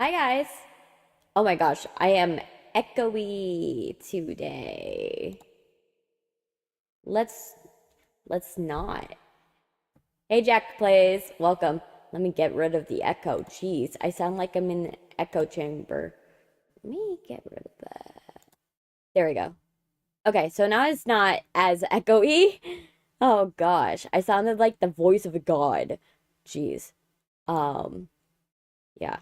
Hi guys. Oh my gosh, I am echoey today. Let's let's not. Hey Jack plays. Welcome. Let me get rid of the echo. Jeez, I sound like I'm in an echo chamber. Let me get rid of that. There we go. Okay, so now it's not as echoey. Oh gosh, I sounded like the voice of a god. Jeez. Um, yeah.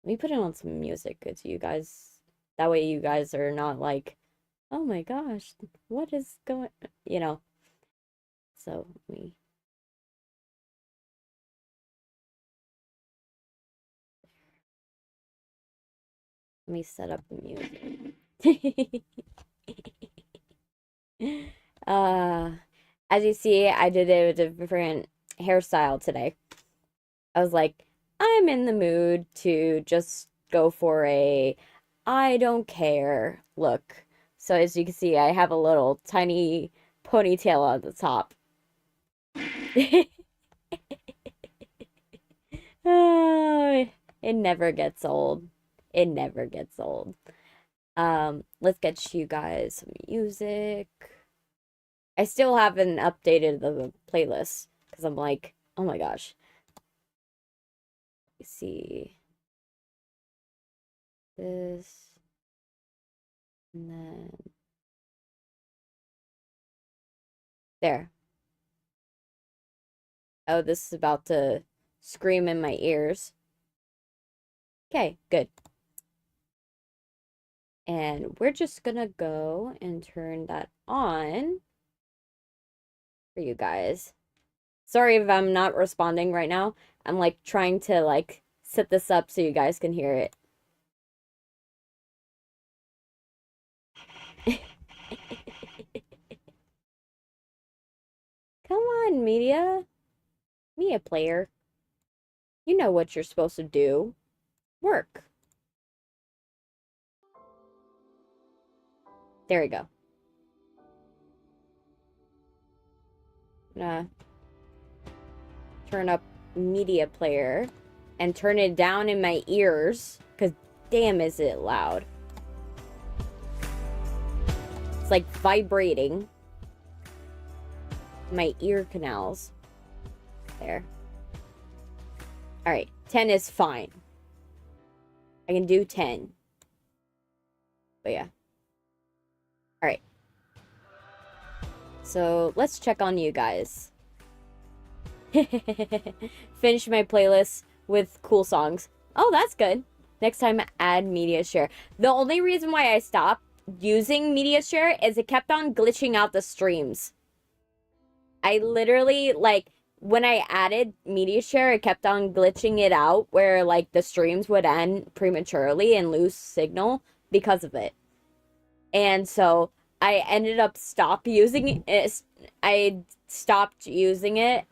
Let me put it on some music because you guys, that way you guys are not like, oh my gosh, what is going, you know. So let me set up the music. uh, as you see, I did it with a different hairstyle today. I was like, I'm in the mood to just go for a I don't care look. So as you can see, I have a little tiny ponytail on the top. Oh, it never gets old. It never gets old. Let's get you guys some music. I still haven't updated the playlist because I'm like, oh my gosh. Let's see this, and then there. Oh, this is about to scream in my ears. Okay, good. And we're just gonna go and turn that on for you guys. Sorry if I'm not responding right now. I'm like trying to like set this up so you guys can hear it. Come on, media player. You know what you're supposed to do. Work. There we go. I'm gonna turn up media player and turn it down in my ears because damn is it loud. It's like vibrating my ear canals. There. All right, 10 is fine. I can do 10. But yeah. All right. So let's check on you guys. Finish my playlist with cool songs. Oh, that's good. Next time, add media share. The only reason why I stopped using media share is it kept on glitching out the streams. I literally, like, when I added media share, it kept on glitching it out where, like, the streams would end prematurely and lose signal because of it. And so I ended up stop using it. I stopped using it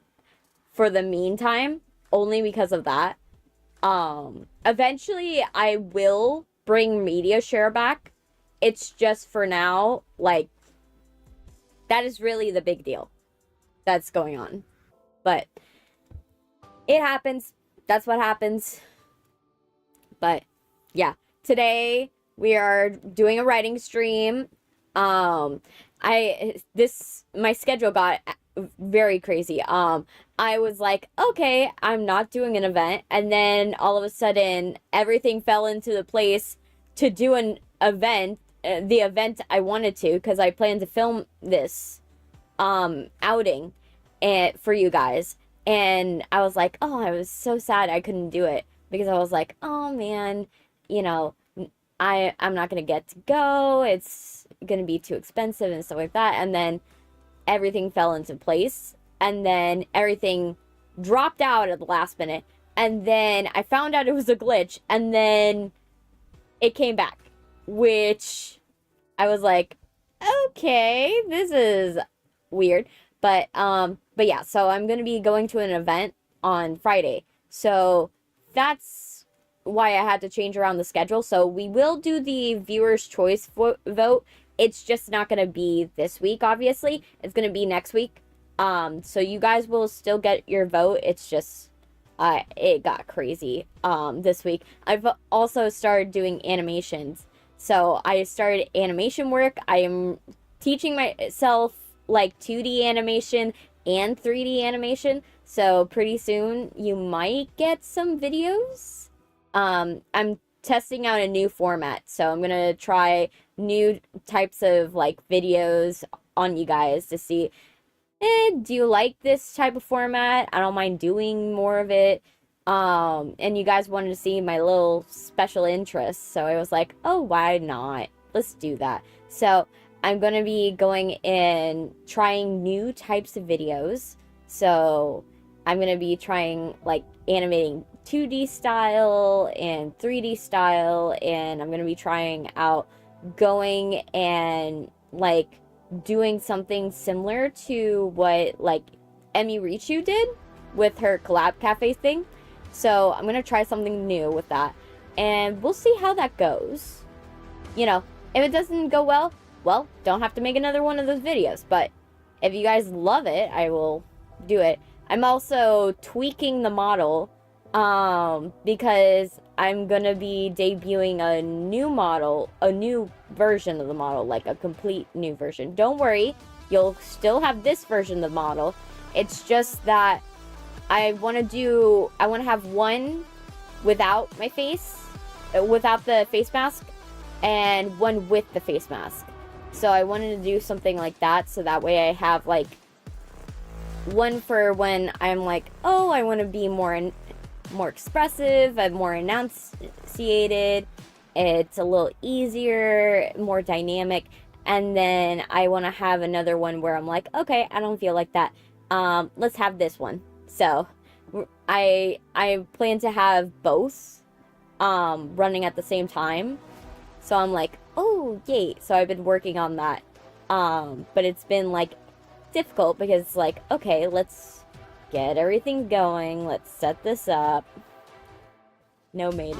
for the meantime, only because of that. Eventually I will bring media share back. It's just for now, like, that is really the big deal that's going on. But it happens. That's what happens. But yeah, today we are doing a writing stream. My schedule got very crazy. I was like, okay, I'm not doing an event, and then all of a sudden everything fell into the place to do an event, the event I wanted to, because I planned to film this outing and for you guys. And I was like, oh, I was so sad I couldn't do it because I was like, oh man, you know, I'm not gonna get to go. It's gonna be too expensive and stuff like that. And then everything fell into place, and then everything dropped out at the last minute. And then I found out it was a glitch, and then it came back, which I was like, okay, this is weird. But yeah, so I'm gonna be going to an event on Friday. So that's why I had to change around the schedule. So we will do the viewer's choice vote. It's just not gonna be this week, obviously. It's gonna be next week. So you guys will still get your vote. It's just it got crazy this week. I've also started doing animations. So I started animation work. I am teaching myself like 2D animation and 3D animation. So pretty soon you might get some videos. I'm testing out a new format. So I'm going to try new types of like videos on you guys to see, do you like this type of format? I don't mind doing more of it. And you guys wanted to see my little special interests, so I was like, oh, why not? Let's do that. So I'm going to be going and trying new types of videos. So I'm going to be trying like animating 2D style and 3D style, and I'm going to be trying out going and like doing something similar to what like Emmy Richu did with her collab cafe thing. So I'm gonna try something new with that, and we'll see how that goes. You know, if it doesn't go well, don't have to make another one of those videos. But if you guys love it, I will do it. I'm also tweaking the model because I'm gonna be debuting a new model, a new version of the model, like a complete new version. Don't worry, you'll still have this version of the model. It's just that I want to have one without my face, without the face mask, and one with the face mask. So I wanted to do something like that, so that way I have like one for when I'm like, oh, I want to be more expressive, I'm more enunciated, it's a little easier, more dynamic. And then I want to have another one where I'm like, okay, I don't feel like that. Let's have this one. So I plan to have both running at the same time. So I'm like, oh, yay. So I've been working on that. But it's been like difficult because it's like, okay, let's get everything going. Let's set this up. No mate.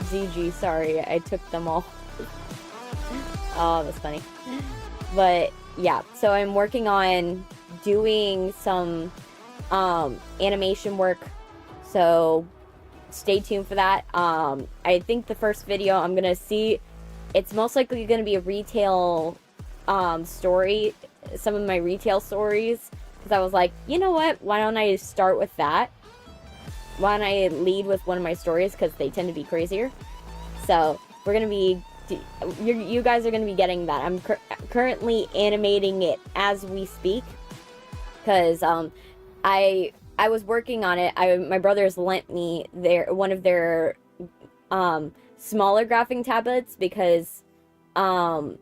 ZG, sorry. I took them all. Oh, that's funny. But yeah, so I'm working on doing some animation work, so stay tuned for that. I think the first video I'm gonna see, it's most likely gonna be a retail story, some of my retail stories, because I was like, you know what, why don't I start with that? Why don't I lead with one of my stories, because they tend to be crazier. So we're gonna be, you guys are gonna be getting that. I'm currently animating it as we speak, because I was working on it. My brothers lent me one of their smaller graphing tablets, because I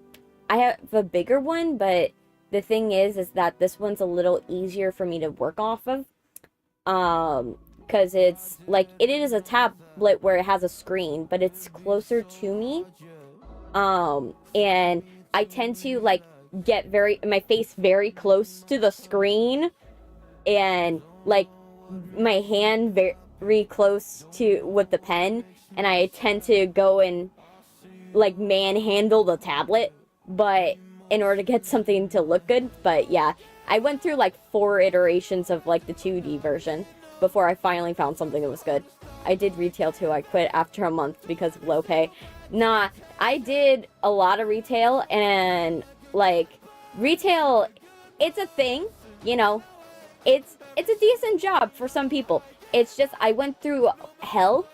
have a bigger one, but the thing is that this one's a little easier for me to work off of, because it's like, it is a tablet where it has a screen, but it's closer to me, and I tend to like get my face very close to the screen, and like my hand very close to with the pen, and I tend to go and like manhandle the tablet, but in order to get something to look good. But yeah, I went through like 4 iterations of like the 2D version before I finally found something that was good. I did retail too. I quit after a month because of low pay. Nah, I did a lot of retail, and like retail, it's a thing, you know. It's a decent job for some people. It's just I went through hell,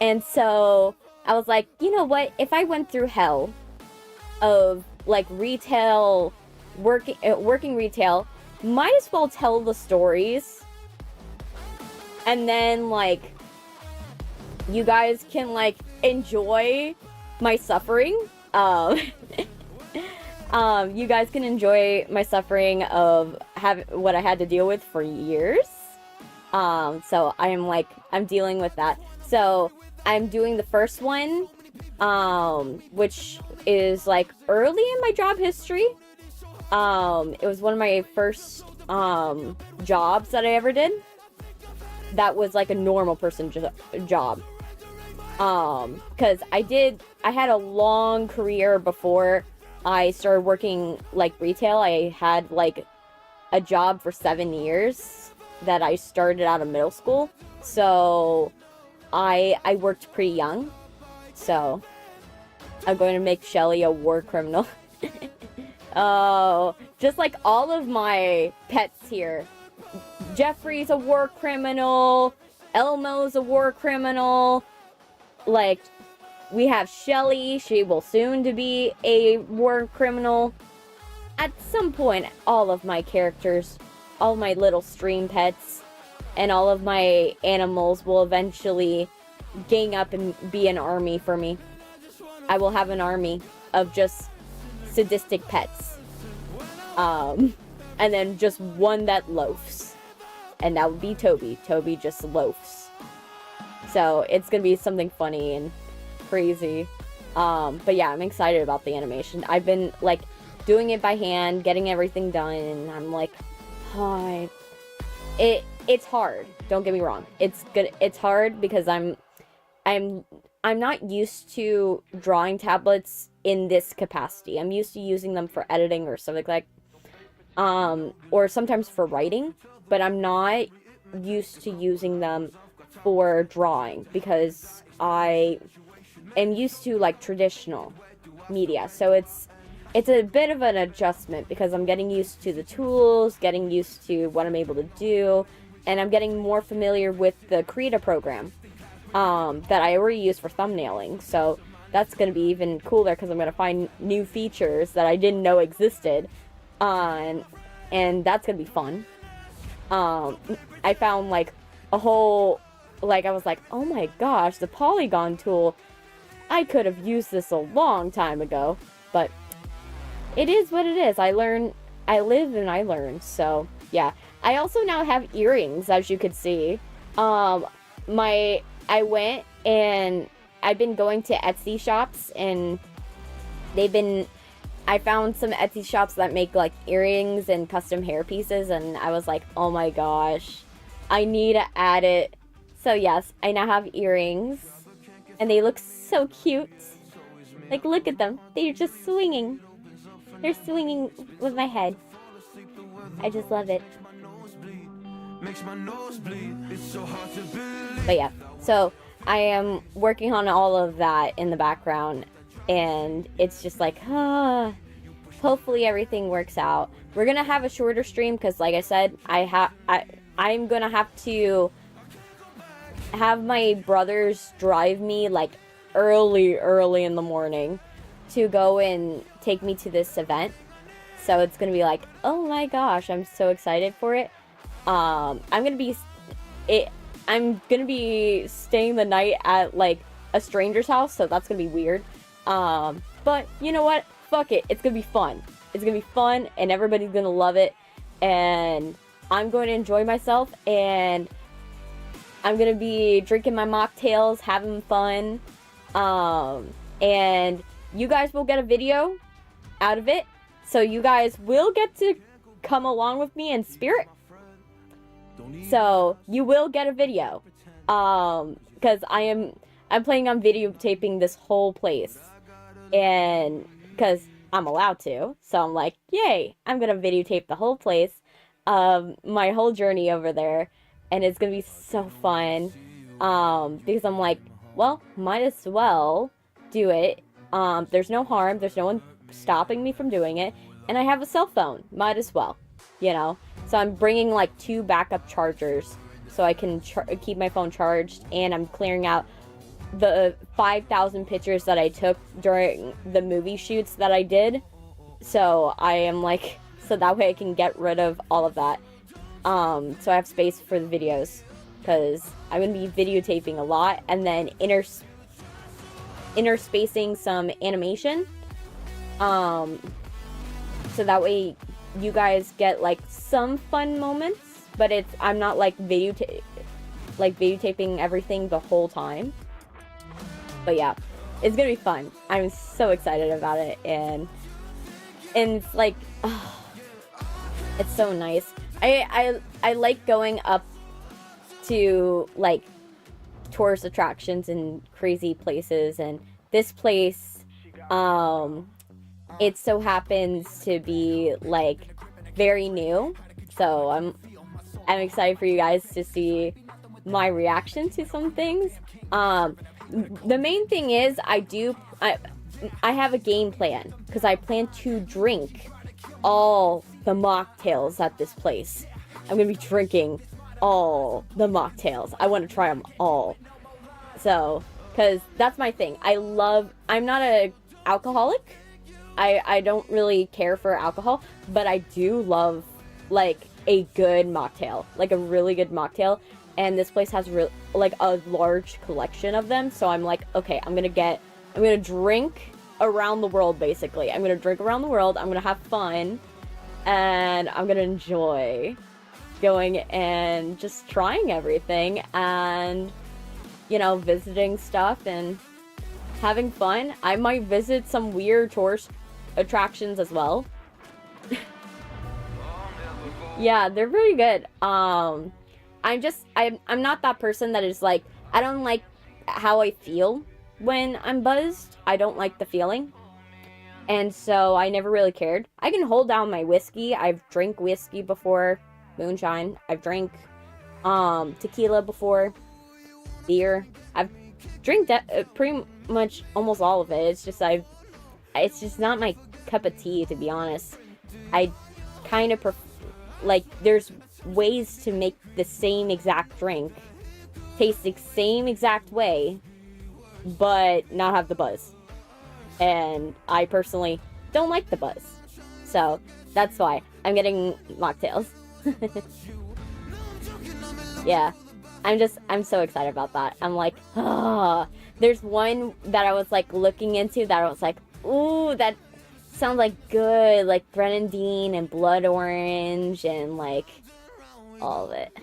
and so I was like, you know what? If I went through hell of like retail, working retail, might as well tell the stories, and then like you guys can like enjoy my suffering. You guys can enjoy my suffering of what I had to deal with for years. So I'm dealing with that. So I'm doing the first one, which is like early in my job history. It was one of my first jobs that I ever did. That was like a normal person job. Because I had a long career before I started working like retail. I had like a job for 7 years. that I started out of middle school. So I worked pretty young. So I'm going to make Shelly a war criminal. Oh, just like all of my pets here. Jeffrey's a war criminal. Elmo's a war criminal. Like, we have Shelly. She will soon to be a war criminal. At some point, all of my characters, all my little stream pets, and all of my animals will eventually gang up and be an army for me. I will have an army of just sadistic pets. And then just one that loafs. And that would be Toby. Toby just loafs. So it's gonna be something funny and crazy. But yeah, I'm excited about the animation. I've been like doing it by hand, getting everything done, and I'm like, oh, it's hard. Don't get me wrong. It's good. It's hard because I'm not used to drawing tablets in this capacity. I'm used to using them for editing or something like, or sometimes for writing, but I'm not used to using them for drawing because I am used to like traditional media. So it's a bit of an adjustment because I'm getting used to the tools, getting used to what I'm able to do, and I'm getting more familiar with the Creator program that I already use for thumbnailing. So that's going to be even cooler because I'm going to find new features that I didn't know existed, and that's going to be fun. I found like a whole, like I was like, oh my gosh, the polygon tool, I could have used this a long time ago, but it is what it is. I live and I learn. So yeah, I also now have earrings, as you could see. I went and I've been going to Etsy shops, and I found some Etsy shops that make like earrings and custom hair pieces, and I was like, oh my gosh, I need to add it. So yes, I now have earrings, and they look so cute. Like, look at them. They're just swinging. They're swinging with my head. I just love it. But yeah, so I am working on all of that in the background, and it's just like, hopefully everything works out. We're gonna have a shorter stream because, like I said, I'm gonna have to have my brothers drive me like early in the morning to go and take me to this event. So it's gonna be like, oh my gosh, I'm so excited for it. I'm gonna be staying the night at like a stranger's house, so that's gonna be weird. But you know what? Fuck it. It's gonna be fun. It's gonna be fun, and everybody's gonna love it, and I'm going to enjoy myself, and I'm gonna be drinking my mocktails, having fun, and you guys will get a video out of it, so you guys will get to come along with me in spirit. So you will get a video, because I'm planning on videotaping this whole place, and because I'm allowed to, so I'm like, yay, I'm gonna videotape the whole place, my whole journey over there, and it's gonna be so fun, because I'm like, well, might as well do it. There's no harm, there's no one stopping me from doing it, and I have a cell phone, might as well, you know. So I'm bringing like 2 backup chargers so I can keep my phone charged, and I'm clearing out the 5,000 pictures that I took during the movie shoots that I did. So I am like, so that way I can get rid of all of that. So I have space for the videos, because I'm going to be videotaping a lot, and then interspacing some animation. So that way you guys get like some fun moments, but I'm not like videotaping everything the whole time. But yeah, it's gonna be fun. I'm so excited about it, and it's like, it's so nice. I like going up to like tourist attractions and crazy places, and this place, it so happens to be like very new, so I'm excited for you guys to see my reaction to some things. The main thing is I have a game plan because I plan to drink all the mocktails at this place. I'm gonna be drinking all the mocktails. I want to try them all. So, because that's my thing. I'm not a alcoholic. I don't really care for alcohol, but I do love, like, a good mocktail. Like, a really good mocktail. And this place has, like, a large collection of them. So I'm like, okay, I'm gonna drink around the world, basically. I'm gonna drink around the world. I'm gonna have fun. And I'm gonna enjoy going and just trying everything. And, you know, visiting stuff and having fun. I might visit some weird tourist attractions as well. Yeah, they're pretty good. I'm not that person that is like, I don't like how I feel when I'm buzzed. I don't like the feeling. And so I never really cared. I can hold down my whiskey. I've drank whiskey before, moonshine. I've drank tequila before, beer. I've drank pretty much almost all of it. It's just not my cup of tea, to be honest. I kind of like, there's ways to make the same exact drink taste the same exact way, but not have the buzz. And I personally don't like the buzz. So that's why I'm getting mocktails. Yeah. I'm so excited about that. I'm like, ah. There's one that I was like looking into that I was like, ooh, that sounds like good, like grenadine and blood orange and like all of it.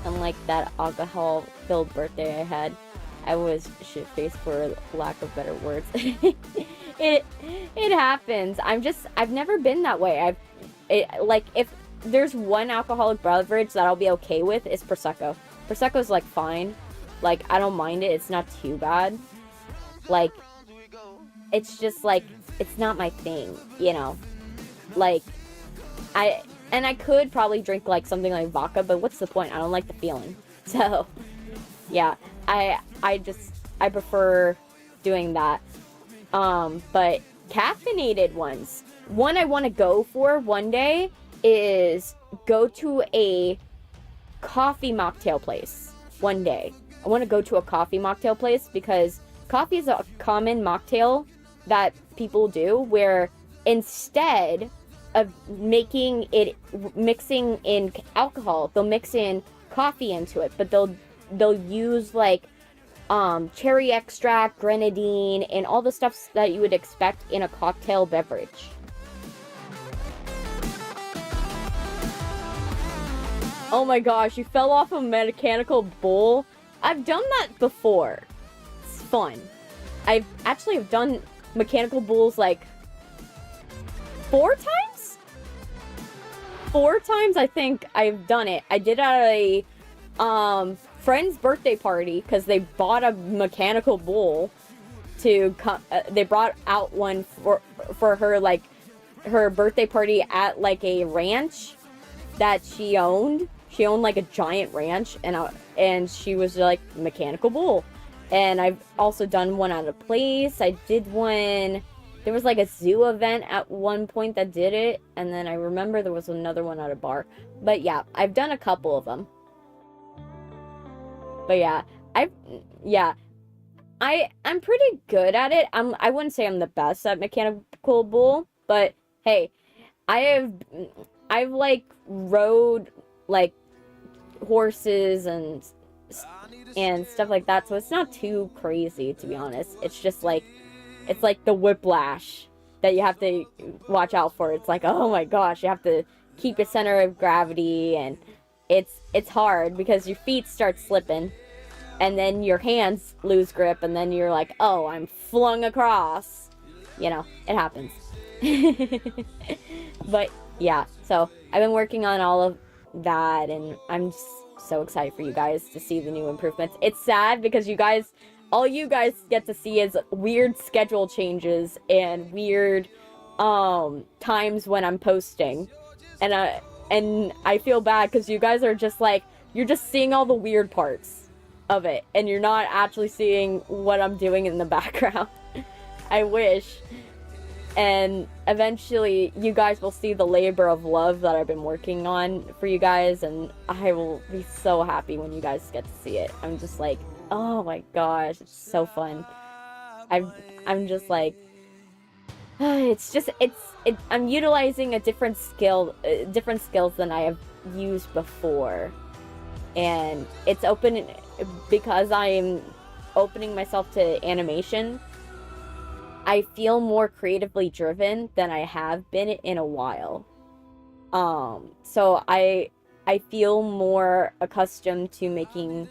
And like that alcohol-filled birthday I had, I was shit-faced for lack of better words. It happens. I've never been that way. Like, if there's one alcoholic beverage that I'll be okay with, is Prosecco. Prosecco's like fine. Like, I don't mind it. It's not too bad. Like, it's just like, it's not my thing, you know? Like, I could probably drink like something like vodka, but what's the point? I don't like the feeling. So, yeah, I prefer doing that. But caffeinated ones. One I want to go for one day is go to a coffee mocktail place one day. I want to go to a coffee mocktail place because coffee is a common mocktail that people do, where instead of mixing in alcohol, they'll mix in coffee into it, but they'll use like cherry extract, grenadine, and all the stuff that you would expect in a cocktail beverage. Oh my gosh, you fell off a mechanical bull? I've done that before. It's fun. I've actually done mechanical bulls like 4 times? 4 times I think I've done it. I did at a friend's birthday party because they bought a mechanical bull to come. They brought out one for her, like her birthday party at like a ranch that she owned. She owned like a giant ranch, and she was like mechanical bull. And I've also done one at a place. I did one. There was like a zoo event at one point that did it, and then I remember there was another one at a bar. But yeah, I've done a couple of them. But yeah, I'm pretty good at it. I wouldn't say I'm the best at mechanical bull, but hey, I've like rode like horses and stuff like that, so it's not too crazy, to be honest. It's just like, it's like the whiplash that you have to watch out for. It's like, oh my gosh, you have to keep your center of gravity, and it's hard because your feet start slipping, and then your hands lose grip, and then you're like, oh, I'm flung across. You know, it happens. But yeah, so I've been working on all of that, and I'm just so excited for you guys to see the new improvements. It's sad because all you guys get to see is weird schedule changes and weird times when I'm posting, and and I feel bad because you guys are just like, you're just seeing all the weird parts of it, and you're not actually seeing what I'm doing in the background. I wish. And eventually you guys will see the labor of love that I've been working on for you guys, and I will be so happy when you guys get to see it. I'm just like, oh my gosh, it's so fun. I'm just like, I'm utilizing a different different skills than I have used before. And it's open because I'm opening myself to animation. I feel more creatively driven than I have been in a while. So I feel more accustomed to making,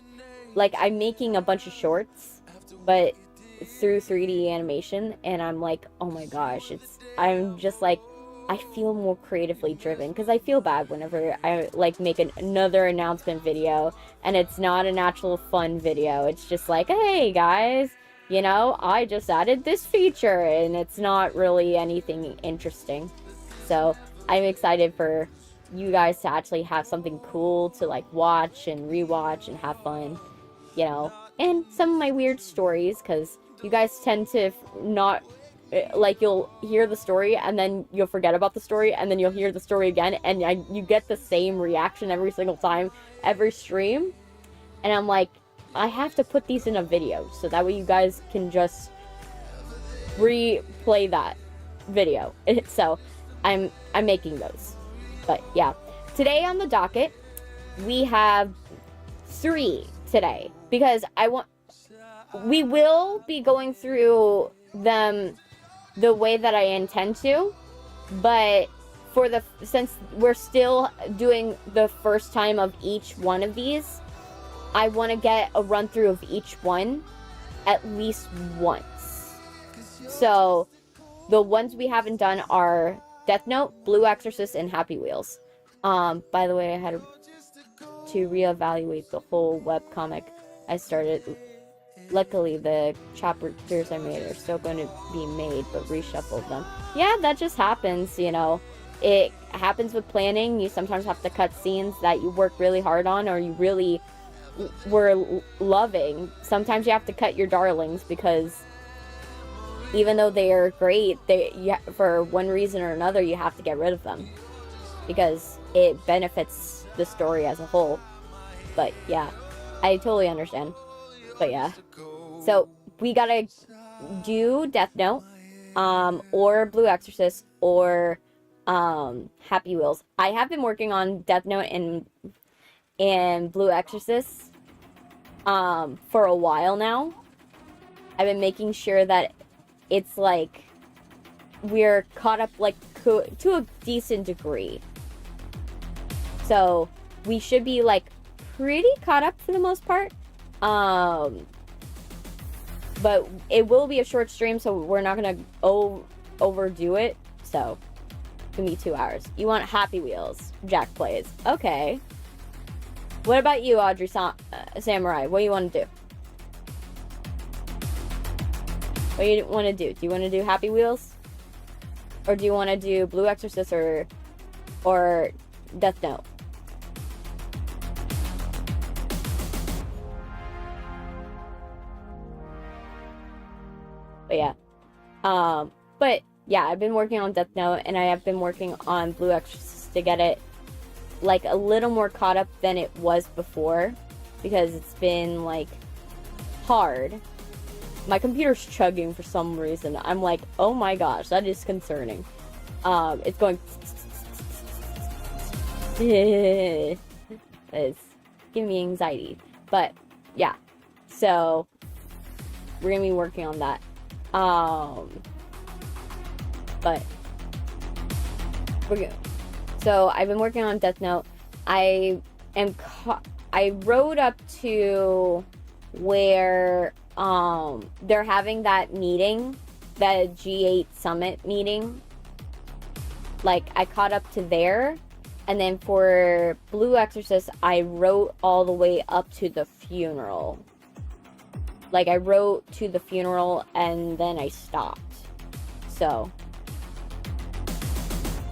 like, I'm making a bunch of shorts, but through 3D animation, and I'm like, oh my gosh, I'm just like, I feel more creatively driven, because I feel bad whenever I, like, make another announcement video, and it's not an actual fun video. It's just like, hey guys, you know, I just added this feature, and it's not really anything interesting. So I'm excited for you guys to actually have something cool to, like, watch and rewatch and have fun, you know, and some of my weird stories, because you guys tend to not, like, you'll hear the story, and then you'll forget about the story, and then you'll hear the story again, and you get the same reaction every single time, every stream, and I'm like, I have to put these in a video, so that way you guys can just replay that video. So, I'm making those. But, yeah. Today on the docket, we have 3 today, because we will be going through them the way that I intend to, but since we're still doing the first time of each one of these, I want to get a run through of each one at least once. So the ones we haven't done are Deathnote, Blue Exorcist, and Happy Wheels. By the way, I had to reevaluate the whole webcomic I started. Luckily, the chapters I made are still going to be made, but reshuffled them. Yeah, that just happens, you know. It happens with planning. You sometimes have to cut scenes that you work really hard on or you really were loving. Sometimes you have to cut your darlings because even though they are great, for one reason or another, you have to get rid of them because it benefits the story as a whole. But yeah, I totally understand. But yeah, so we gotta do Deathnote, or Blue Exorcist, or Happy Wheels. I have been working on Deathnote and Blue Exorcist for a while now. I've been making sure that it's like we're caught up like to a decent degree. So we should be like pretty caught up for the most part. But it will be a short stream, so we're not gonna overdo it. So it's gonna be 2 hours. You want Happy Wheels? Jack plays. Okay. What about you, Audrey Samurai? What do you want to do? What do you want to do? Do you want to do Happy Wheels, or do you want to do Blue Exorcist or Deathnote? But yeah. But yeah, I've been working on Deathnote and I have been working on Blue Exorcist to get it like a little more caught up than it was before because it's been like hard. My computer's chugging for some reason. I'm like, oh my gosh, that is concerning. It's going it's giving me anxiety. But yeah. So we're gonna be working on that. But we're good. So I've been working on Deathnote. I rode up to where they're having that meeting, the G8 summit meeting. Like I caught up to there, and then for Blue Exorcist, I wrote all the way up to the funeral. Like, I wrote to the funeral, and then I stopped. So,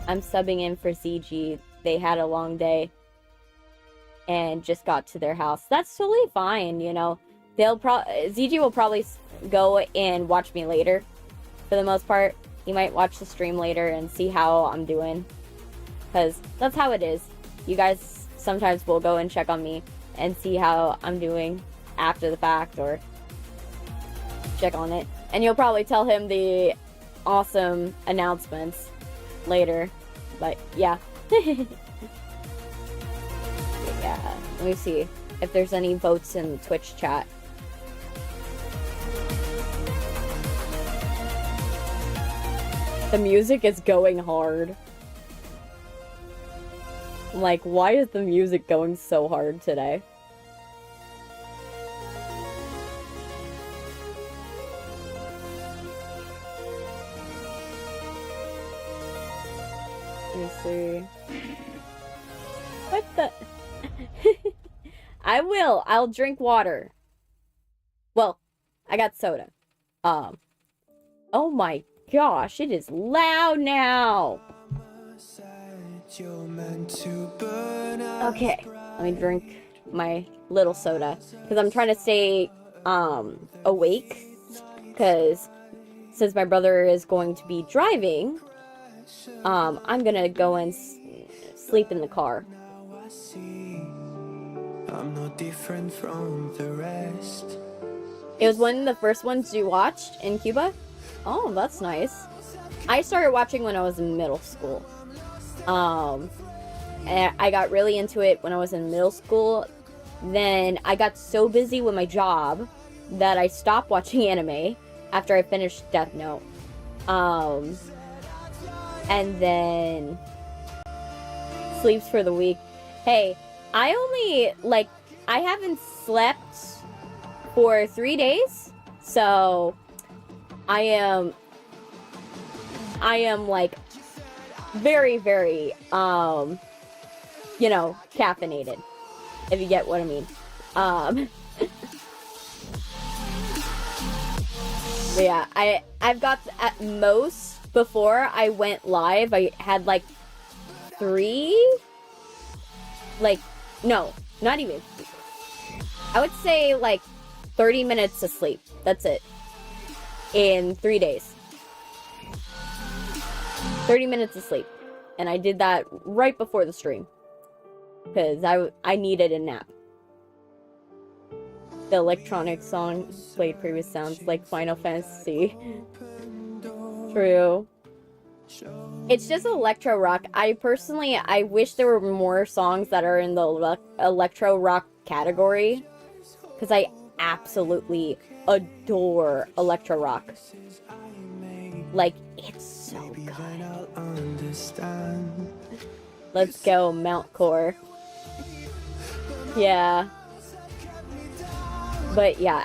I'm subbing in for ZG. They had a long day and just got to their house. That's totally fine, you know. ZG will probably go and watch me later. For the most part, he might watch the stream later and see how I'm doing. Because that's how it is. You guys sometimes will go and check on me and see how I'm doing after the fact or check on it. And you'll probably tell him the awesome announcements later. But yeah. Yeah, let me see if there's any votes in the Twitch chat. The music is going hard. Like, why is the music going so hard today? Let me see. What the? I'll drink water. Well, I got soda. Oh my gosh, it is loud now. Okay, let me drink my little soda because I'm trying to stay awake, because since my brother is going to be driving, I'm gonna go and sleep in the car. I'm not different from the rest. It was one of the first ones you watched in Cuba? Oh, that's nice. I started watching when I was in middle school. And I got really into it when I was in middle school. Then I got so busy with my job that I stopped watching anime after I finished Deathnote. And then sleeps for the week. Hey, I haven't slept for 3 days, so I am like very, very, you know, caffeinated, if you get what I mean. Yeah, I've got, at most, before I went live, I had like 3, like, no, not even, I would say like 30 minutes of sleep. That's it. In 3 days. 30 minutes of sleep. And I did that right before the stream. Because I needed a nap. The electronic song played previous sounds like Final Fantasy. True. It's just electro rock. I wish there were more songs that are in the electro rock category. Because I absolutely adore electro rock. Like, it's so good. Let's go, Mountcore. Yeah. But yeah,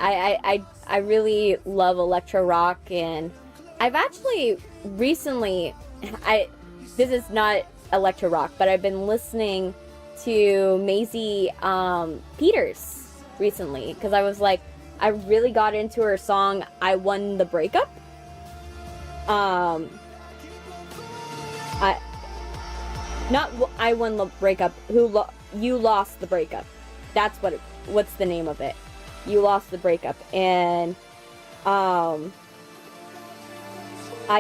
I really love electro rock, and I've actually recently, this is not electro rock, but I've been listening to Maisie Peters recently, because I was like, I really got into her song I Won the Breakup. I won the breakup. You lost the breakup. That's what's the name of it. You lost the breakup. And I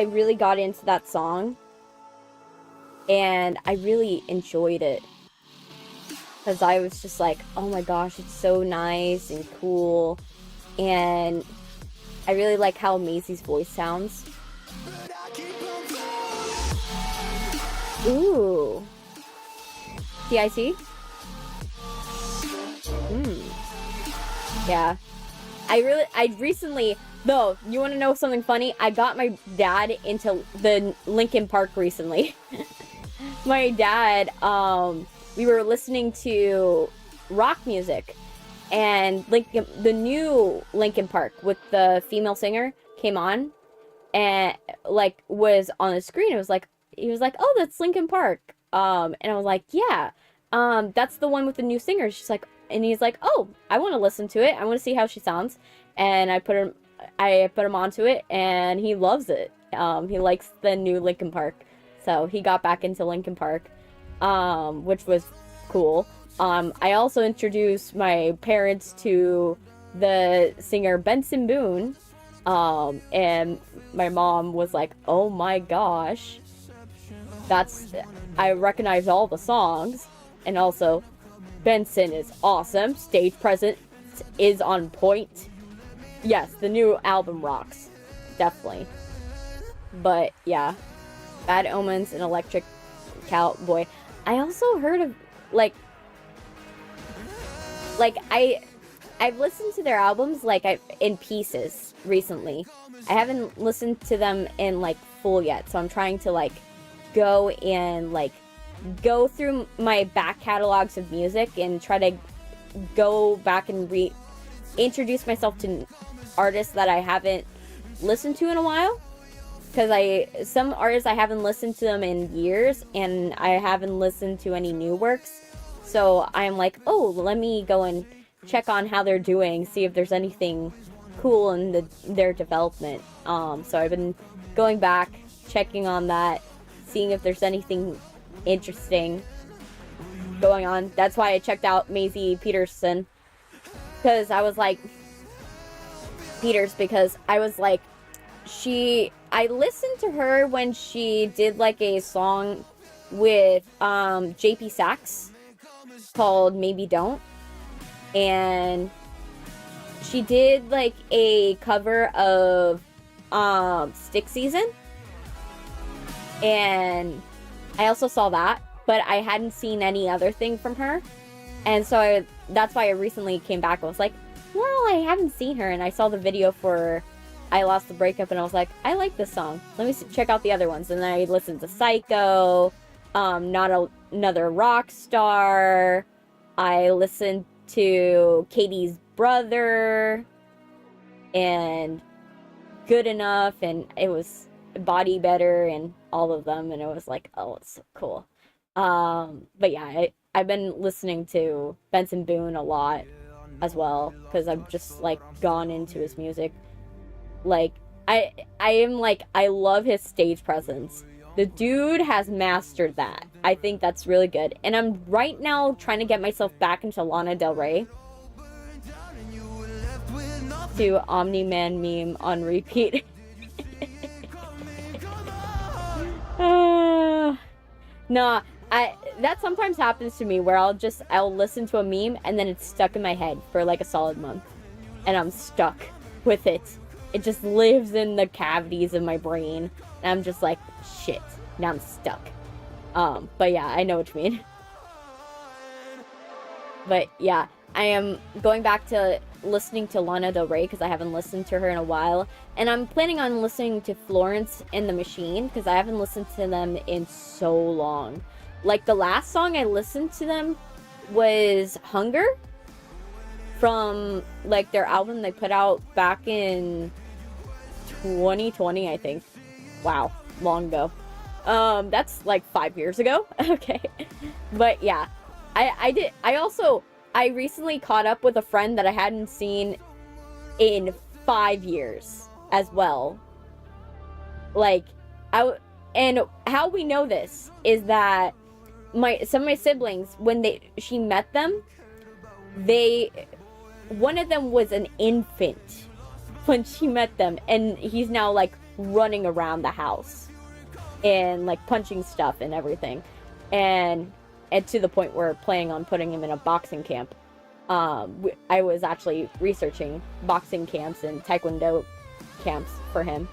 really got into that song, and I really enjoyed it, because I was just like, oh my gosh, it's so nice and cool, and I really like how Maisie's voice sounds. Ooh. CIC? Yeah. I recently, though, you want to know something funny? I got my dad into the Linkin Park recently. My dad, we were listening to rock music, and the new Linkin Park with the female singer came on, and like was on the screen. It was like, he was like, oh, that's Linkin Park. And I was like, yeah, that's the one with the new singer. She's like, and he's like, oh, I want to listen to it. I want to see how she sounds. And I put him onto it, and he loves it. He likes the new Linkin Park. So he got back into Linkin Park, which was cool. I also introduced my parents to the singer Benson Boone, and my mom was like, oh my gosh, I recognize all the songs, and also Benson is awesome, stage presence is on point. Yes, the new album rocks, definitely. But yeah, Bad Omens and Electric Cowboy. I also heard of, I've listened to their albums in pieces recently. I haven't listened to them in full yet, so I'm trying to go and go through my back catalogs of music and try to go back and introduce myself to artists that I haven't listened to in a while. Because some artists I haven't listened to them in years, and I haven't listened to any new works. So I'm like, oh, let me go and check on how they're doing, see if there's anything cool in their development. So I've been going back, checking on that, seeing if there's anything interesting going on. That's why I checked out Maisie Peterson, because I was like, I listened to her when she did a song with JP Saxe called Maybe Don't, and she did a cover of Stick Season, and I also saw that, but I hadn't seen any other thing from her, and so that's why I recently came back. I was like, well, I haven't seen her, and I saw the video for I Lost the Breakup, and I was like, I like this song. Let me check out the other ones. And then I listened to Psycho, Another Rock Star. I listened to Katie's Brother, and Good Enough, and it was Body Better, and all of them, and it was like, oh, it's so cool. But yeah, I've been listening to Benson Boone a lot as well, because I've just gone into his music. I love his stage presence. The dude has mastered that. I think that's really good. And I'm right now trying to get myself back into Lana Del Rey to Omni-Man meme on repeat. Nah, that sometimes happens to me where I'll listen to a meme and then it's stuck in my head for a solid month. And I'm stuck with it. It just lives in the cavities of my brain. And I'm just like, shit, now I'm stuck. But yeah, I know what you mean. But yeah, I am going back to listening to Lana Del Rey because I haven't listened to her in a while. And I'm planning on listening to Florence and the Machine because I haven't listened to them in so long. The last song I listened to them was Hunger from their album they put out back in 2020, I think. Wow, long ago. That's 5 years ago. Okay. But yeah, I recently caught up with a friend that I hadn't seen in 5 years as well. And how we know this is that some of my siblings, when she met them, one of them was an infant when she met them, and he's now running around the house and punching stuff and everything, and to the point where we're planning on putting him in a boxing camp. I was actually researching boxing camps and taekwondo camps for him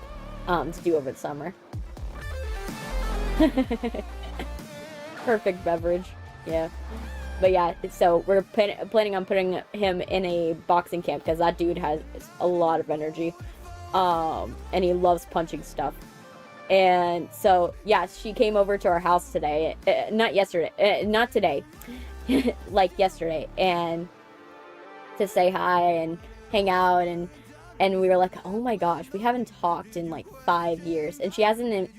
to do over the summer. Perfect beverage. Yeah. But yeah, so we're planning on putting him in a boxing camp because that dude has a lot of energy. And he loves punching stuff. And so, yeah, she came over to our house today. Not today. Yesterday. And to say hi and hang out. And we were like, oh my gosh, we haven't talked in 5 years. And she hasn't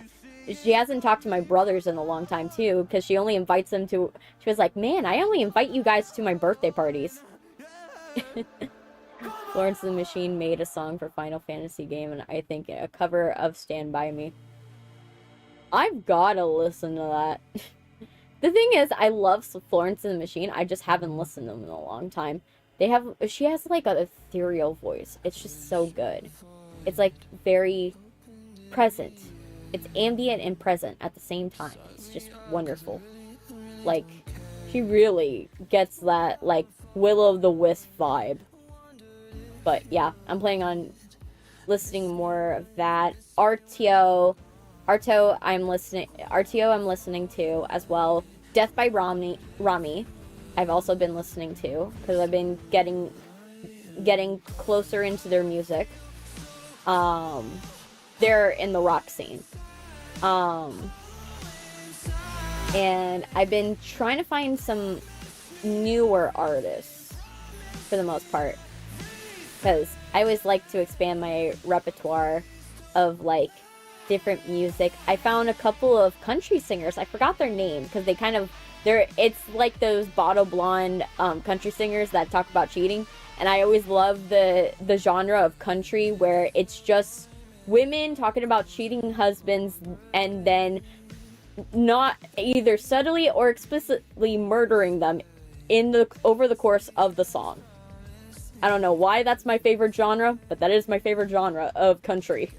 talked to my brothers in a long time, too, because she only invites them to... She was like, man, I only invite you guys to my birthday parties. Florence and the Machine made a song for Final Fantasy game, and I think a cover of Stand By Me. I've gotta listen to that. The thing is, I love Florence and the Machine. I just haven't listened to them in a long time. She has like an ethereal voice. It's just so good. It's like very present. It's ambient and present at the same time. It's just wonderful. Like, she really gets that, like, Will-o'-the-Wisp vibe. But yeah, I'm planning on listening more of that. RTO I'm listening to as well. Death by Rami I've also been listening to because I've been getting closer into their music. They're in the rock scene. And I've been trying to find some newer artists for the most part, because I always like to expand my repertoire of like different music. I found a couple of country singers. I forgot their name because it's like those bottle blonde country singers that talk about cheating. And I always love the genre of country where it's just women talking about cheating husbands and then not either subtly or explicitly murdering them over the course of the song. I don't know why that's my favorite genre, but that is my favorite genre of country.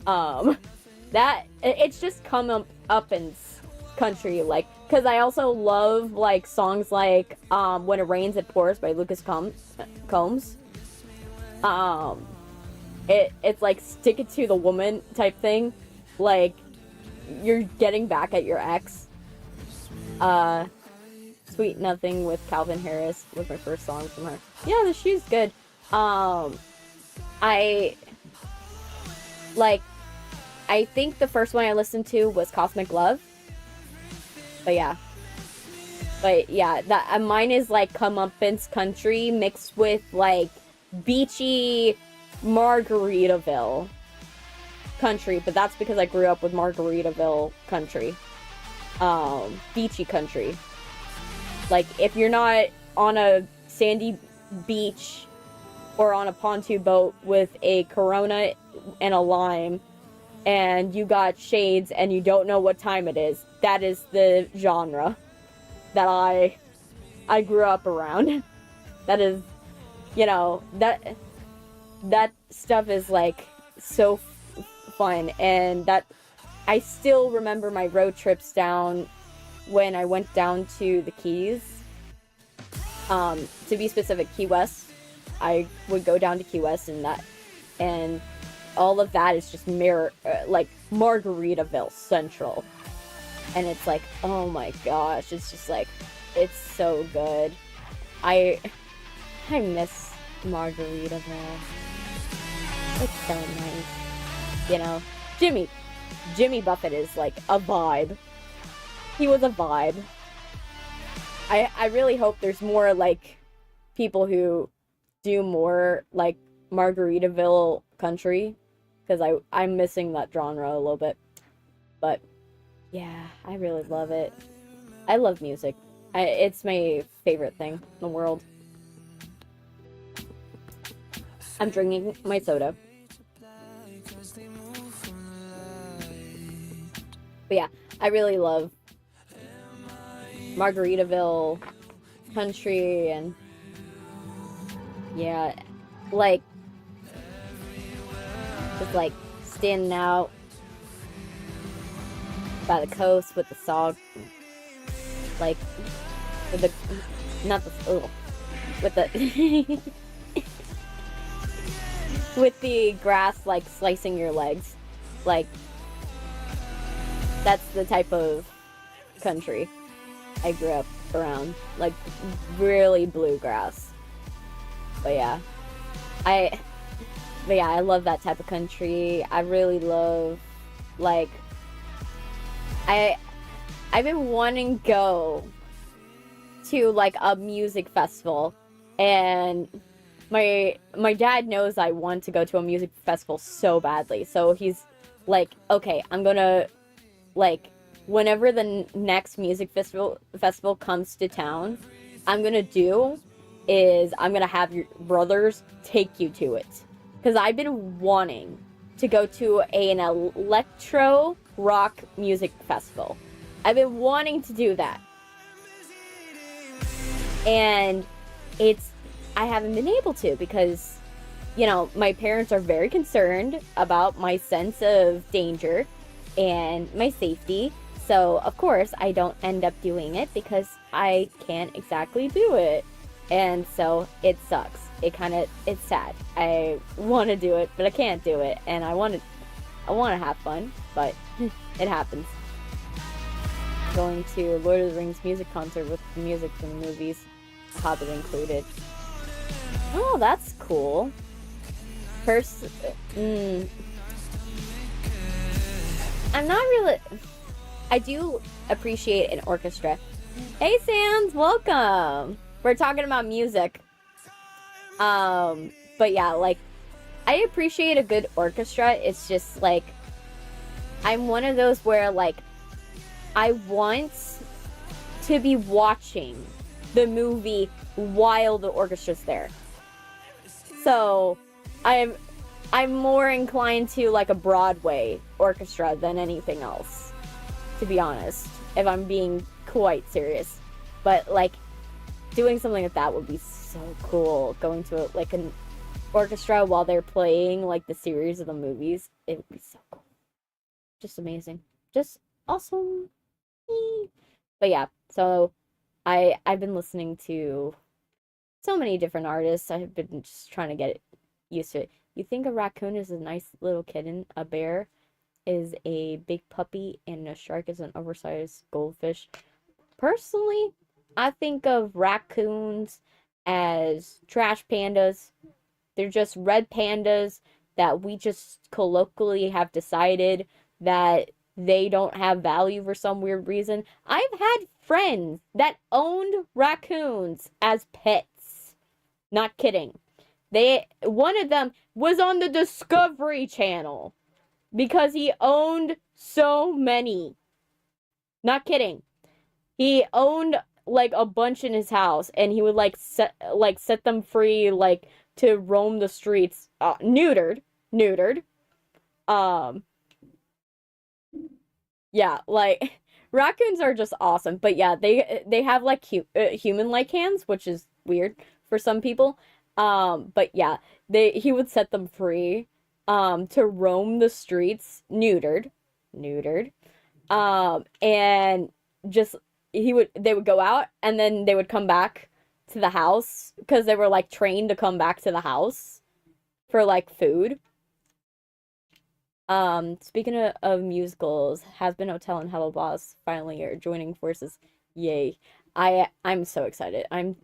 That it's just come up in country, like, because I also love like songs like "When It Rains It Pours" by Lucas Combs. It's like stick it to the woman type thing, like you're getting back at your ex. Sweet Nothing with Calvin Harris was my first song from her. Yeah, she's good. I think the first one I listened to was Cosmic Love. But yeah, that mine is like comeuppance country mixed with like beachy Margaritaville country, but that's because I grew up with Margaritaville country. Beachy country. Like, if you're not on a sandy beach or on a pontoon boat with a Corona and a lime and you got shades and you don't know what time it is, that is the genre that I grew up around. That is, that stuff is like so fun, and that I still remember my road trips down when I went down to the Keys. To be specific, Key West. I would go down to Key West, and all of that is just like Margaritaville Central. And it's like, oh my gosh, it's just like, it's so good. I miss Margaritaville. It's so nice. Jimmy Buffett is like a vibe. He was a vibe. I really hope there's more like people who do more like Margaritaville country, because I'm missing that genre a little bit. But yeah, I really love it. I love music. It's my favorite thing in the world. I'm drinking my soda. But yeah, I really love Margaritaville country, and yeah, like just like standing out by the coast with the salt, like with the with the with the grass like slicing your legs, like that's the type of country I grew up around, like really bluegrass. But yeah, I love that type of country. I really love, like, I've been wanting to go to like a music festival, and my dad knows I want to go to a music festival so badly. So he's like, okay, I'm gonna, like, whenever the next music festival comes to town, I'm gonna have your brothers take you to it. Because I've been wanting to go to an electro rock music festival. I've been wanting to do that. And I haven't been able to because, you know, my parents are very concerned about my sense of danger and my safety. So, of course, I don't end up doing it because I can't exactly do it. And so it sucks. It's sad. I want to do it, but I can't do it. And I want to have fun, but it happens. Going to Lord of the Rings music concert with the music from the movies, Hobbit included. Oh, that's cool. I'm not really... I do appreciate an orchestra. Hey, Sans, welcome! We're talking about music. But yeah, like, I appreciate a good orchestra. It's just, like, I'm one of those where, like, I want to be watching the movie while the orchestra's there. So, I'm more inclined to, like, a Broadway orchestra than anything else, to be honest, if I'm being quite serious. But, like, doing something like that would be so cool. Going to, like, an orchestra while they're playing, like, the series of the movies. It would be so cool. Just amazing. Just awesome. But yeah, so I've been listening to so many different artists. I've been just trying to get used to it. You think a raccoon is a nice little kitten, a bear is a big puppy, and a shark is an oversized goldfish. Personally, I think of raccoons as trash pandas. They're just red pandas that we just colloquially have decided that they don't have value for some weird reason. I've had friends that owned raccoons as pets. Not kidding. One of them was on the Discovery Channel because he owned so many. Not kidding. He owned like a bunch in his house, and he would set them free, like, to roam the streets, neutered. Yeah, like, raccoons are just awesome. But yeah, they have like human-like hands, which is weird for some people. But yeah, he would set them free, to roam the streets, neutered, and just they would go out and then they would come back to the house because they were like trained to come back to the house for like food. Speaking of musicals, Has-Been Hotel and Hello Boss finally are joining forces. Yay. I'm so excited. I'm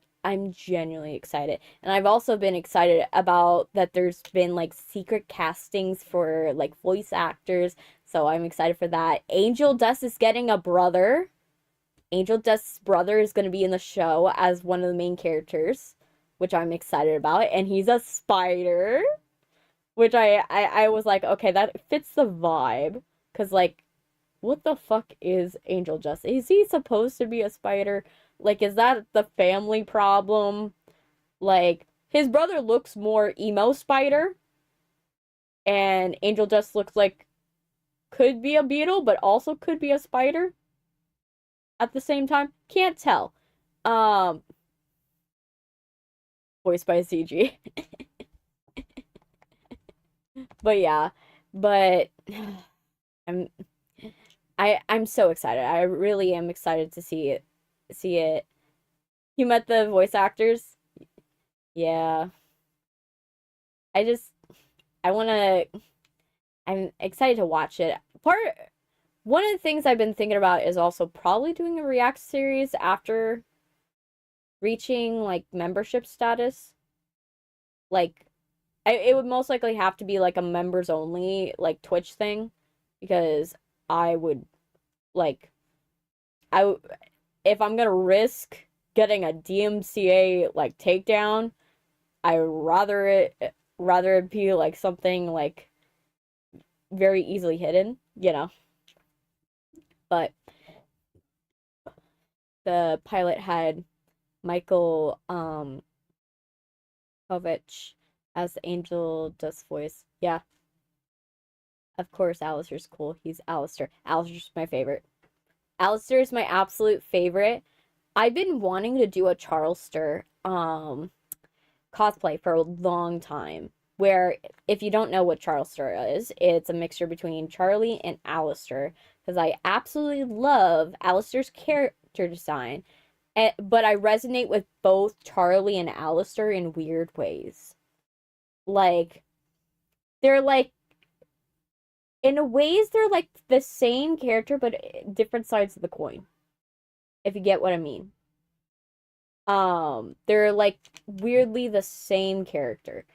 genuinely excited. And I've also been excited about that there's been like secret castings for like voice actors. So I'm excited for that. Angel Dust is getting a brother. Angel Dust's brother is going to be in the show as one of the main characters, which I'm excited about. And he's a spider. Which I was like, okay, that fits the vibe. Because, like, what the fuck is Angel Dust? Is he supposed to be a spider? Like, is that the family problem? Like, his brother looks more emo spider. And Angel Dust looks like could be a beetle, but also could be a spider. At the same time. Can't tell. Voiced by CG. But yeah, but I'm so excited. I really am excited to see it. You met the voice actors? Yeah. I I'm excited to watch it. One of the things I've been thinking about is also probably doing a React series after reaching like membership status. Like, it would most likely have to be like a members only like Twitch thing, because I would like if I'm gonna risk getting a DMCA like takedown, I rather it be like something like very easily hidden, you know. But the pilot had Michael Kovich as Angel Dust voice. Yeah. Of course, Alistair's cool. He's Alistair. Alistair's my favorite. Alistair's my absolute favorite. I've been wanting to do a Charlester cosplay for a long time. Where, if you don't know what Charlester is, it's a mixture between Charlie and Alistair. Because I absolutely love Alistair's character design, but I resonate with both Charlie and Alistair in weird ways. Like, they're like, in a ways, they're like the same character, but different sides of the coin, if you get what I mean. They're like weirdly the same character.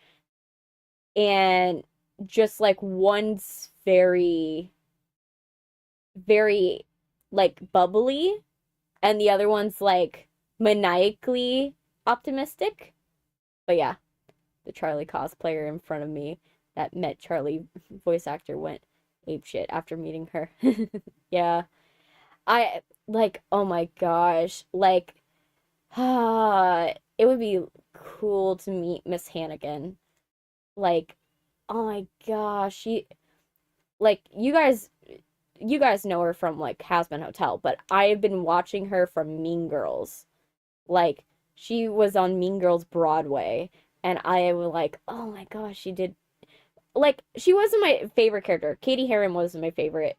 And just like one's very, very like bubbly, and the other one's like maniacally optimistic. But yeah, the Charlie cosplayer in front of me that met Charlie voice actor went apeshit after meeting her. Yeah. I like, oh my gosh. Like, it would be cool to meet Miss Hannigan. Like, oh my gosh, she like you guys know her from like Hazbin Hotel, but I've been watching her from Mean Girls. Like, she was on Mean Girls Broadway, and I was like, oh my gosh, she did like she wasn't my favorite character. Katie Heron wasn't my favorite.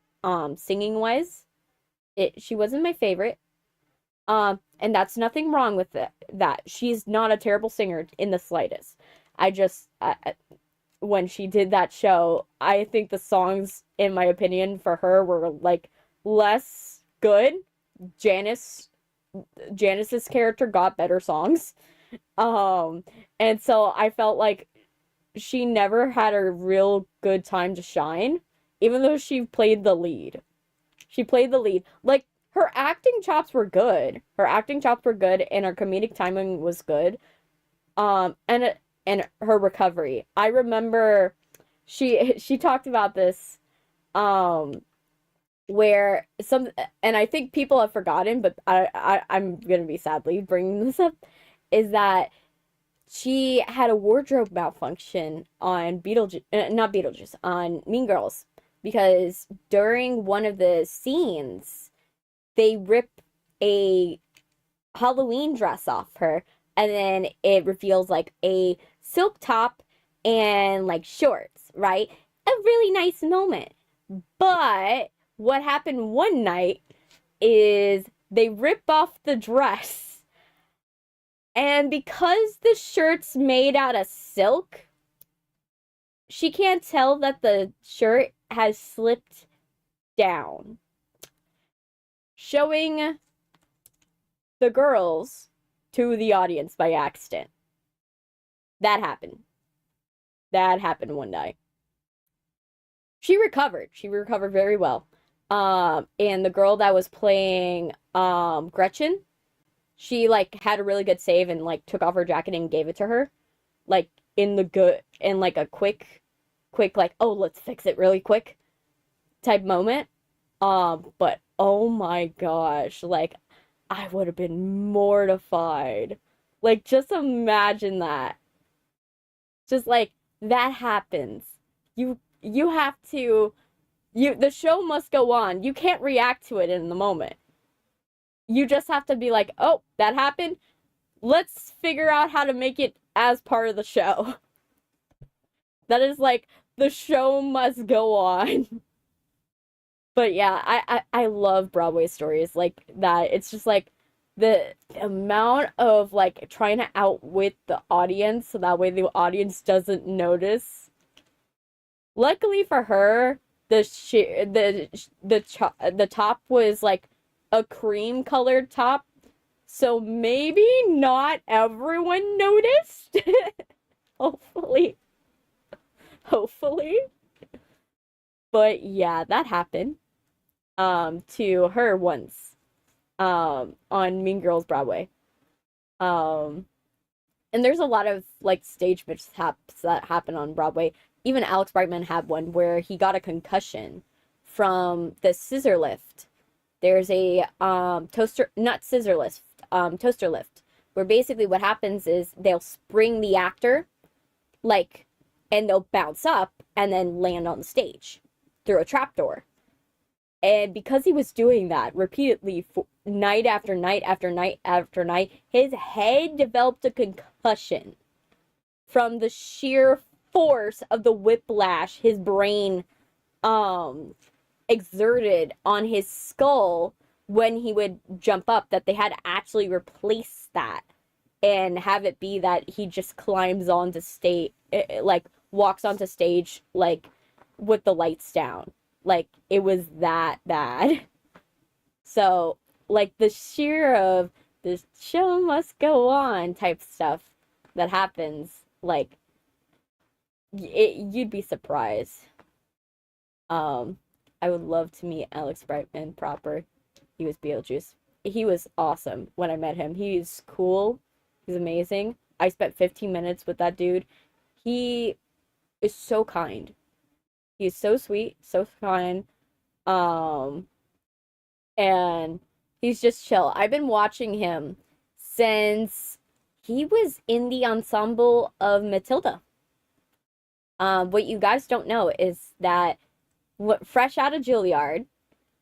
Singing wise, she wasn't my favorite. And that's nothing wrong with that. She's not a terrible singer in the slightest. I just when she did that show, I think the songs, in my opinion, for her were like less good. Janice's character got better songs. And so I felt like she never had a real good time to shine, even though she played the lead. She played the lead. Like, her acting chops were good. Her acting chops were good, and her comedic timing was good. And her recovery. I remember she talked about this, where some, and I think people have forgotten, but I'm gonna be sadly bringing this up, is that she had a wardrobe malfunction on not Beetlejuice, on Mean Girls, because during one of the scenes, they rip a Halloween dress off her, and then it reveals like a silk top and like shorts, right? A really nice moment. But what happened one night is they rip off the dress, and because the shirt's made out of silk, she can't tell that the shirt has slipped down, showing the girls to the audience by accident. That happened. That happened one night. She recovered. She recovered very well. And the girl that was playing Gretchen, she like had a really good save and like took off her jacket and gave it to her, like in like a quick like, oh, let's fix it really quick type moment. But oh my gosh, like, I would have been mortified. Like, just imagine that. Just like that happens. You have to, the show must go on. You can't react to it in the moment. You just have to be like, oh, that happened. Let's figure out how to make it as part of the show. That is like, the show must go on. But yeah, I love Broadway stories like that. It's just like the amount of like trying to outwit the audience so that way the audience doesn't notice. Luckily for her, the top was like a cream colored top, so maybe not everyone noticed. Hopefully. Hopefully. But yeah, that happened to her once on Mean Girls Broadway. And there's a lot of like stage mishaps that happen on Broadway. Even Alex Brightman had one where he got a concussion from the scissor lift. There's a toaster lift, where basically what happens is they'll spring the actor, like, and they'll bounce up and then land on the stage. through a trapdoor. And because he was doing that repeatedly, night after night after night after night, his head developed a concussion from the sheer force of the whiplash his brain exerted on his skull when he would jump up, that they had to actually replace that and have it be that he just climbs onto stage, like walks onto stage, like with the lights down. Like, it was that bad. So, like, the sheer of the show must go on type stuff that happens, like, you'd be surprised. I would love to meet Alex Brightman proper. He was Beetlejuice. He was awesome when I met him. He's cool. He's amazing. I spent 15 minutes with that dude. He is so kind. He's so sweet, so kind. Um, and he's just chill. I've been watching him since he was in the ensemble of Matilda. What you guys don't know is that fresh out of Juilliard,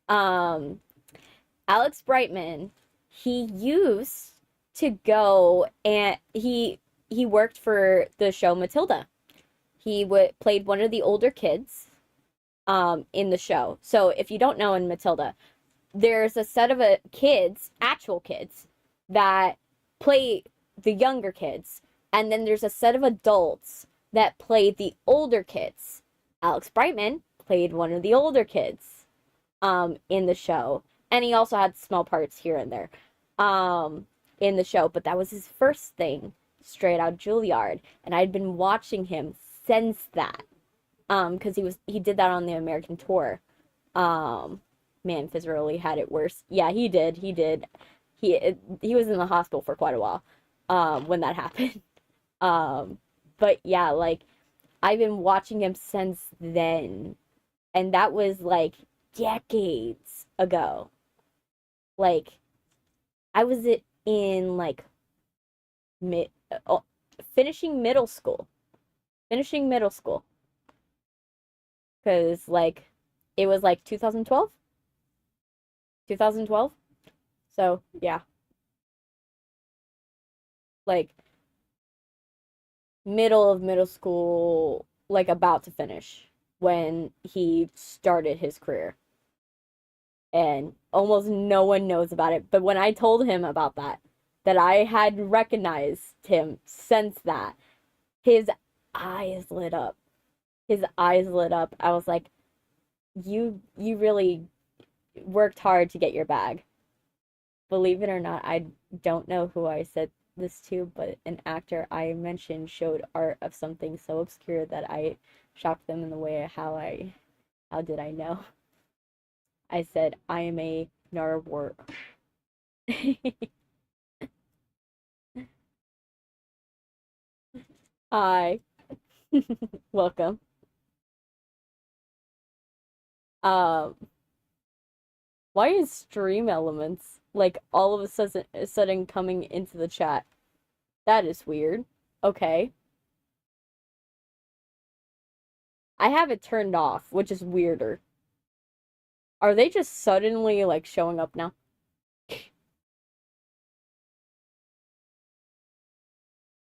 um, Alex Brightman, he used to go and he worked for the show Matilda. He played one of the older kids in the show. So if you don't know, in Matilda, there's a set of kids, actual kids, that play the younger kids, and then there's a set of adults that play the older kids. Alex Brightman played one of the older kids in the show, and he also had small parts here and there in the show, but that was his first thing straight out of Juilliard, and I'd been watching him since that, because he did that on the American tour. Man, Fitzgerald had it worse. Yeah, he did. He was in the hospital for quite a while when that happened. But yeah, like, I've been watching him since then, and that was like decades ago. Like, I was in like mid finishing middle school. Finishing middle school. Cuz like it was like 2012. 2012. So, yeah. Like, middle of middle school, like about to finish when he started his career. And almost no one knows about it. But when I told him about that I had recognized him since that, his eyes lit up. His eyes lit up. I was like, you really worked hard to get your bag. Believe it or not, I don't know who I said this to, but an actor I mentioned showed art of something so obscure that I shocked them in the way of how did I know? I said, I am a narwhal. Hi. Welcome. Um, why is Stream Elements like all of a sudden coming into the chat? That is weird. Okay. I have it turned off, which is weirder. Are they just suddenly like showing up now?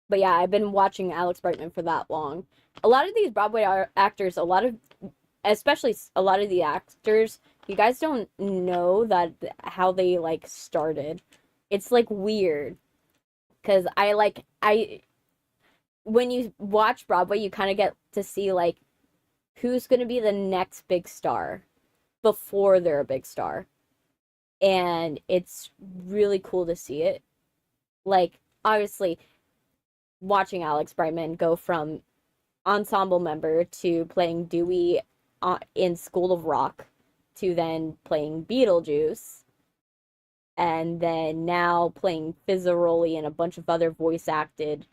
But yeah, I've been watching Alex Brightman for that long. A lot of these Broadway actors, especially a lot of the actors, you guys don't know that how they like started. It's like weird because I when you watch Broadway, you kind of get to see like who's going to be the next big star before they're a big star. And it's really cool to see it. Like, obviously, watching Alex Brightman go from ensemble member to playing Dewey in School of Rock to then playing Beetlejuice and then now playing Fizzaroli and a bunch of other voice acted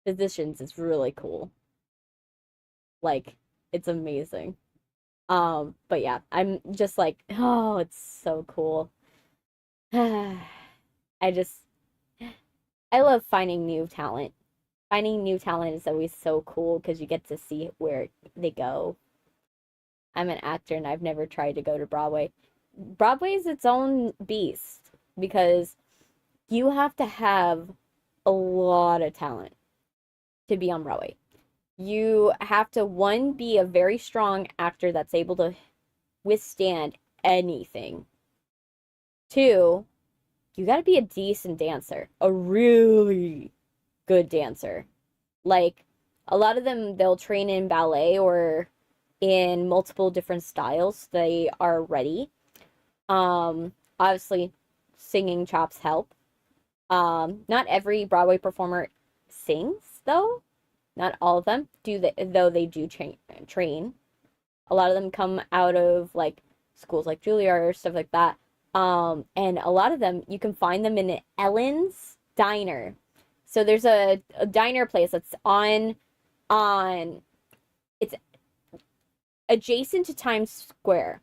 positions is really cool. Like, it's amazing. But yeah, I'm just like, oh, it's so cool. I just I love finding new talent. Finding new talent is always so cool because you get to see where they go. I'm an actor and I've never tried to go to Broadway. Broadway is its own beast because you have to have a lot of talent to be on Broadway. You have to, one, be a very strong actor that's able to withstand anything. Two, you got to be a decent dancer, a really good dancer. Like, a lot of them, they'll train in ballet or in multiple different styles. They are ready. Obviously, singing chops help. Not every Broadway performer sings, though. Not all of them do, though they do train. A lot of them come out of like schools like Juilliard or stuff like that. And a lot of them, you can find them in Ellen's Diner. So there's a diner place that's on it's adjacent to Times Square.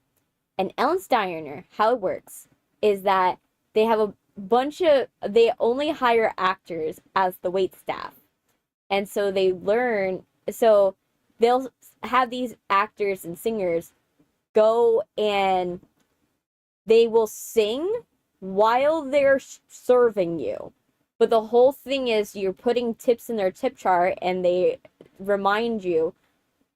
And Ellen's Diner, how it works is that they have a they only hire actors as the wait staff. And so so they'll have these actors and singers go and they will sing while they're serving you. But the whole thing is you're putting tips in their tip jar and they remind you,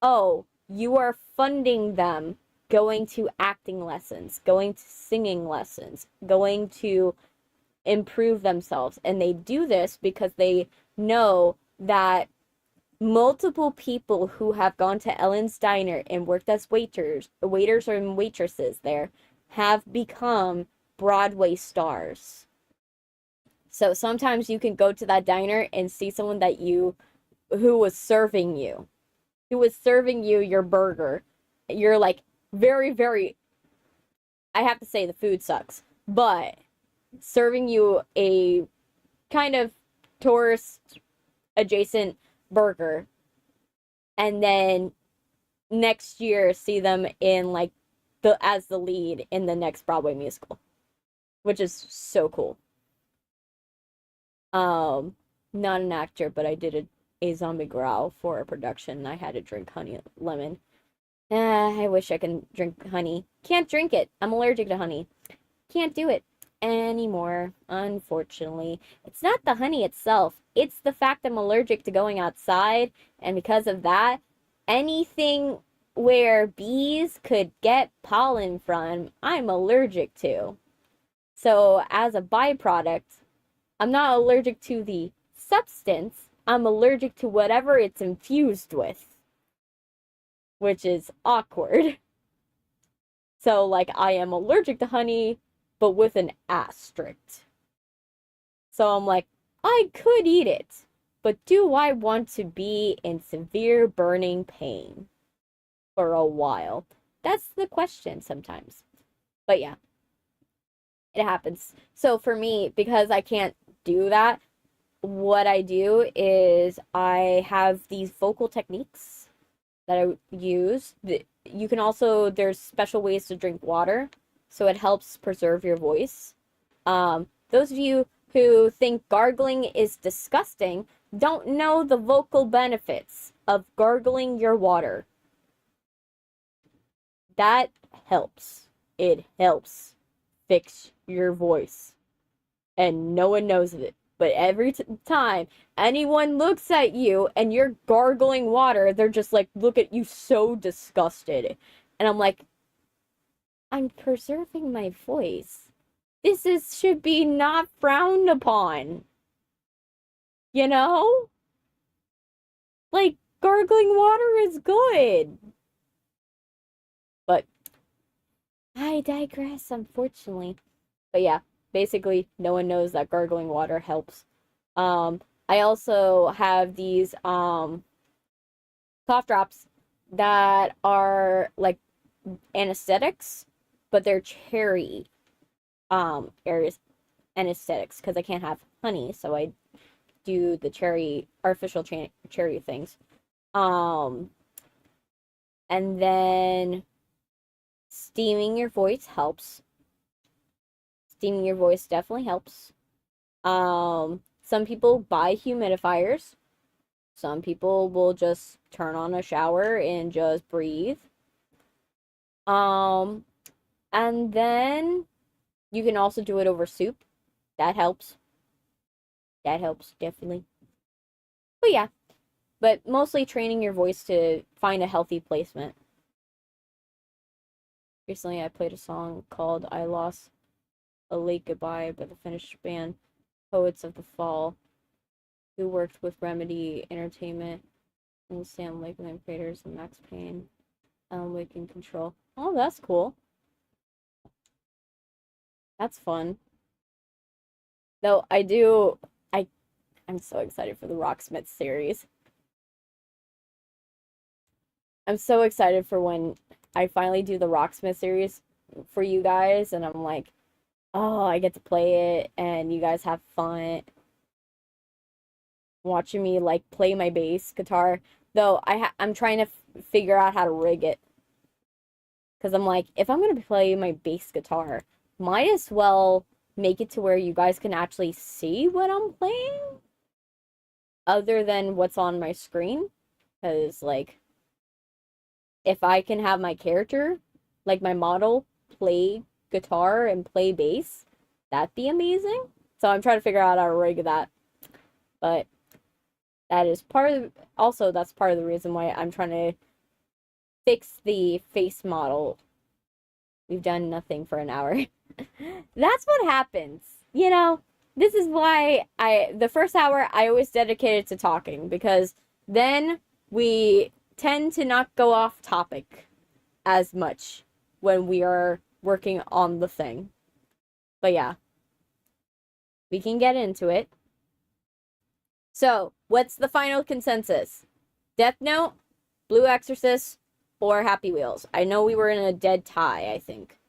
oh, you are funding them going to acting lessons, going to singing lessons, going to improve themselves. And they do this because they know that multiple people who have gone to Ellen's Diner and worked as waiters or waitresses there have become Broadway stars. So sometimes you can go to that diner and see someone who was serving you your burger. You're like very, very, I have to say the food sucks, but serving you a kind of tourist adjacent burger, and then next year see them in like as the lead in the next Broadway musical, which is so cool. Not an actor, but I did a zombie growl for a production and I had to drink honey lemon. I wish I can drink honey. Can't drink it. I'm allergic to honey. Can't do it anymore, unfortunately. It's not the honey itself. It's the fact I'm allergic to going outside, and because of that, anything where bees could get pollen from, I'm allergic to. So, as a byproduct, I'm not allergic to the substance, I'm allergic to whatever it's infused with, which is awkward. So, like, I am allergic to honey, but with an asterisk. So I'm like, I could eat it, but do I want to be in severe burning pain for a while? That's the question sometimes. But yeah, it happens. So for me, because I can't do that, what I do is I have these vocal techniques that I use. You can also, there's special ways to drink water, so it helps preserve your voice. Those of you who think gargling is disgusting don't know the vocal benefits of gargling your water. That helps. It helps fix your voice. And no one knows it. But every time anyone looks at you and you're gargling water, they're just like, look at you so disgusted. And I'm like, I'm preserving my voice. Should be not frowned upon. You know? Like, gargling water is good. But I digress, unfortunately. But yeah, basically, no one knows that gargling water helps. I also have these cough drops that are like anesthetics, but they're cherry areas anesthetics because I can't have honey, so I do the artificial cherry things. And then steaming your voice helps. Steaming your voice definitely helps. Some people buy humidifiers. Some people will just turn on a shower and just breathe. Um, and then you can also do it over soup. That helps. That helps, definitely. But yeah, but mostly training your voice to find a healthy placement. Recently, I played a song called I Lost a Late Goodbye by the Finnish band Poets of the Fall, who worked with Remedy Entertainment and Sam Lakeland creators and Max Payne, Alan Wake and Control. Oh, that's cool. That's fun. Though I I'm so excited for the Rocksmith series. I'm so excited for when I finally do the Rocksmith series for you guys, and I'm like, oh, I get to play it, and you guys have fun watching me like play my bass guitar. Though I'm trying to figure out how to rig it because I'm like, if I'm gonna play my bass guitar, might as well make it to where you guys can actually see what I'm playing, other than what's on my screen. Because like, if I can have my character, like my model, play guitar and play bass, that'd be amazing. So I'm trying to figure out how to rig that. But that is part of, also, that's part of the reason why I'm trying to fix the face model. We've done nothing for an hour. That's what happens. You know, this is why the first hour I always dedicated to talking, because then we tend to not go off topic as much when we are working on the thing. But yeah, we can get into it. So, what's the final consensus? Deathnote, Blue Exorcist, or Happy Wheels? I know we were in a dead tie, I think.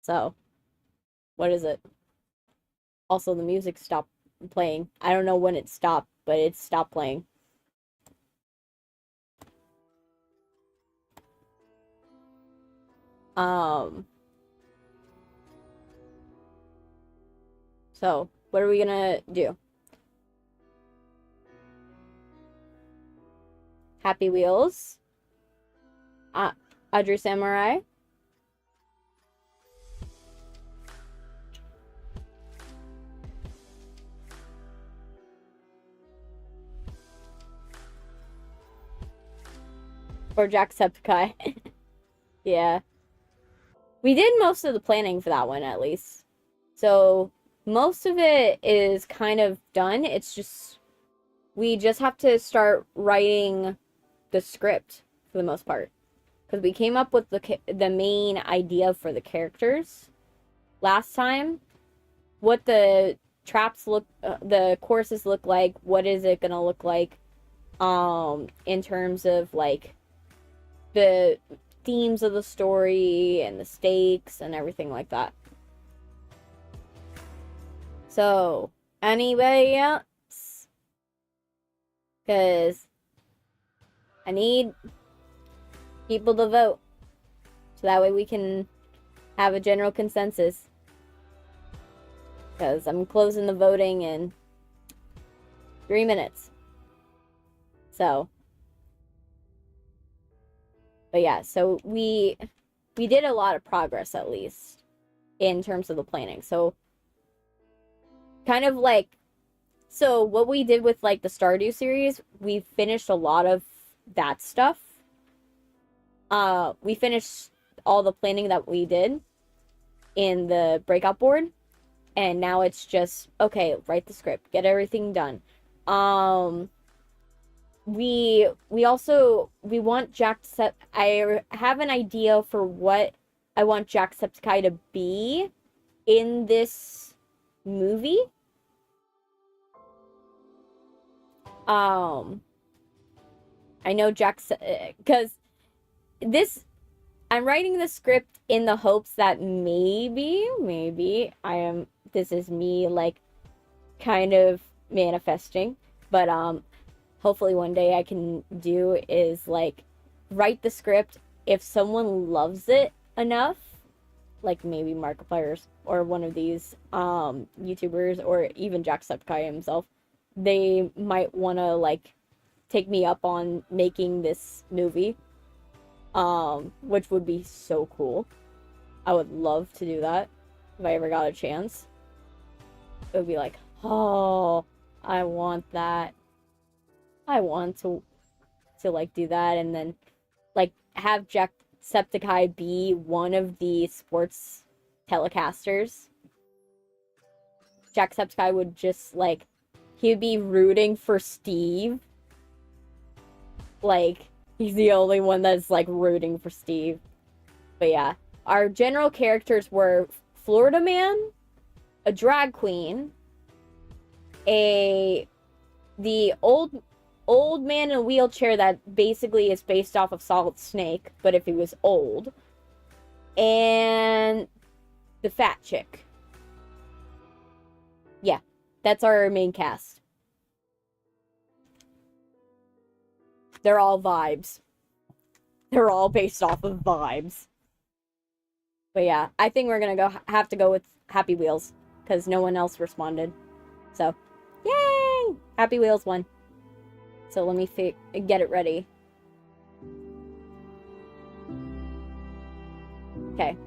So, what is it? Also, the music stopped playing. I don't know when it stopped, but it stopped playing. Um, so, what are we gonna do? Happy Wheels, Audrey Samurai, or Jacksepticeye. Yeah. We did most of the planning for that one, at least. So, most of it is kind of done. It's just, we just have to start writing the script for the most part. Because we came up with the main idea for the characters last time. What the traps look, the courses look like, what is it gonna look like, in terms of, like, the themes of the story and the stakes and everything like that. So, anybody else? Because I need people to vote. So that way we can have a general consensus. Because I'm closing the voting in 3 minutes. So. But yeah, so we did a lot of progress, at least, in terms of the planning. So, kind of like, so what we did with, like, the Stardew series, we finished a lot of that stuff. We finished all the planning that we did in the breakout board, and now it's just, okay, write the script, get everything done. We also, we want I have an idea for what I want Jacksepticeye to be in this movie. I know because this, I'm writing the script in the hopes that maybe this is me, like, kind of manifesting, but hopefully one day I can do is, like, write the script. If someone loves it enough, like maybe Markiplier's or one of these YouTubers, or even Jacksepticeye himself, they might want to, like, take me up on making this movie, which would be so cool. I would love to do that if I ever got a chance. It would be like, oh, I want that. I want to like do that, and then like have Jacksepticeye be one of the sports telecasters. Jacksepticeye would just like, he'd be rooting for Steve. Like, he's the only one that's like rooting for Steve. But yeah, our general characters were Florida Man, a drag queen, the old man in a wheelchair that basically is based off of Solid Snake, but if he was old, and the fat chick. Yeah, that's our main cast. They're all vibes. They're all based off of vibes. But yeah, I think we're gonna have to go with Happy Wheels, because no one else responded. So, yay! Happy Wheels won. So let me get it ready. Okay.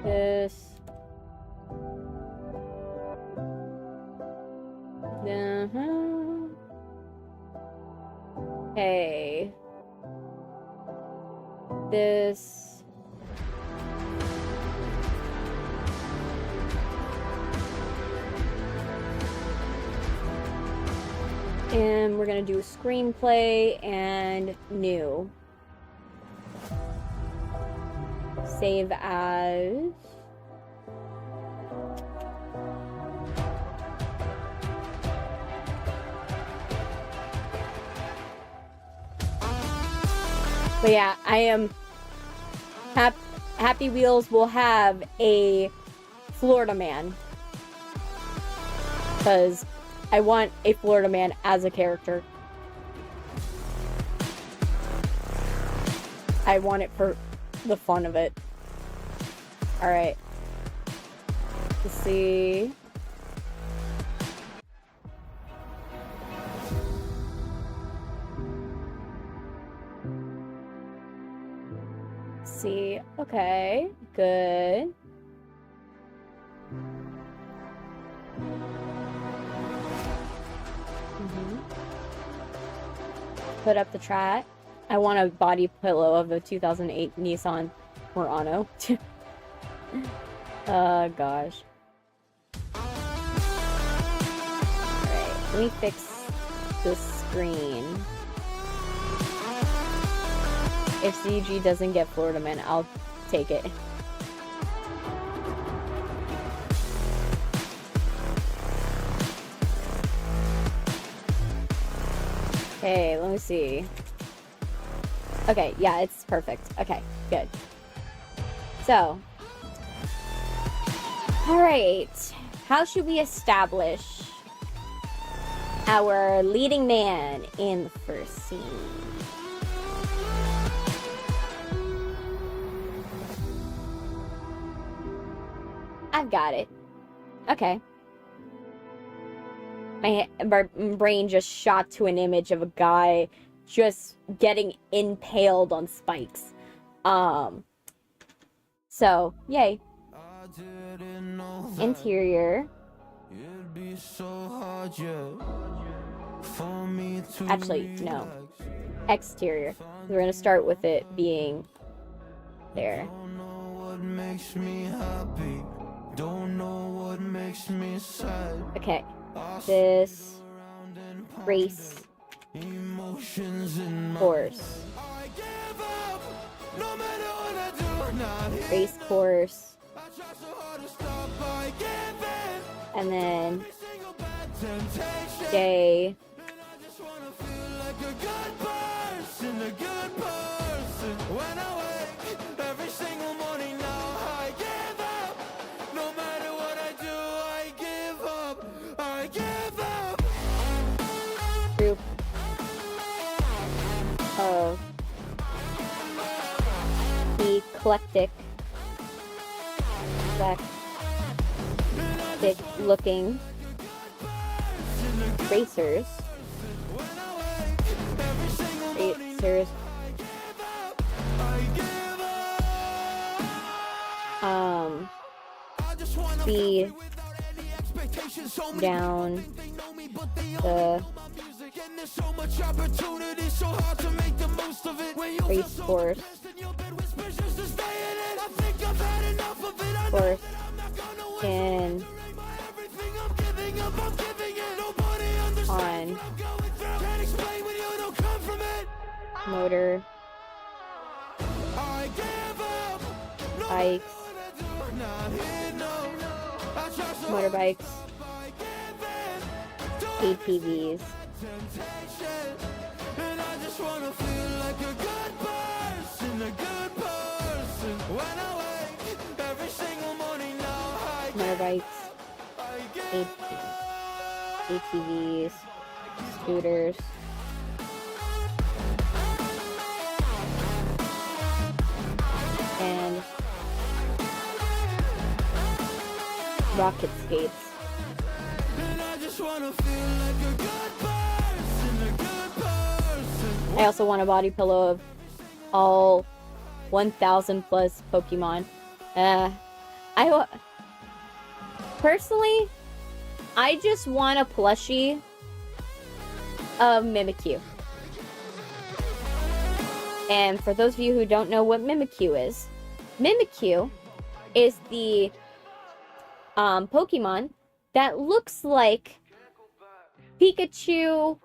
This. Okay. This. And we're gonna do a screenplay and new. Save as. But yeah, I am Happy Wheels will have a Florida Man, because I want a Florida Man as a character. I want it for the fun of it. Alright. Let's see. See. Okay. Good. Put up the track. I want a body pillow of a 2008 Nissan Murano. Oh gosh. Alright, let me fix this screen. If CG doesn't get Florida Man, I'll take it. Okay, let me see. Okay, yeah, it's perfect. Okay, good. So, alright. How should we establish our leading man in the first scene? I've got it. Okay. My brain just shot to an image of a guy just getting impaled on spikes. So, yay. Interior. Actually, no. Exterior. We're gonna start with it being there. Okay. This race course. Race course. And then day. Group of eclectic looking racers racers. Speed down the race course. Course in on motor bikes, motorbikes, ATVs, motorbikes, ATVs, scooters, and rocket skates. I also want a body pillow of all 1,000 plus Pokemon. Personally, I just want a plushie of Mimikyu. And for those of you who don't know what Mimikyu is the Pokemon that looks like Pikachu.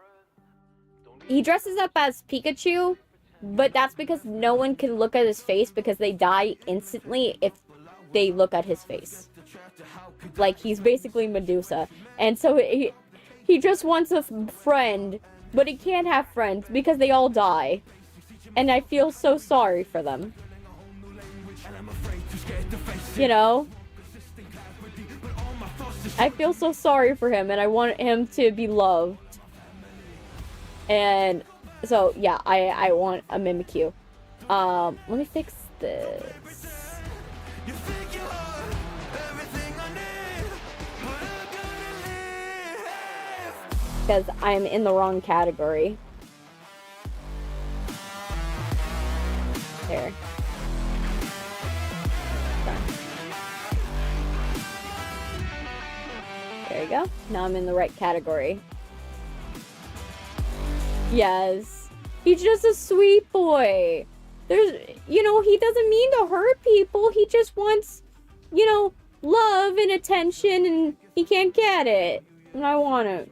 He dresses up as Pikachu, but that's because no one can look at his face because they die instantly if they look at his face. Like, he's basically Medusa. And so he just wants a friend, but he can't have friends because they all die. And I feel so sorry for them. You know? I feel so sorry for him, and I want him to be loved. And so, yeah, I want a Mimikyu. Let me fix this. Because I'm in the wrong category. There. Done. There you go. Now I'm in the right category. Yes. He's just a sweet boy. There's, you know, he doesn't mean to hurt people. He just wants, you know, love and attention, and he can't get it. And I want it.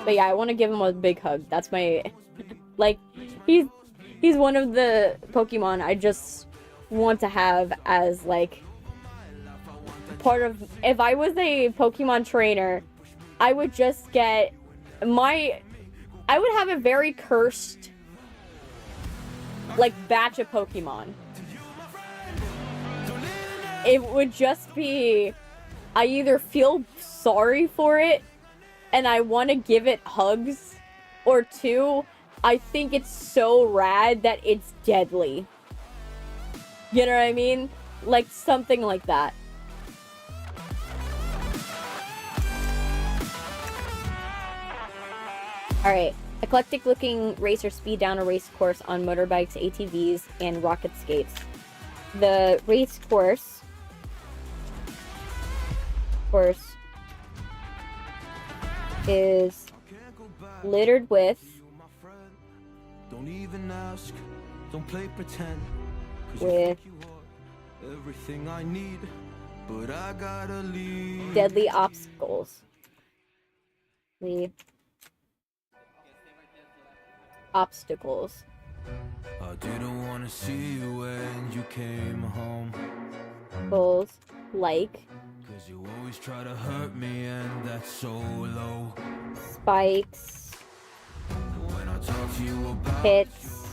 But yeah, I want to give him a big hug. That's my, like, he's one of the Pokemon I just want to have as, like, part of, if I was a Pokemon trainer, I would just get I would have a very cursed, like, batch of Pokemon. It would just be, I either feel sorry for it and I want to give it hugs, or two, I think it's so rad that it's deadly. You know what I mean? Like, something like that. Alright. Eclectic looking racer speed down a race course on motorbikes, ATVs, and rocket skates. The race course is littered with don't even ask, don't play pretend, with everything I need, but I gotta leave. Deadly obstacles. Obstacles. I didn't want to see you when you came home. Bulls like, cause you always try to hurt me, and that's so low. Spikes. When I talk to you about hits.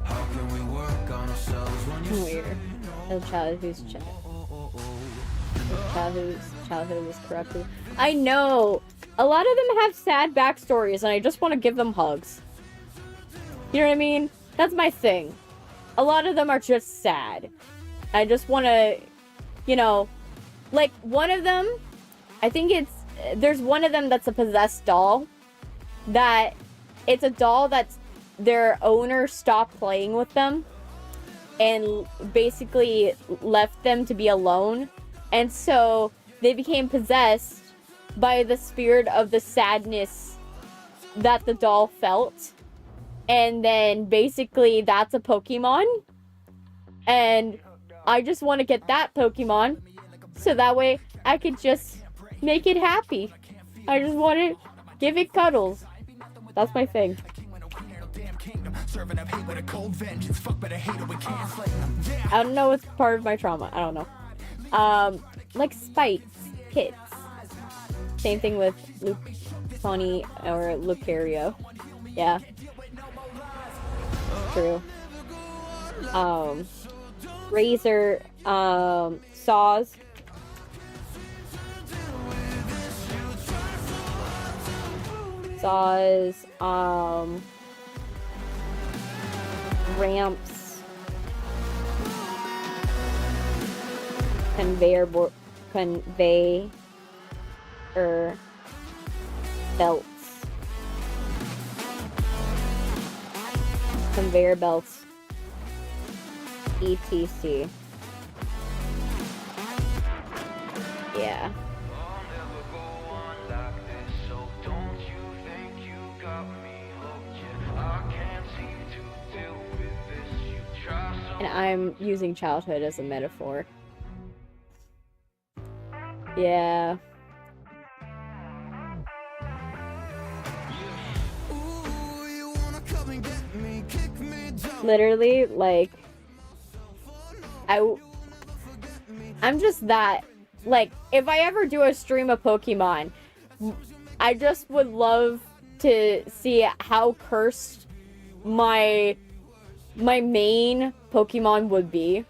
How can we work on ourselves when you weird. A child whose childhood was corrupted. I know. A lot of them have sad backstories, and I just want to give them hugs. You know what I mean? That's my thing. A lot of them are just sad. I just want to, you know, like, one of them, I think there's one of them that's a possessed doll, that it's a doll that's their owner stopped playing with them and basically left them to be alone, and so they became possessed by the spirit of the sadness that the doll felt, and then basically that's a Pokemon, and I just want to get that Pokemon so that way I could just make it happy. I just want to give it cuddles. That's my thing. I don't know, it's part of my trauma. I don't know. Like Spikes, Kits. Same thing with Lucani or Lucario. Yeah. True. Razor, Saws. Saws, ramps, conveyor belts, conveyor belts, etc. Yeah. And I'm using childhood as a metaphor. Yeah. Literally, like, I'm just that, like, if I ever do a stream of Pokemon, I just would love to see how cursed my main Pokemon would be.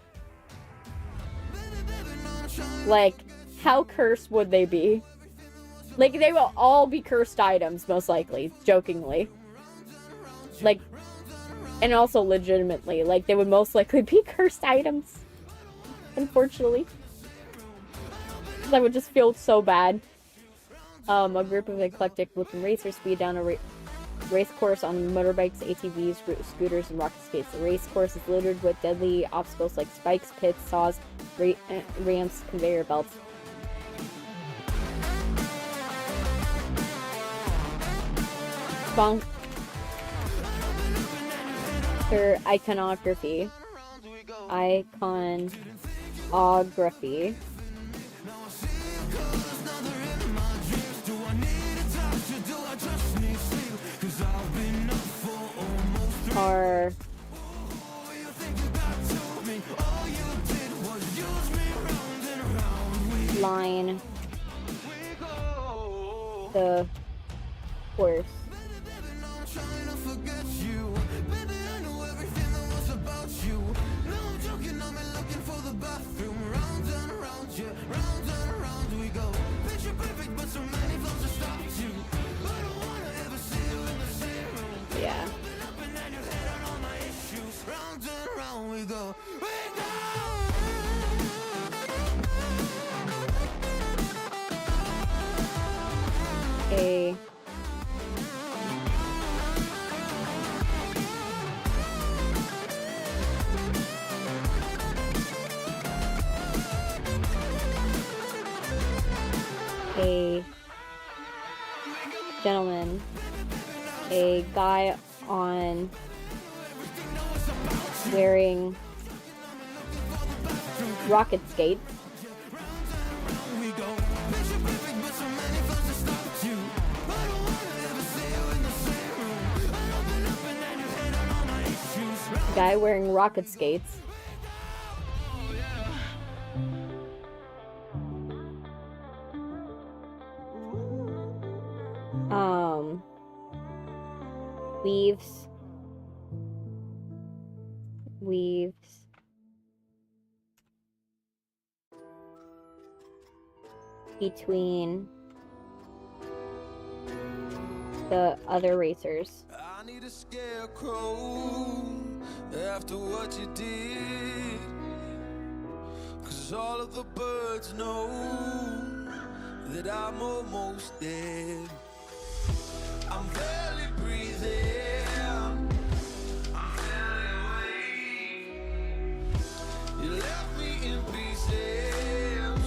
Like, how cursed would they be? Like, they will all be cursed items, most likely, jokingly. Like, and also legitimately, like, they would most likely be cursed items. Unfortunately. That would just feel so bad. A group of eclectic looking racers speed down a race course on motorbikes, ATVs, scooters, and rocket skates. The race course is littered with deadly obstacles like spikes, pits, saws, ramps, conveyor belts. Her iconography. Are line the course. Yeah. A gentleman, a guy on wearing rocket skates. Guy wearing rocket skates. Weaves between the other racers. I need a scarecrow after what you did, 'cause 'cause all of the birds know that I'm almost dead. I'm barely breathing, I'm barely awake. You left me in pieces.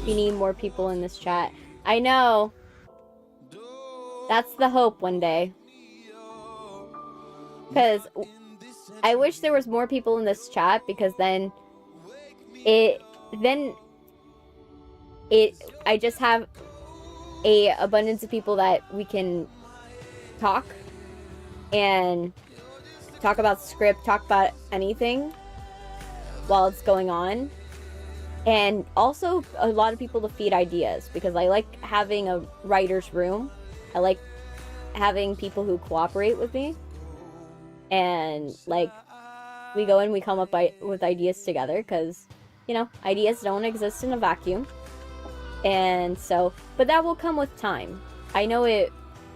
We need more people in this chat. I know. That's the hope one day. Because I wish there was more people in this chat, because then I just have a abundance of people that we can talk and talk about script, talk about anything while it's going on. And also a lot of people to feed ideas, because I like having a writer's room. I like having people who cooperate with me. And, like, we go and we come up with ideas together, because, you know, ideas don't exist in a vacuum. And so, but that will come with time. I know it,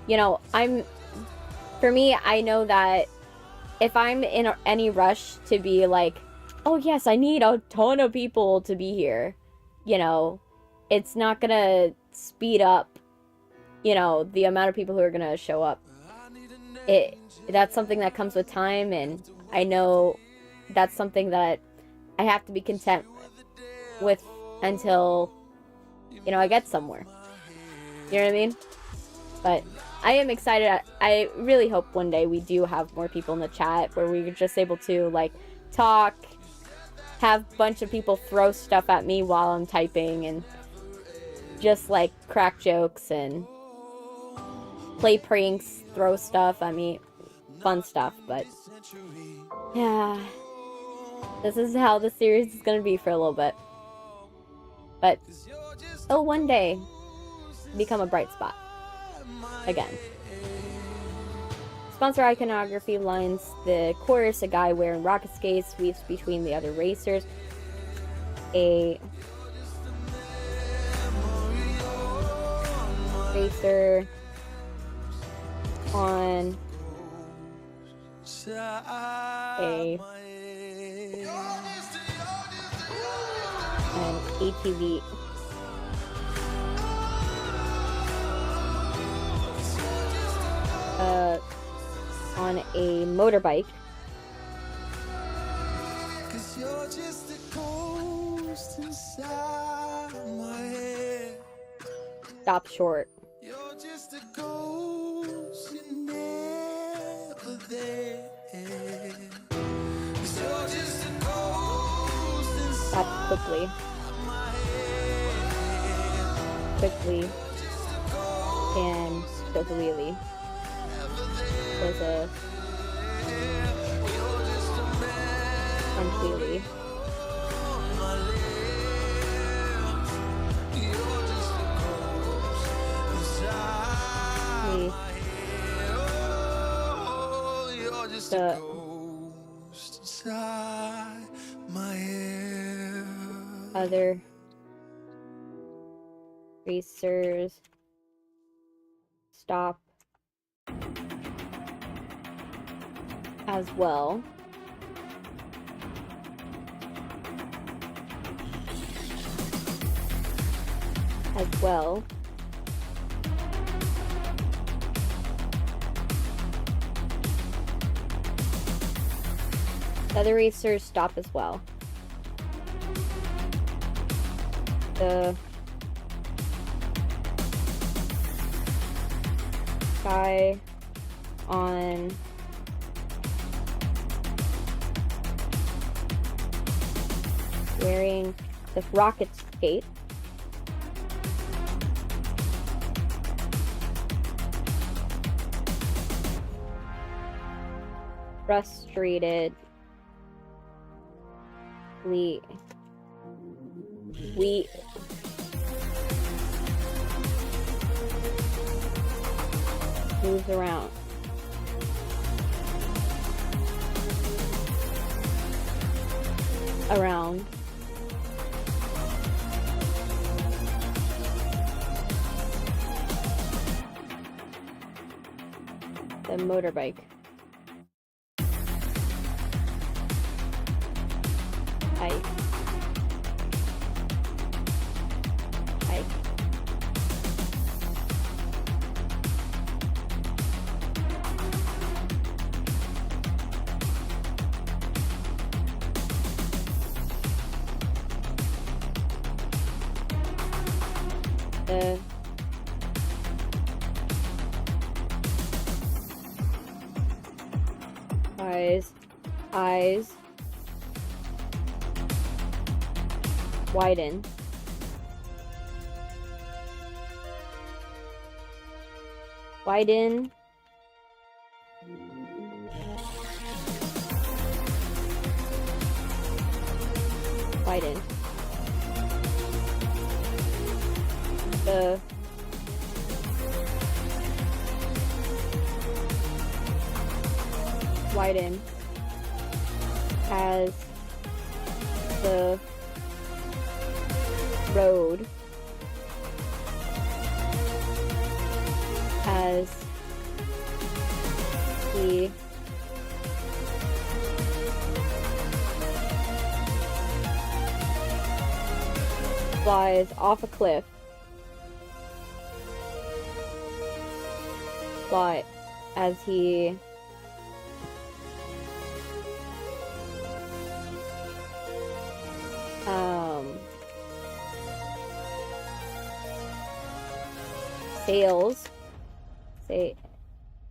you know, for me, I know that if I'm in any rush to be like, oh yes, I need a ton of people to be here, you know, it's not gonna speed up, you know, the amount of people who are gonna show up. That's something that comes with time, and I know that's something that I have to be content with until, you know, I get somewhere. You know what I mean? But I am excited. I really hope one day we do have more people in the chat where we're just able to, like, talk, have a bunch of people throw stuff at me while I'm typing, and just, like, crack jokes and play pranks, throw stuff. I mean, fun stuff, but yeah, this is how the series is gonna be for a little bit. But it'll one day become a bright spot again. Sponsor iconography lines the chorus: a guy wearing rocket skates weaves between the other racers. A racer on an ATV. On a motorbike. Stop short. Stop quickly. Quickly. And does a wheelie. Does a front wheelie. The other racers stop as well. The other racers stop as well. The guy on wearing the rocket skate frustrated we moves around. The motorbike. Eyes widen. Widen. Widen. Widen as the road as he flies off a cliff. Fly as he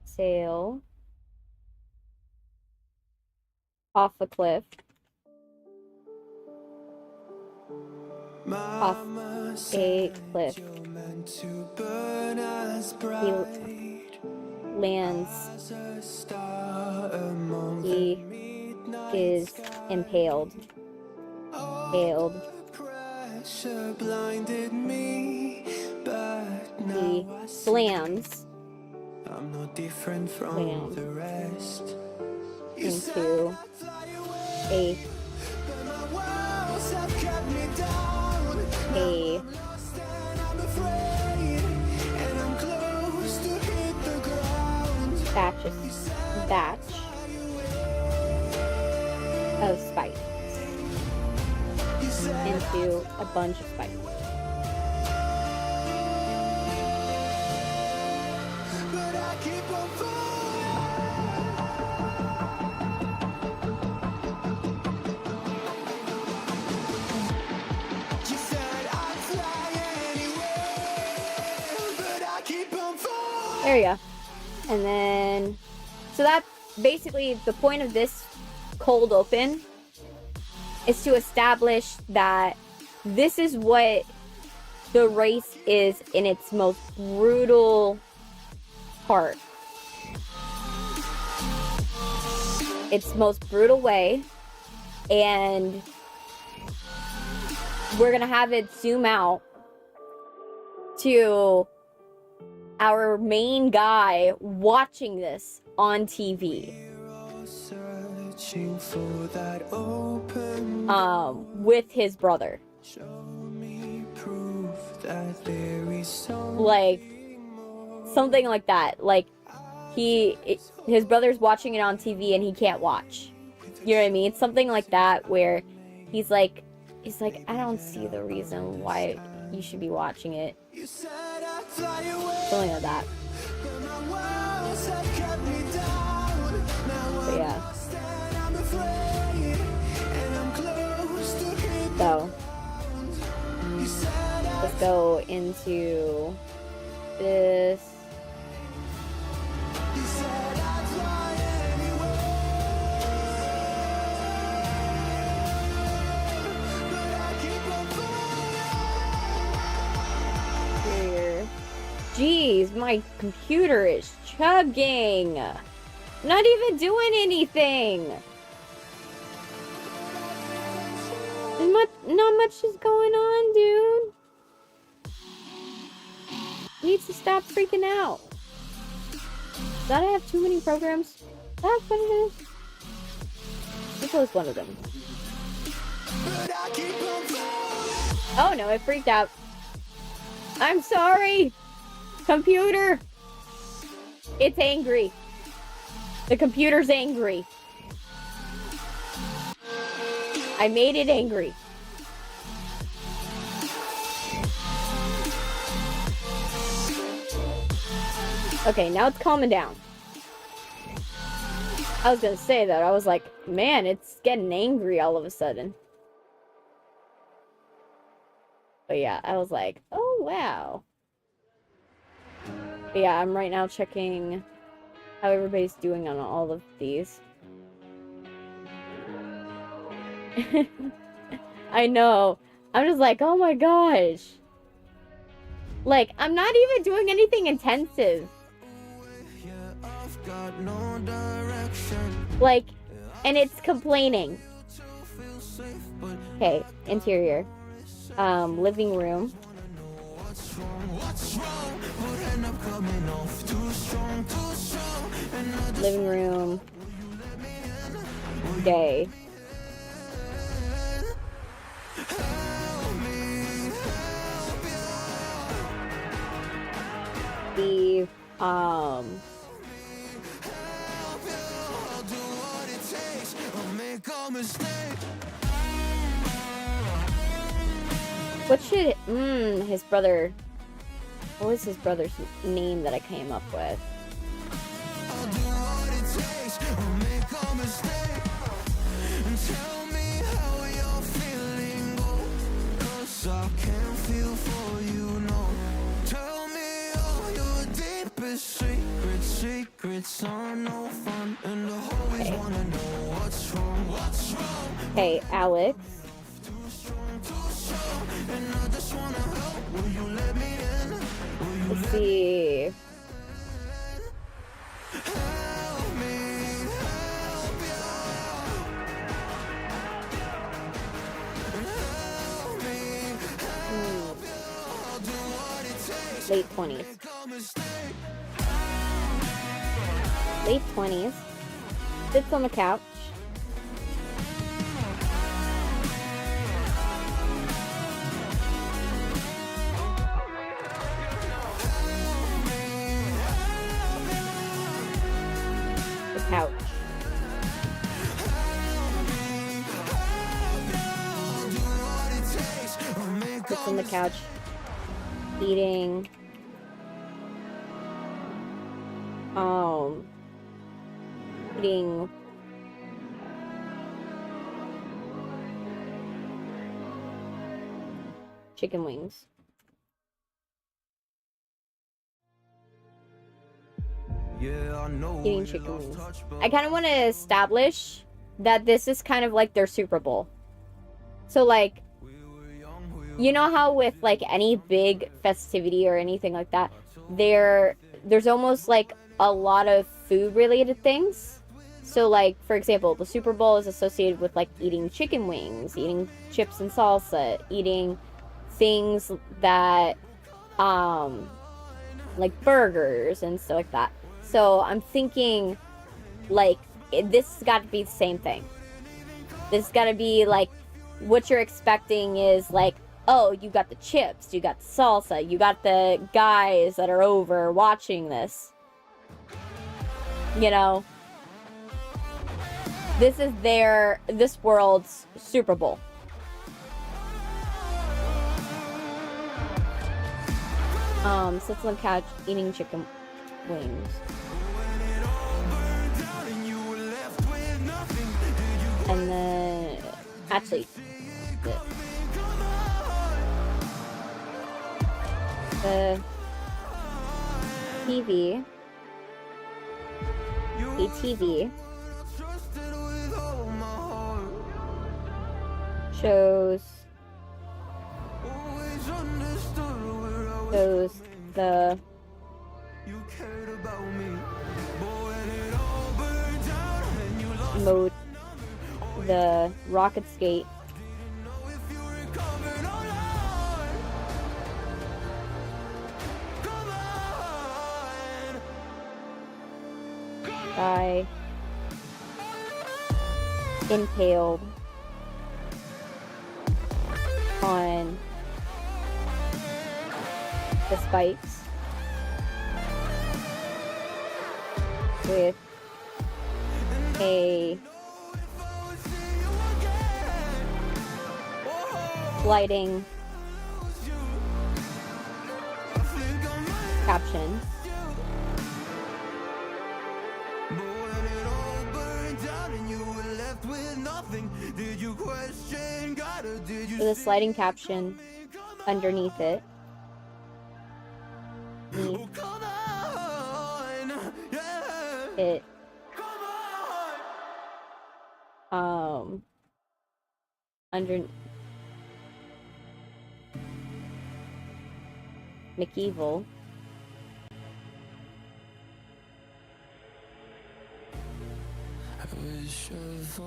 sail off a cliff. Off a cliff. He lands. He is impaled. He slams. I'm not different from the rest. Into a batch of spikes. Into a bunch of spikes. There you go. And then, so that's basically the point of this cold open, is to establish that this is what the race is in its most brutal part. Its most brutal way. And we're gonna have it zoom out to our main guy watching this on TV. With his brother. Like, something like that. Like, his brother's watching it on TV and he can't watch. You know what I mean? Something like that, where he's like, I don't see the reason why you should be watching it. Something like that. But yeah. So, let's go into this. Here. Jeez, my computer is chugging. Not even doing anything. Not much is going on, dude. Needs to stop freaking out. That I have too many programs? That's what it is. This was one of them. Oh no, it freaked out. I'm sorry. Computer. It's angry. The computer's angry. I made it angry. Okay, now it's calming down. I was gonna say that. I was like, man, it's getting angry all of a sudden. But yeah, I was like, oh wow. But yeah, I'm right now checking how everybody's doing on all of these. I know. I'm just like, oh my gosh. Like, I'm not even doing anything intensive. Like, and it's complaining. Okay, interior. Living room. Living room. Day. The what should his brother, what was his brother's name that I came up with? Secrets are no fun, and I always wanna know what's wrong. Okay, Alex. Let's see. Late 20s. Late 20s. Sits on the couch. The couch. Sits on the couch. Eating. Eating chicken wings. Yeah, I know Eating chicken wings. I kind of want to establish that this is kind of like their Super Bowl. So like, you know how with like any big festivity or anything like that, there's almost like a lot of food related things. So like, for example, the Super Bowl is associated with like eating chicken wings, eating chips and salsa, eating things that like burgers and stuff like that. So I'm thinking like this has got to be the same thing. This has got to be like what you're expecting is like, oh, you got the chips, you got the salsa, you got the guys that are over watching this. You know, this is this world's Super Bowl. Sits on the couch eating chicken wings. And then, actually, the TV, a TV shows the mode, the rocket skate, guy impaled on the spikes with a sliding caption. With a sliding caption underneath it. It under McEvil.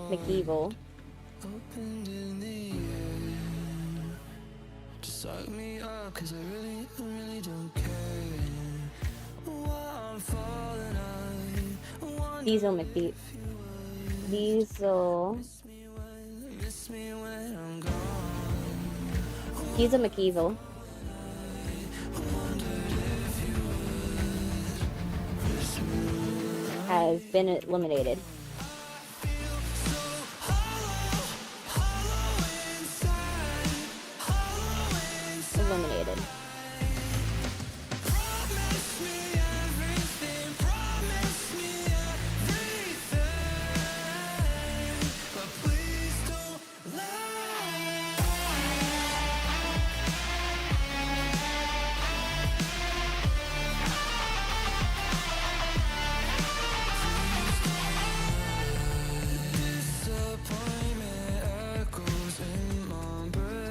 McEvil. Opened in the air. Just suck me up, 'cause I really don't care. While I'm falling, I wonder Diesel McDeep. Diesel. miss me when I'm gone. Diesel McEvil. Has been eliminated. Eliminated.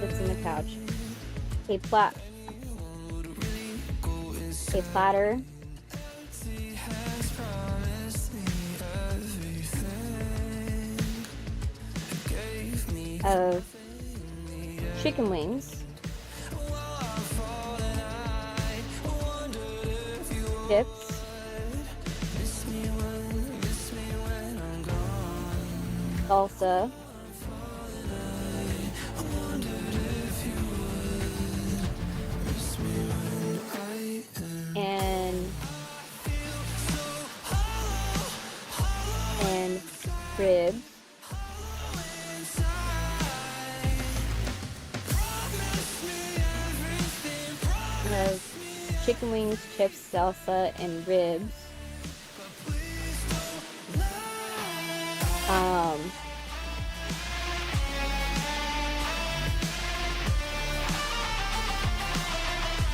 Sits in the couch. A platter of chicken wings, chips, salsa, and ribs. Chicken wings, chips, salsa, and ribs.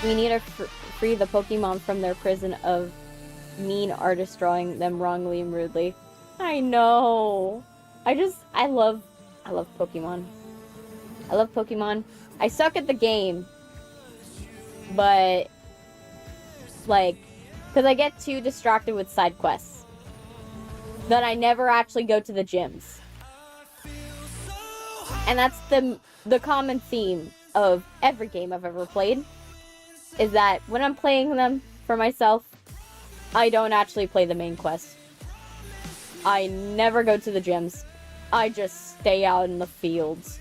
We need to free the Pokemon from their prison of mean artists drawing them wrongly and rudely. I know. I love Pokemon. I love Pokemon. I suck at the game. But, like, because I get too distracted with side quests. That I never actually go to the gyms. And that's the common theme of every game I've ever played. Is that when I'm playing them for myself, I don't actually play the main quest. I never go to the gyms. I just stay out in the fields.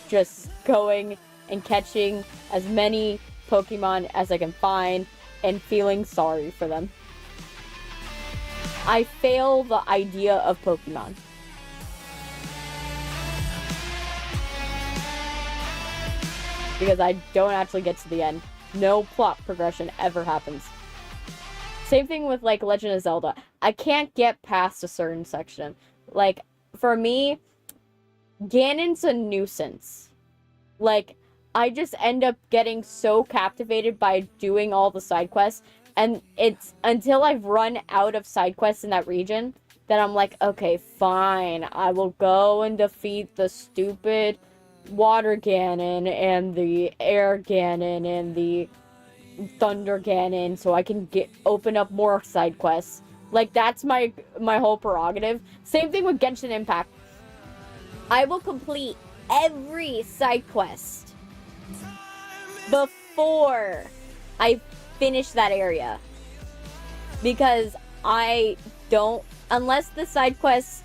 Just going and catching as many Pokemon as I can find and feeling sorry for them. I fail the idea of Pokemon. Because I don't actually get to the end. No plot progression ever happens. Same thing with, like, Legend of Zelda. I can't get past a certain section. Like, for me, Ganon's a nuisance. Like, I just end up getting so captivated by doing all the side quests, and it's until I've run out of side quests in that region that I'm like, okay, fine, I will go and defeat the stupid Water Ganon and the Air Ganon and the Thunder Ganon so I can open up more side quests. Like, that's my whole prerogative. Same thing with Genshin Impact. I will complete every side quest before I finish that area. Because I don't, unless the side quests,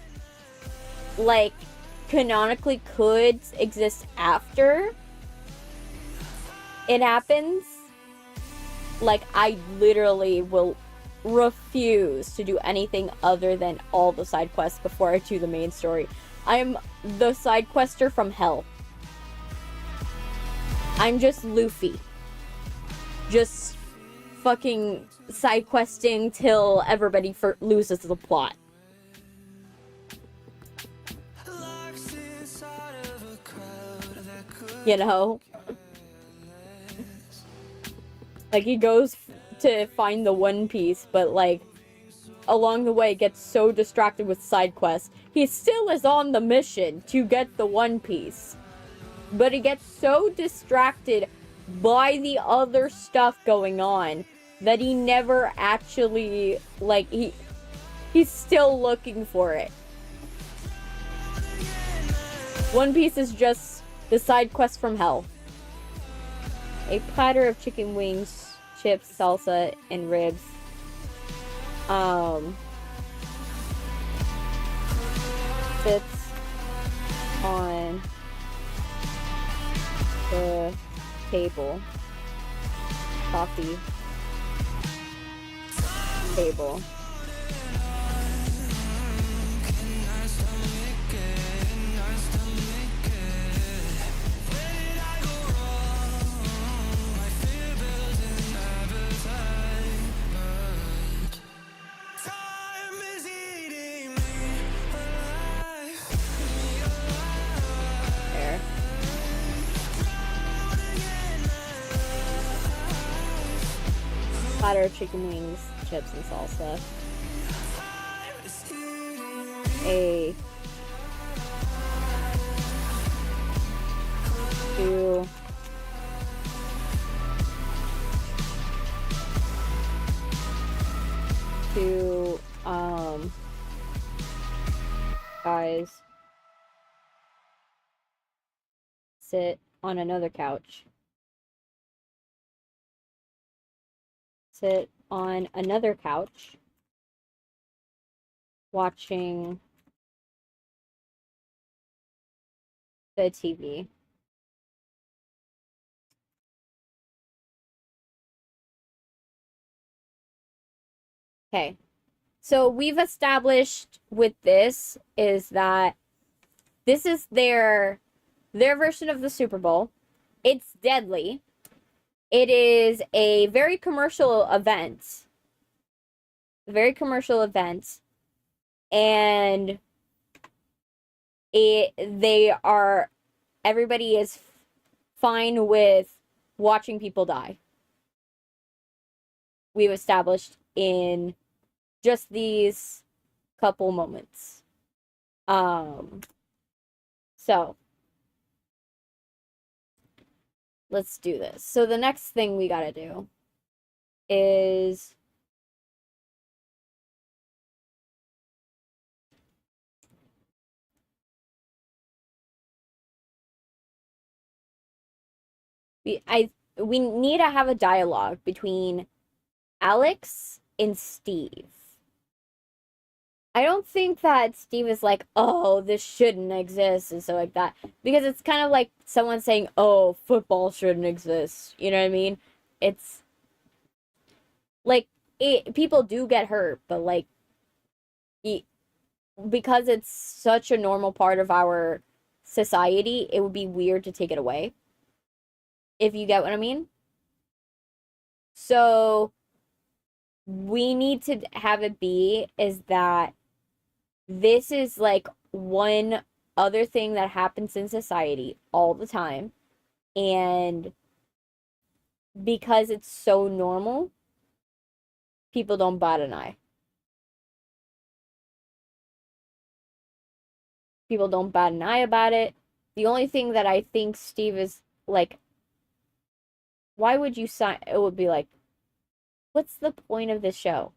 like, canonically could exist after it happens, like, I literally will refuse to do anything other than all the side quests before I do the main story. I'm the side quester from hell. I'm just Luffy. Just fucking side questing till everybody loses the plot. You know? Like, he goes to find the One Piece, but, like, along the way gets so distracted with side quests. He still is on the mission to get the One Piece. But he gets so distracted by the other stuff going on that he never actually, like, he's still looking for it. One Piece is just the side quest from hell. A platter of chicken wings, chips, salsa, and ribs. Sits on the table. Coffee table. There. Platter of chicken wings, chips, and salsa. A 2 guys sit on another couch. Sit on another couch watching the TV. Okay. So we've established with this is that this is their version of the Super Bowl. It's deadly. It is a very commercial event. Very commercial event. And everybody is fine with watching people die. We've established in just these couple moments. So let's do this. So the next thing we gotta do is we need to have a dialogue between Alex and Steve. I don't think that Steve is like, oh, this shouldn't exist and so like that. Because it's kind of like someone saying, oh, football shouldn't exist. You know what I mean? It's like, people do get hurt, but like, because it's such a normal part of our society, it would be weird to take it away. If you get what I mean? So we need to have it be is that this is like one other thing that happens in society all the time. And because it's so normal, people don't bat an eye. People don't bat an eye about it. The only thing that I think Steve is like, why would you sign? It would be like, what's the point of this show?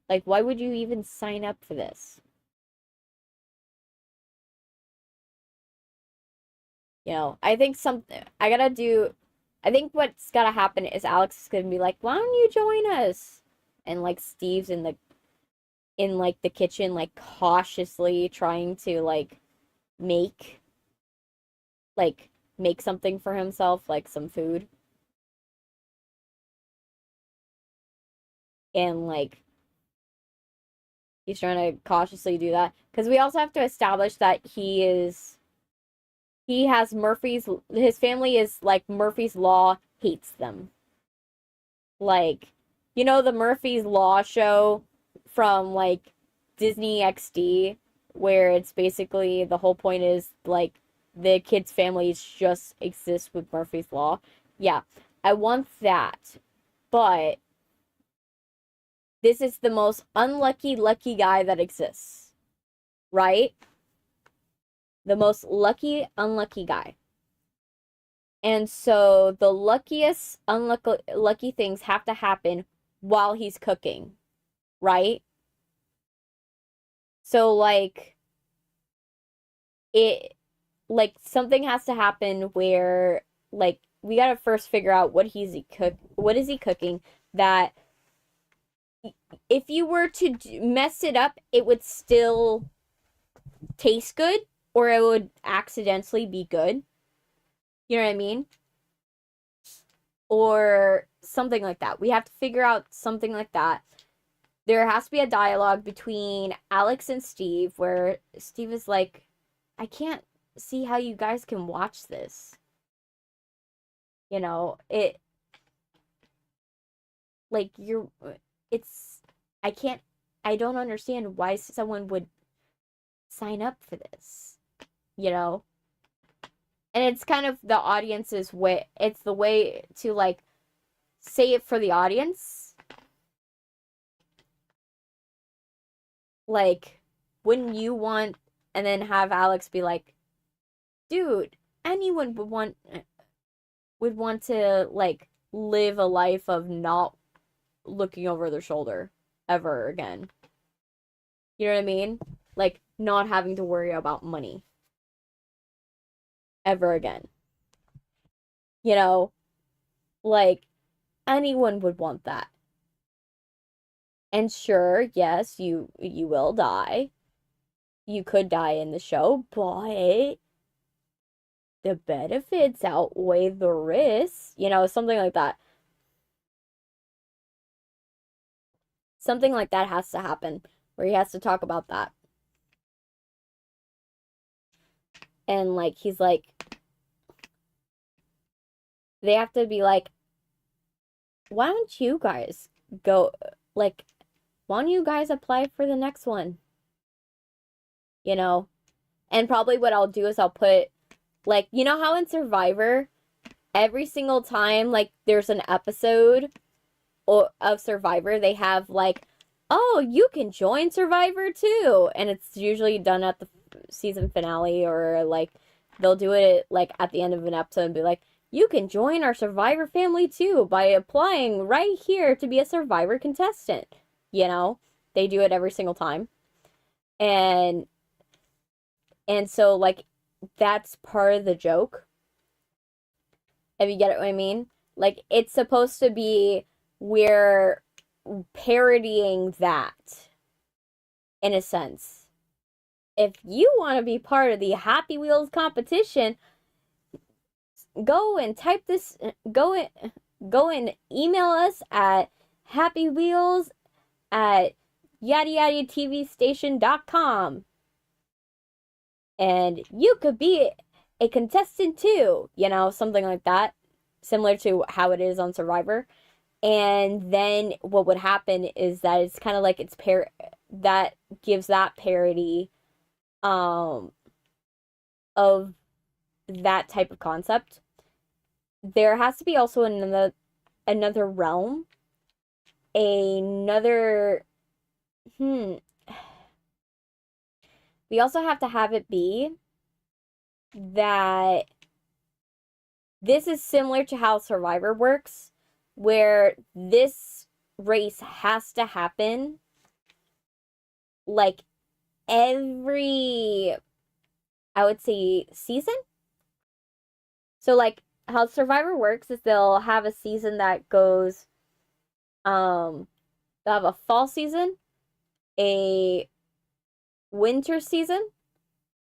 Like, why would you even sign up for this? You know, I think I think what's gotta happen is Alex is gonna be like, why don't you join us? And like Steve's in like the kitchen, like cautiously trying to like make something for himself, like some food. And like he's trying to cautiously do that. Because we also have to establish that his family is like Murphy's Law hates them. Like, you know, the Murphy's Law show from like Disney XD, where it's basically the whole point is like the kids' families just exist with Murphy's Law. Yeah, I want that. But this is the most lucky guy that exists, right? The most unlucky guy. And so the luckiest lucky things have to happen while he's cooking, right? So like it like something has to happen where like we got to first figure out what is he cooking that if you were to mess it up, it would still taste good or it would accidentally be good. You know what I mean? Or something like that. We have to figure out something like that. There has to be a dialogue between Alex and Steve where Steve is like, I can't see how you guys can watch this. You know, it like it's I don't understand why someone would sign up for this, you know? And it's kind of the audience's way, it's the way to like say it for the audience. Like, wouldn't you want, and then have Alex be like, dude, anyone would want to like live a life of not looking over their shoulder ever again. You know what I mean? Like not having to worry about money ever again. You know, like anyone would want that. And sure, yes, you will die. You could die in the show, but the benefits outweigh the risks, you know, something like that. Something like that has to happen where he has to talk about that. And like he's like they have to be like, why don't you guys go like why don't you guys apply for the next one? You know? And probably what I'll do is I'll put like, you know how in Survivor every single time like there's an episode of Survivor, they have like, oh, you can join Survivor too. And it's usually done at the season finale or like they'll do it like at the end of an episode and be like, you can join our Survivor family too by applying right here to be a Survivor contestant. You know, they do it every single time. And so like that's part of the joke. If you get what I mean? Like it's supposed to be we're parodying that in a sense. If you want to be part of the Happy Wheels competition, go and type this go and email us at happywheels at yadayadatv.com and you could be a contestant too, you know, something like that, similar to how it is on Survivor. And then what would happen is that it's kind of like that gives that parody of that type of concept. There has to be also another realm, another we also have to have it be that this is similar to how Survivor works, where this race has to happen like every, I would say, season. So like how Survivor works is they'll have a season that goes they'll have a fall season, a winter season,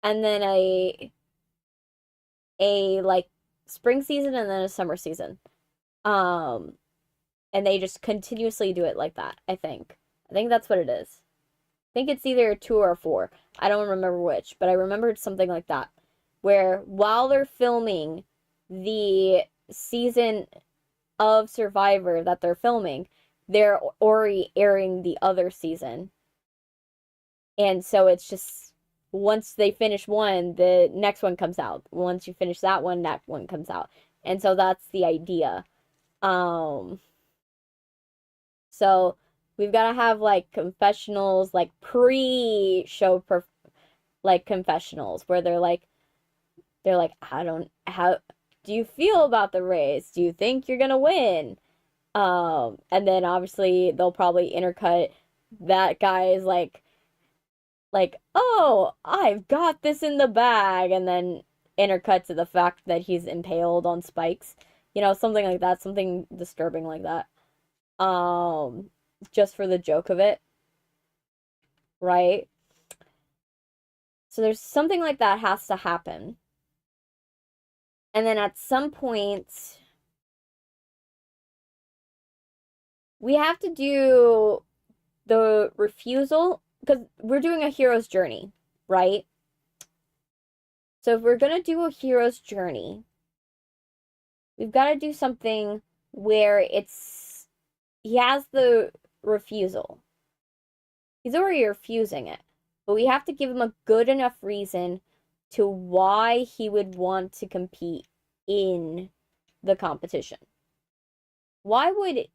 and then a like spring season and then a summer season. And they just continuously do it like that, I think. I think that's what it is. I think it's either 2 or 4. I don't remember which, but I remember it's something like that. Where while they're filming the season of Survivor that they're filming, they're already airing the other season. And so it's just once they finish one, the next one comes out. Once you finish that one comes out. And so that's the idea. So we've got to have like confessionals, like pre-show like confessionals where they're like, how do you feel about the race? Do you think you're gonna win? And then obviously they'll probably intercut that guy is like, oh, I've got this in the bag, and then intercut to the fact that he's impaled on spikes. Something like that, something disturbing like that. Um, just for the joke of it, right? So there's something like that has to happen. And then at some point, we have to do the refusal because we're doing a hero's journey, right? So if we're going to do a hero's journey, we've got to do something where he has the refusal. He's already refusing it, but we have to give him a good enough reason to why he would want to compete in the competition. Why would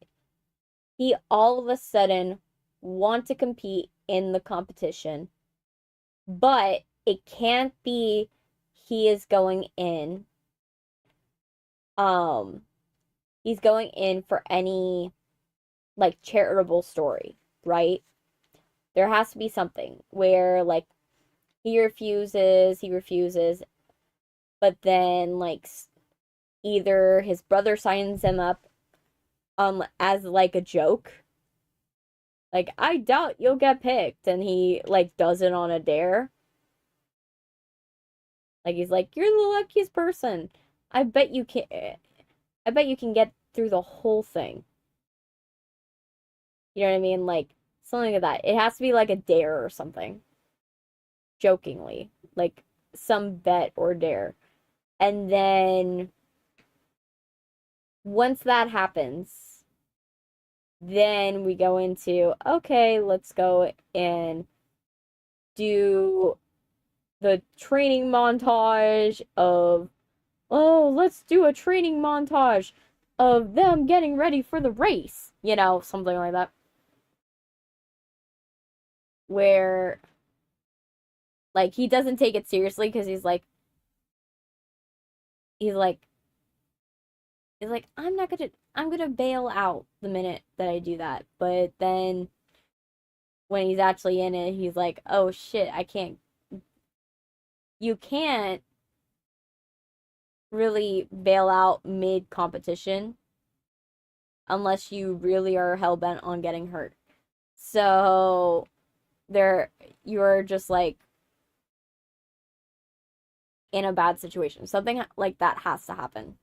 he all of a sudden want to compete in the competition, but it can't be he is going in he's going in for any like charitable story, right? There has to be something where like he refuses, but then like either his brother signs him up as like a joke, like I doubt you'll get picked, and he like does it on a dare. Like he's like, you're the luckiest person. I bet you can I bet you can get through the whole thing. You know what I mean? Like something like that. It has to be like a dare or something. Jokingly. Like some bet or dare. And then once that happens, then we go into, okay, let's go and do the training montage of, oh, let's do a training montage of them getting ready for the race. Something like that. Where, like, he doesn't take it seriously because he's like, I'm gonna bail out the minute that I do that. But then when he's actually in it, he's like, oh shit, you can't really bail out mid competition unless you really are hell bent on getting hurt. So you're just like in a bad situation. Something like that has to happen.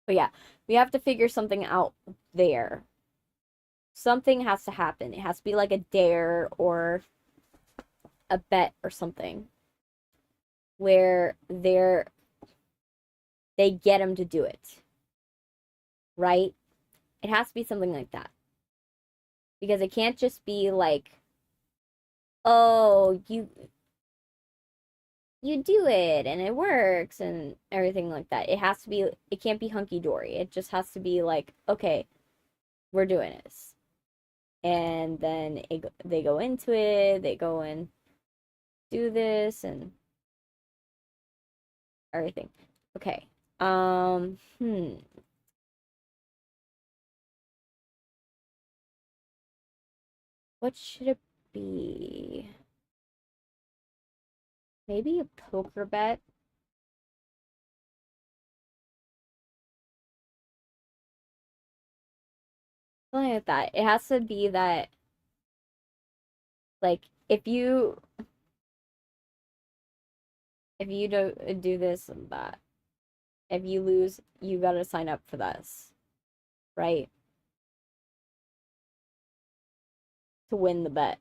But yeah, we have to figure something out there. Something has to happen. It has to be like a dare or a bet or something where they get him to do it. Right? It has to be something like that. Because it can't just be like, oh, you do it and it works and everything like that. It can't be hunky dory. It just has to be like, okay, we're doing this. And then they go into it, they go and do this and everything. Okay. What should it be? Maybe a poker bet. Something like that. It has to be that, like, if you do this and that, if you lose, you gotta sign up for this, right? To win the bet.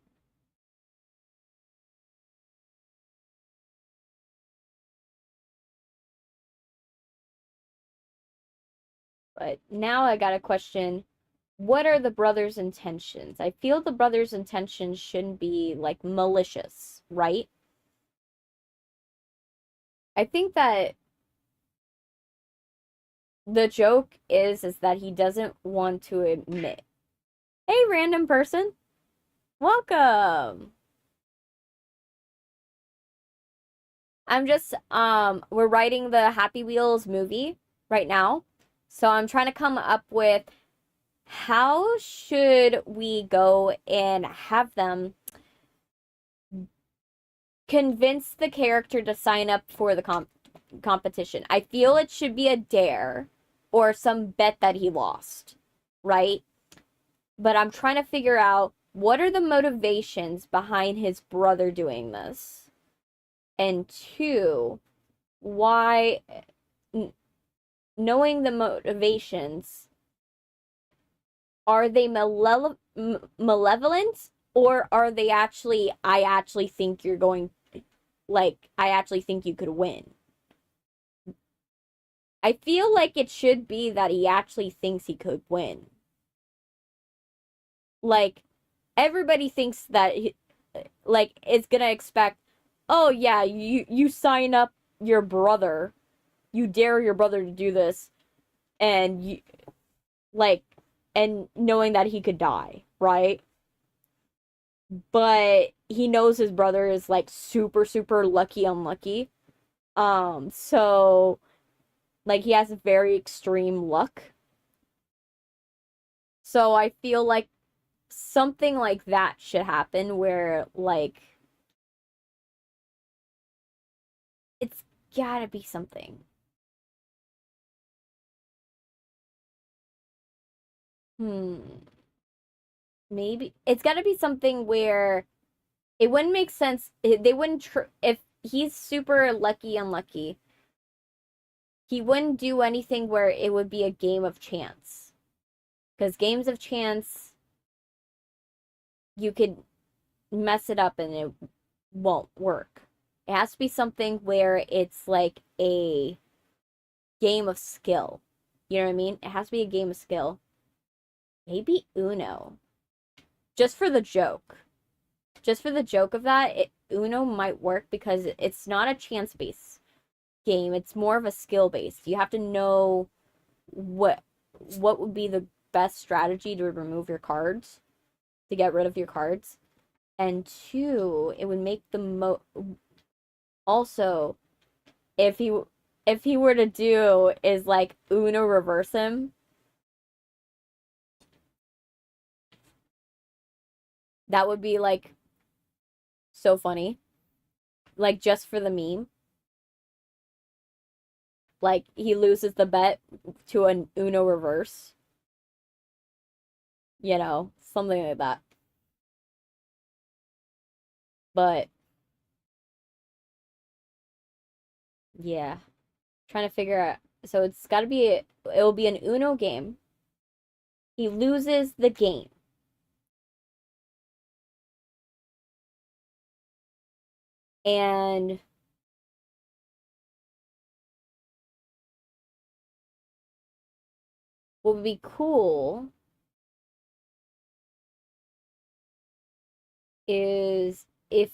But now I got a question. What are the brothers' intentions? I feel the brothers' intentions shouldn't be like malicious, right? I think that the joke is that he doesn't want to admit Hey, random person. Welcome. I'm just we're writing the Happy Wheels movie right now. So I'm trying to come up with how should we go and have them convince the character to sign up for the competition. I feel it should be a dare or some bet that he lost, right? But I'm trying to figure out what are the motivations behind his brother doing this? And two, why, knowing the motivations, are they malevolent or are they actually, I actually think you're going, like, I actually think you could win? I feel like it should be that he actually thinks he could win. Like, everybody thinks that, like, it's gonna expect, oh yeah, you sign up your brother, you dare your brother to do this, and you, like, and knowing that he could die, right? But he knows his brother is like super super lucky unlucky. So like he has very extreme luck. So I feel like something like that should happen where like it's gotta be something. Hmm. Maybe it's gotta be something where it wouldn't make sense. They wouldn't if he's super lucky unlucky. He wouldn't do anything where it would be a game of chance. Because games of chance, you could mess it up and it won't work. It has to be something where it's like a game of skill. You know what I mean? It has to be a game of skill. Maybe Uno. Just for the joke. Just for the joke of that, Uno might work because it's not a chance based game. It's more of a skill based. You have to know what what would be the best strategy to remove your cards, to get rid of your cards. And two, it would make the also if he were to do is like Uno reverse him, that would be like so funny. Like just for the meme. Like he loses the bet to an Uno reverse. You know, something like that. But yeah, trying to figure out. So it's got to be it will be an Uno game. He loses the game. And what would be cool is if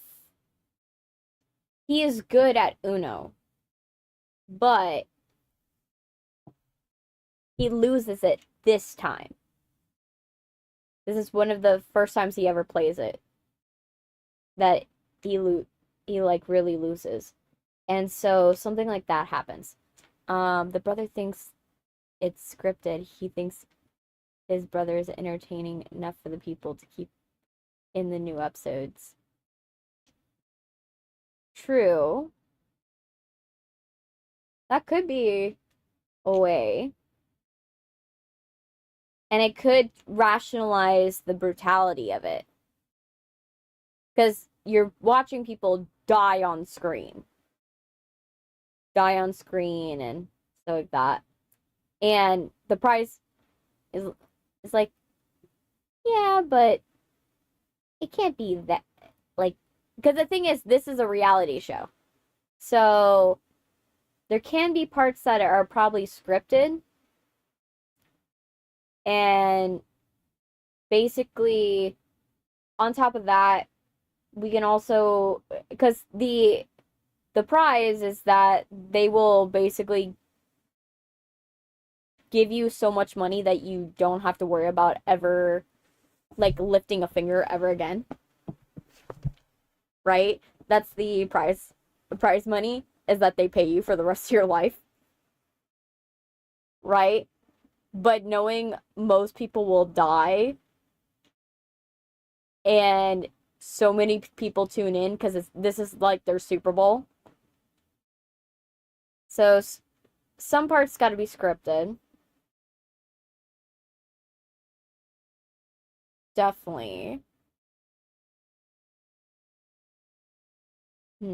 he is good at Uno, but he loses it this time. This is one of the first times he ever plays it that he like really loses. And so something like that happens. The brother thinks it's scripted. He thinks his brother is entertaining enough for the people to keep in the new episodes. True. That could be a way. And it could rationalize the brutality of it. Because you're watching people die on screen. Die on screen and stuff like that. And the prize is like, yeah, but it can't be that like because the thing is this is a reality show. So there can be parts that are probably scripted and basically on top of that we can also because the prize is that they will basically give you so much money that you don't have to worry about ever like lifting a finger ever again. Right? That's the prize. The prize money is that they pay you for the rest of your life. Right? But knowing most people will die and so many people tune in because this is like their Super Bowl. So some parts got to be scripted. Definitely. But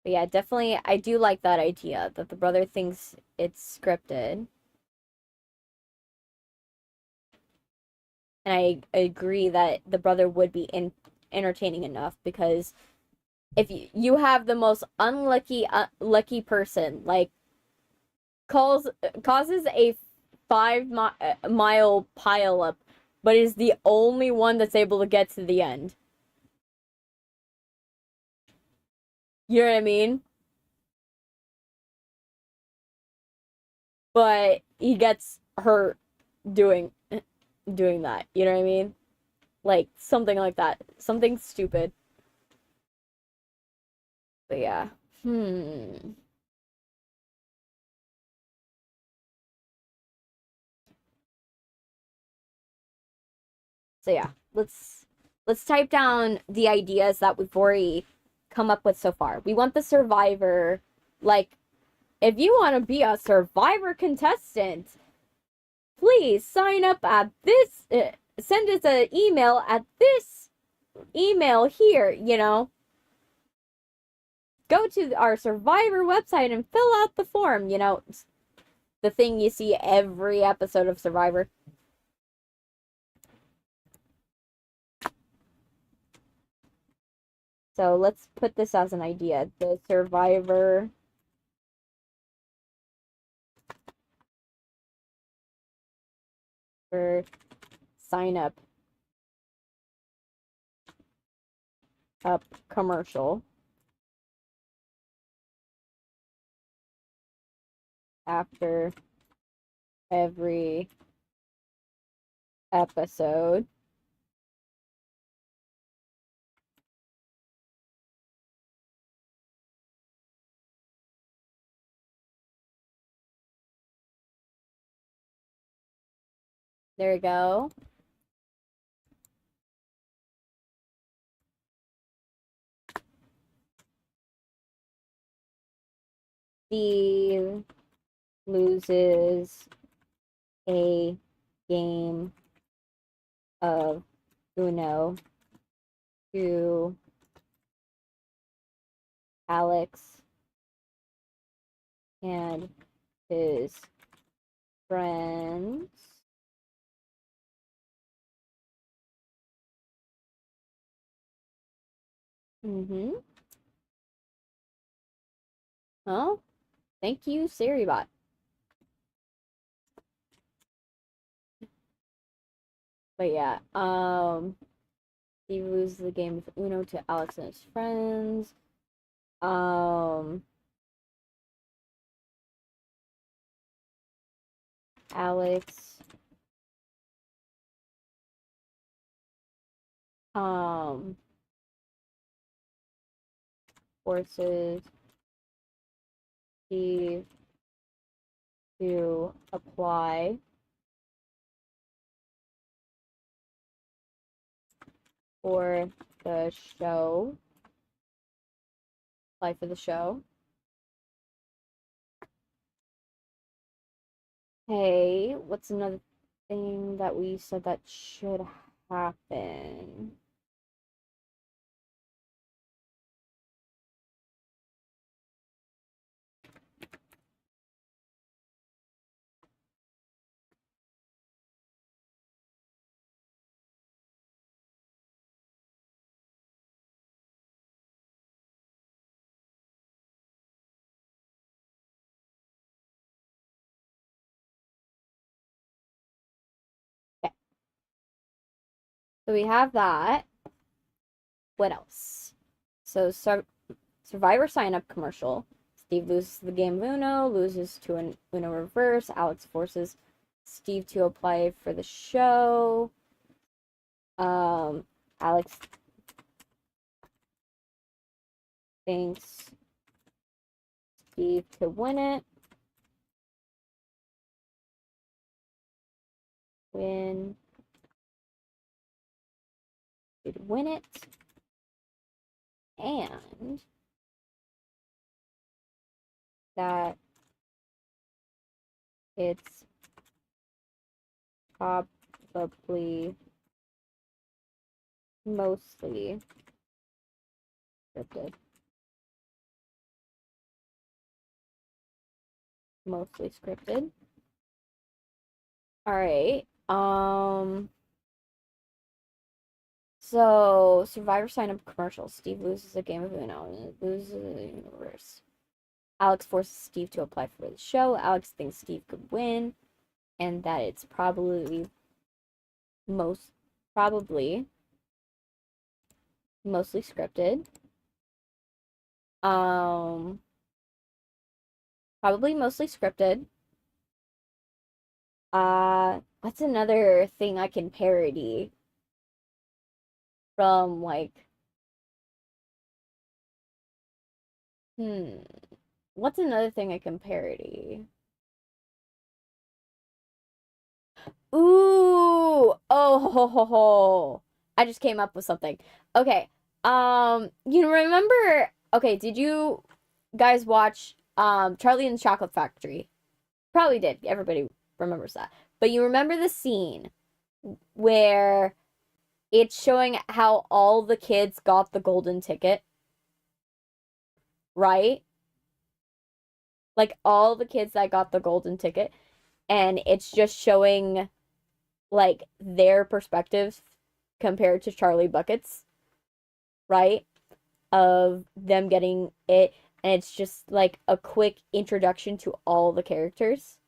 yeah, definitely, I do like that idea that the brother thinks it's scripted. And I agree that the brother would be entertaining enough because if you have the most unlucky lucky person like causes a 5 mile pile up, but is the only one that's able to get to the end. You know what I mean? But he gets hurt doing that. You know what I mean? Like something like that. Something stupid. But yeah. So yeah, let's type down the ideas that we've already come up with so far. We want the survivor, like if you want to be a survivor contestant, please sign up at this send us an email at this email here, Go to our survivor website and fill out the form, the thing you see every episode of Survivor. So let's put this as an idea. The Survivor for sign up commercial after every episode. There we go. Steve loses a game of Uno to Alex and his friends. Oh, thank you, SiriBot. But yeah, he loses the game of Uno to Alex and his friends. Alex forces Steve to apply for the show. Apply for the show. Hey, what's another thing that we said that should happen? Okay. So we have that. What else? So Survivor sign up commercial. Steve loses the game of Uno, loses to an Uno reverse. Alex forces Steve to apply for the show. Alex thinks Steve to win it. Win. He'd win it. And that it's probably mostly scripted. Mostly scripted. All right. So Survivor sign up commercial. Steve loses a game of Uno. Loses the universe. Alex forces Steve to apply for the show. Alex thinks Steve could win, and that it's probably mostly scripted. Probably mostly scripted. What's another thing I can parody from like what's another thing I can parody? Ooh, oh ho ho ho. I just came up with something. Okay. You remember, okay, did you guys watch Charlie and the Chocolate Factory? Probably did. Everybody remembers that. But you remember the scene where it's showing how all the kids got the golden ticket, right? Like all the kids that got the golden ticket, and it's just showing like their perspectives compared to Charlie Bucket's, right? Of them getting it, and it's just like a quick introduction to all the characters.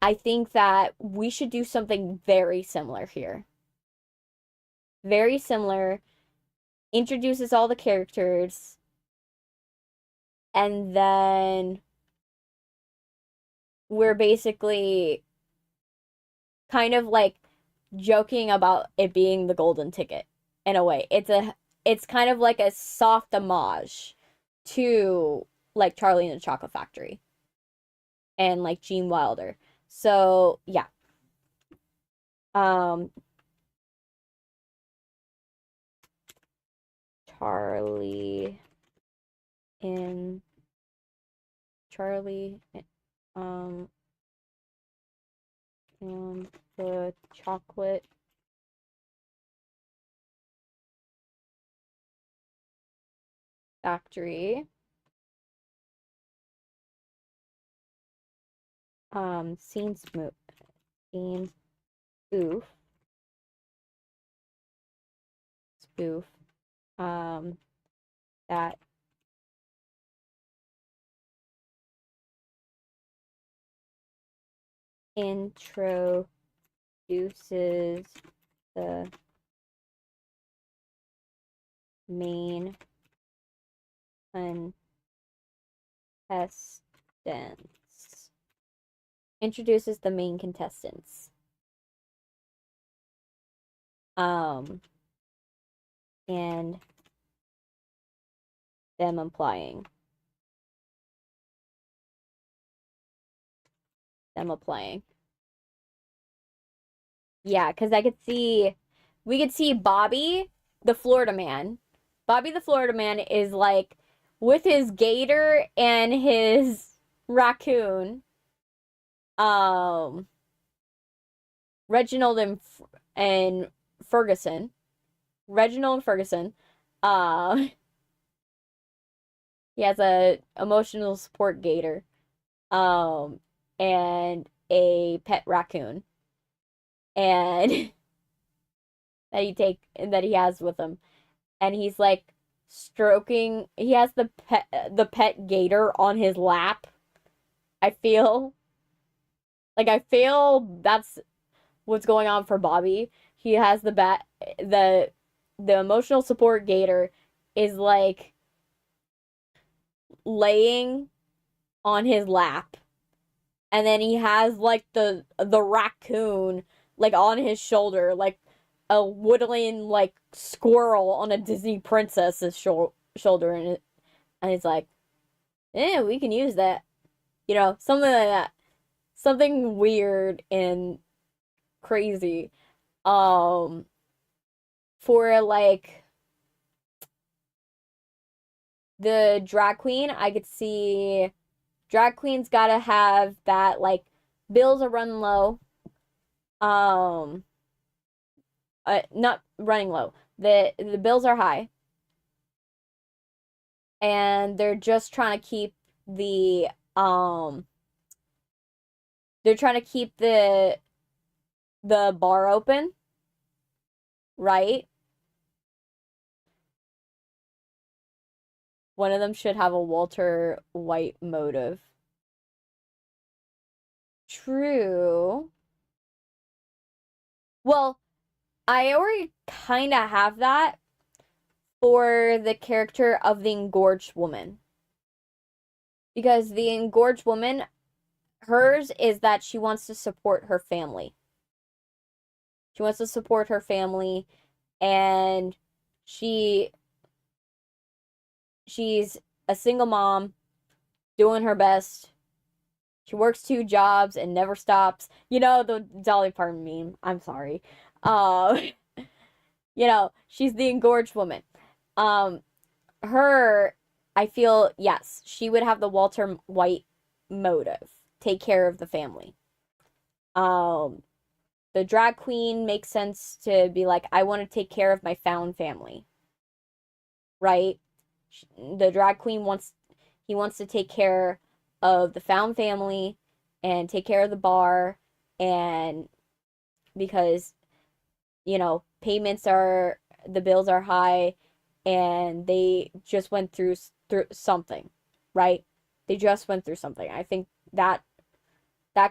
I think that we should do something very similar here. Very similar. Introduces all the characters, and then we're basically kind of like joking about it being the golden ticket in a way. It's kind of like a soft homage to like Charlie and the Chocolate Factory and like Gene Wilder. So yeah. Um Charlie in Charlie um and the Chocolate Factory. Scene spoof. Scene spoof. That introduces the main contestants. Introduces the main contestants. And them applying. Yeah, because we could see Bobby, the Florida man. Bobby the Florida man is like with his gator and his raccoon. Reginald and Ferguson. Reginald and Ferguson. Uh, he has a emotional support gator. And a pet raccoon. And that he has with him. And he's like stroking, he has the pet gator on his lap. I feel that's what's going on for Bobby. He has the emotional support gator is like laying on his lap, and then he has like the raccoon like on his shoulder, like a woodland like squirrel on a Disney princess's shoulder, and he's like, "Eh, we can use that," something like that, something weird and crazy. Um, for like the drag queen, I could see drag queen's gotta have that like bills are running low. Um, not running low. The bills are high, and they're just trying to keep the they're trying to keep the bar open, right? One of them should have a Walter White motive. True. Well, I already kind of have that for the character of the engorged woman. Because the engorged woman, hers is that she wants to support her family. She wants to support her family, and she's a single mom doing her best. She works 2 jobs and never stops. The Dolly Parton meme. I'm sorry. Uh, she's the engorged woman. Um, her, I feel, yes, she would have the Walter White motive. Take care of the family. Um, the drag queen makes sense to be like, I want to take care of my found family. Right? The drag queen wants to take care of the found family and take care of the bar, and because the bills are high, and they just went through something, right? They just went through something. I think that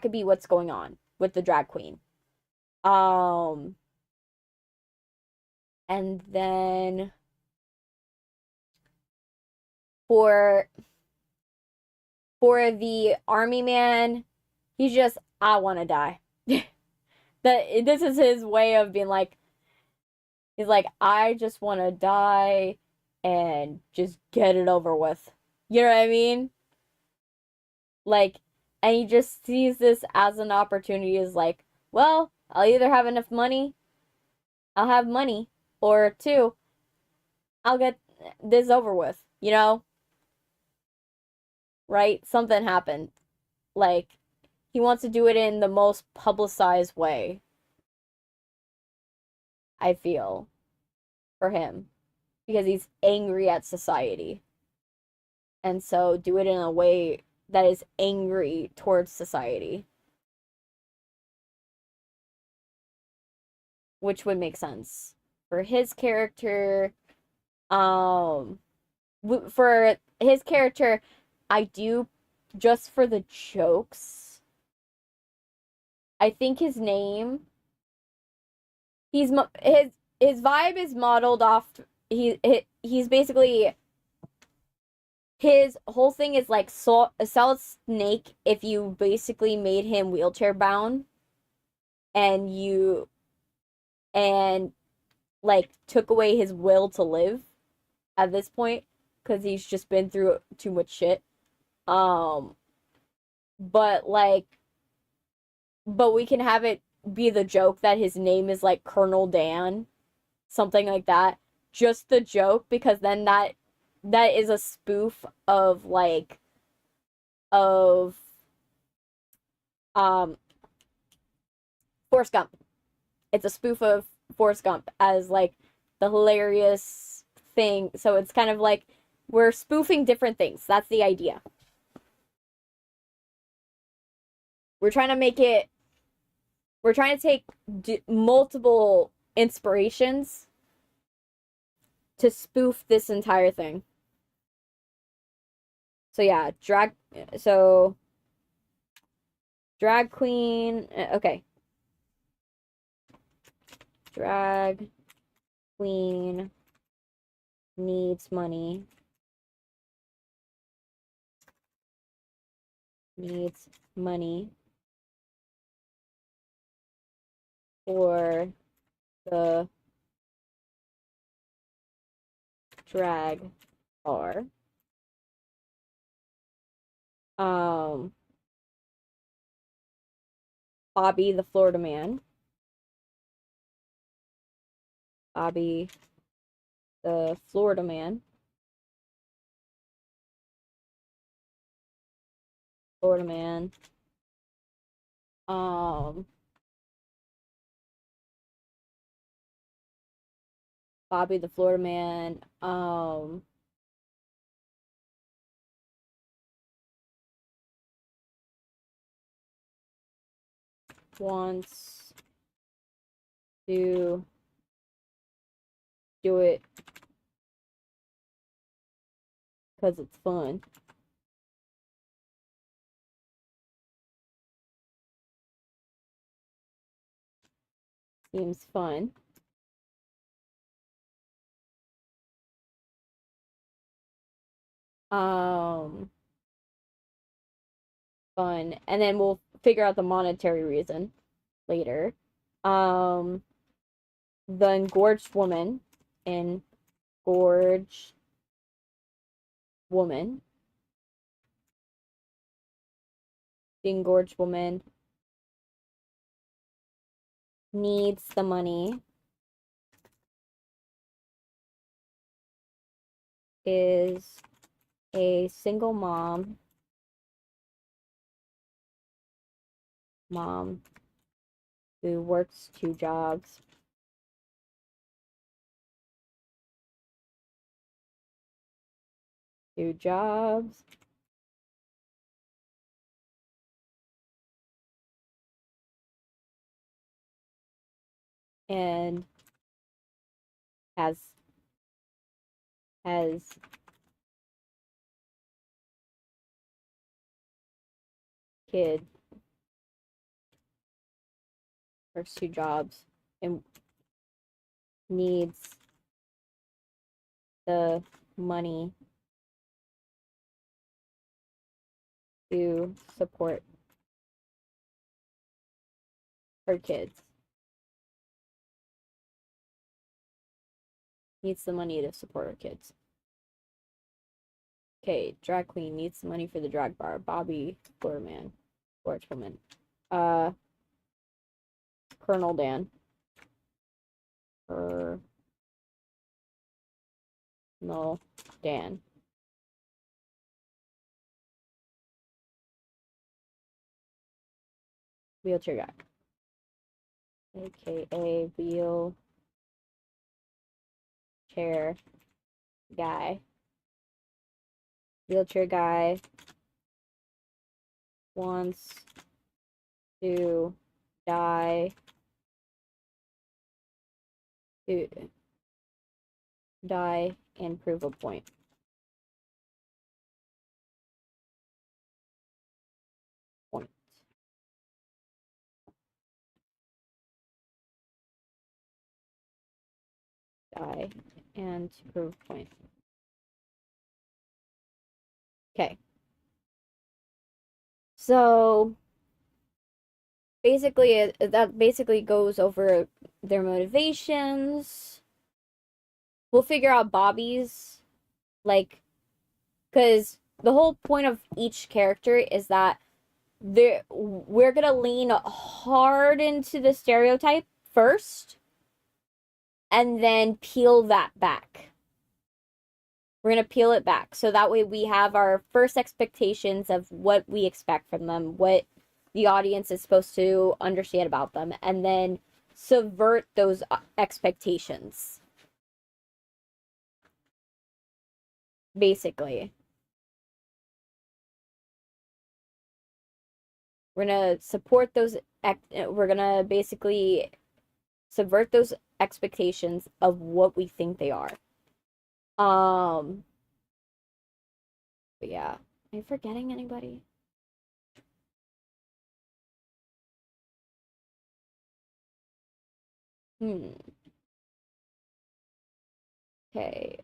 could be what's going on with the drag queen. And then for the army man, he's just, I want to die. This is his way of being like, he's like, I just want to die and just get it over with. You know what I mean? Like, and he just sees this as an opportunity, is like, well, I'll either have enough money, I'll have money, or 2, I'll get this over with, Right? Something happened. Like, he wants to do it in the most publicized way, I feel, for him, because he's angry at society. And so do it in a way that is angry towards society, which would make sense for his character. Um, for his character, I do, just for the jokes, I think his name, his vibe is modeled off, he's basically, his whole thing is like Solid Snake if you basically made him wheelchair bound, and and like took away his will to live at this point, because he's just been through too much shit. Um, but we can have it be the joke that his name is like Colonel Dan, something like that. Just the joke, because then that is a spoof of of um Forrest Gump. It's a spoof of Forrest Gump as like the hilarious thing. So it's kind of like we're spoofing different things. That's the idea. We're trying to make it we're trying to take multiple inspirations to spoof this entire thing. So yeah, drag queen, okay. Drag queen needs money needs money for the drag bar. Bobby the Florida man. Bobby the Florida man. Florida man. Bobby the Florida man. Wants to do it because it's fun. Seems fun. Fun. And then we'll figure out the monetary reason later. The engorged woman. Engorged woman. The engorged woman needs the money. Is a single mom. Mom who works 2 jobs. Two jobs. And has kid, works 2 jobs, and needs the money to support her kids. Needs the money to support her kids. Okay, drag queen needs the money for the drag bar. Bobby, Florida man, Orange woman. Colonel Dan. No, Dan. Wheelchair guy. AKA wheelchair guy. Wheelchair guy wants to die and prove a point. Die and prove a point. Okay. So basically, that basically goes over their motivations. We'll figure out Bobby's, like, because the whole point of each character is that we're gonna lean hard into the stereotype first, and then peel that back. We're gonna peel it back, so that way we have our first expectations of what we expect from them, what the audience is supposed to understand about them, and then subvert those expectations. Basically. We're gonna support those, we're gonna basically subvert those expectations of what we think they are. But yeah. Am I forgetting anybody? Okay.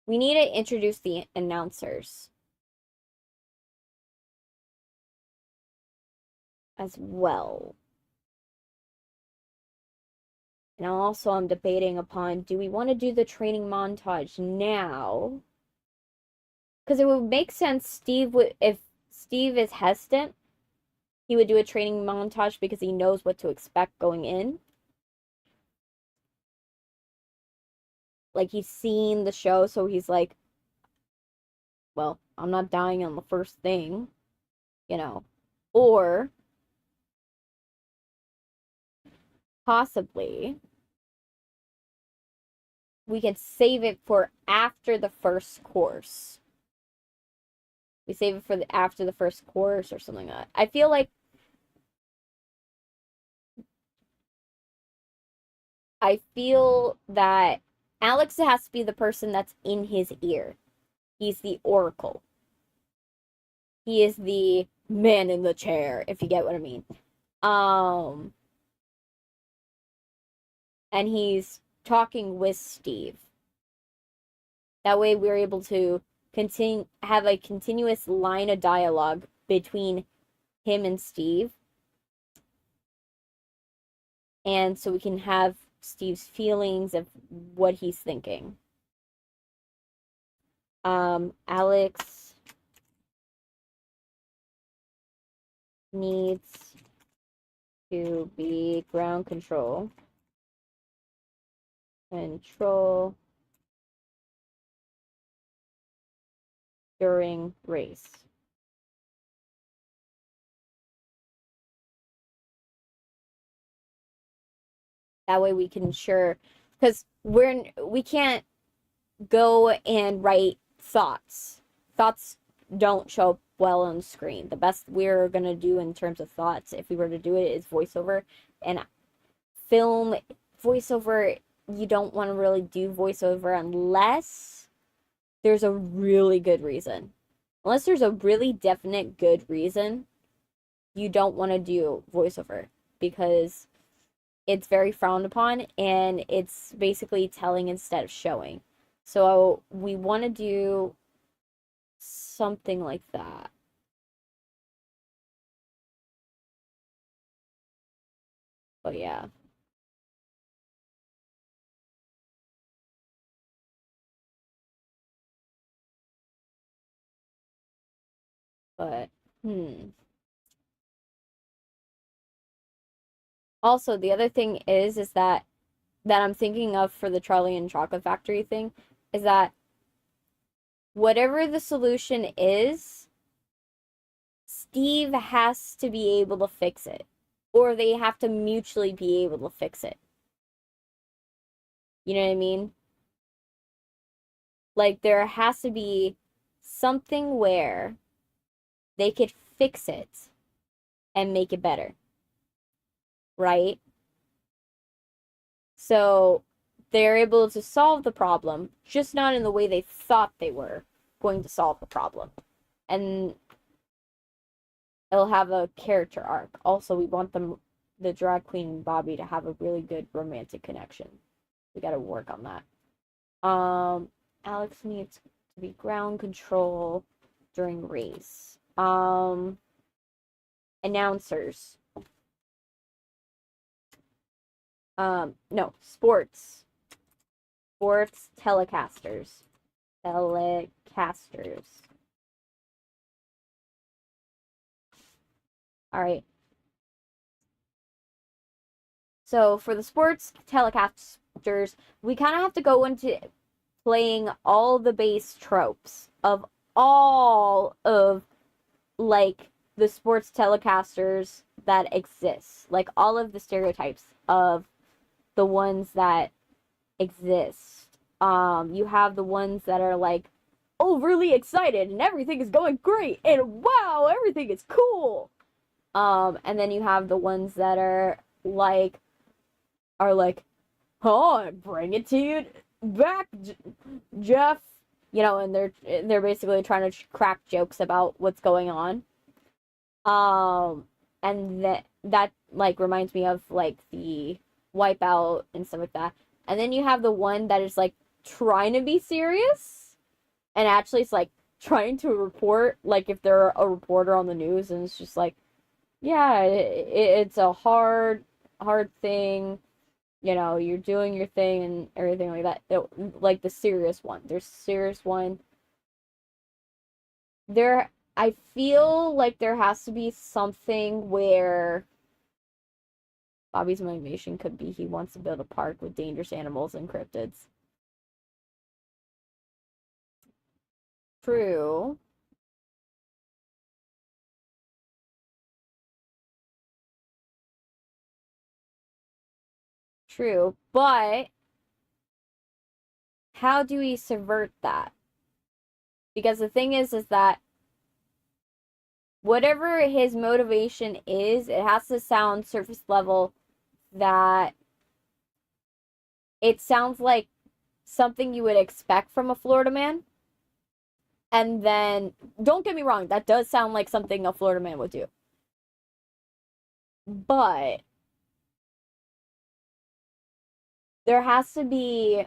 We need to introduce the announcers as well. And also I'm debating upon, do we want to do the training montage now? Because it would make sense if Steve is hesitant, he would do a training montage because he knows what to expect going in. Like, he's seen the show, so he's like, well, I'm not dying on the first thing, you know. Or possibly we could save it for after the first course. We save it for after the first course or something like that. I feel that Alex has to be the person that's in his ear. He's the oracle. He is the man in the chair, if you get what I mean. And he's talking with Steve. That way we're able to have a continuous line of dialogue between him and Steve. And so we can have Steve's feelings of what he's thinking. Alex needs to be ground control during race. That way we can ensure, because we can't go and write thoughts. Thoughts don't show up well on screen. The best we're gonna do in terms of thoughts, if we were to do it, is voiceover. And film voiceover, you don't want to really do voiceover unless there's a really good reason. Unless there's a really definite good reason, you don't want to do voiceover because it's very frowned upon and it's basically telling instead of showing. So we want to do something like that. But yeah. But also the other thing is that I'm thinking of for the Charlie and Chocolate Factory thing is that whatever the solution is, Steve has to be able to fix it. Or they have to mutually be able to fix it. You know what I mean? Like, there has to be something where they could fix it and make it better. Right? So they're able to solve the problem, just not in the way they thought they were going to solve the problem. And it'll have a character arc. Also, we want the drag queen and Bobby to have a really good romantic connection. We gotta work on that. Alex needs to be ground control during race. Announcers. No, sports telecasters. All right. So for the sports telecasters, we kind of have to go into playing all the base tropes of all of like the sports telecasters that exist, like all of the stereotypes of the ones that exist. You have the ones that are like overly excited and everything is going great and wow, everything is cool. And then you have the ones that are like, oh, I bring it to you back, Jeff. You know, and they're basically trying to crack jokes about what's going on. And that like reminds me of like the Wipeout and stuff like that. And then you have the one that is like trying to be serious, and actually it's like trying to report, like if they're a reporter on the news, and it's just like, yeah, it's a hard thing. You know, you're doing your thing and everything like that. Like the serious one. There's a serious one. I feel like there has to be something where Bobby's motivation could be he wants to build a park with dangerous animals and cryptids. True. True. But how do we subvert that? Because the thing is that whatever his motivation is, it has to sound surface level, that it sounds like something you would expect from a Florida man. And then, don't get me wrong, that does sound like something a Florida man would do. But there has to be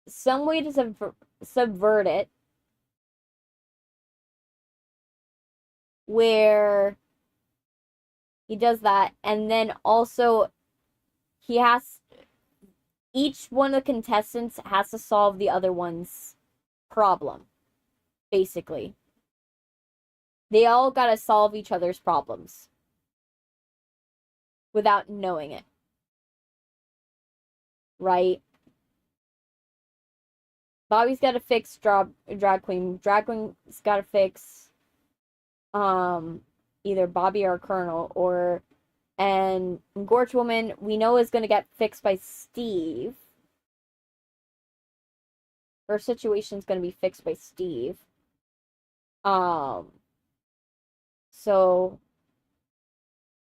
some way to subvert it where he does that, and then also he has each one of the contestants has to solve the other one's problem, basically. They all gotta solve each other's problems without knowing it, right? Bobby's gotta fix drag queen. Drag queen's gotta fix either Bobby or Colonel, and Gorge Woman we know is gonna get fixed by Steve. Her situation's gonna be fixed by Steve. So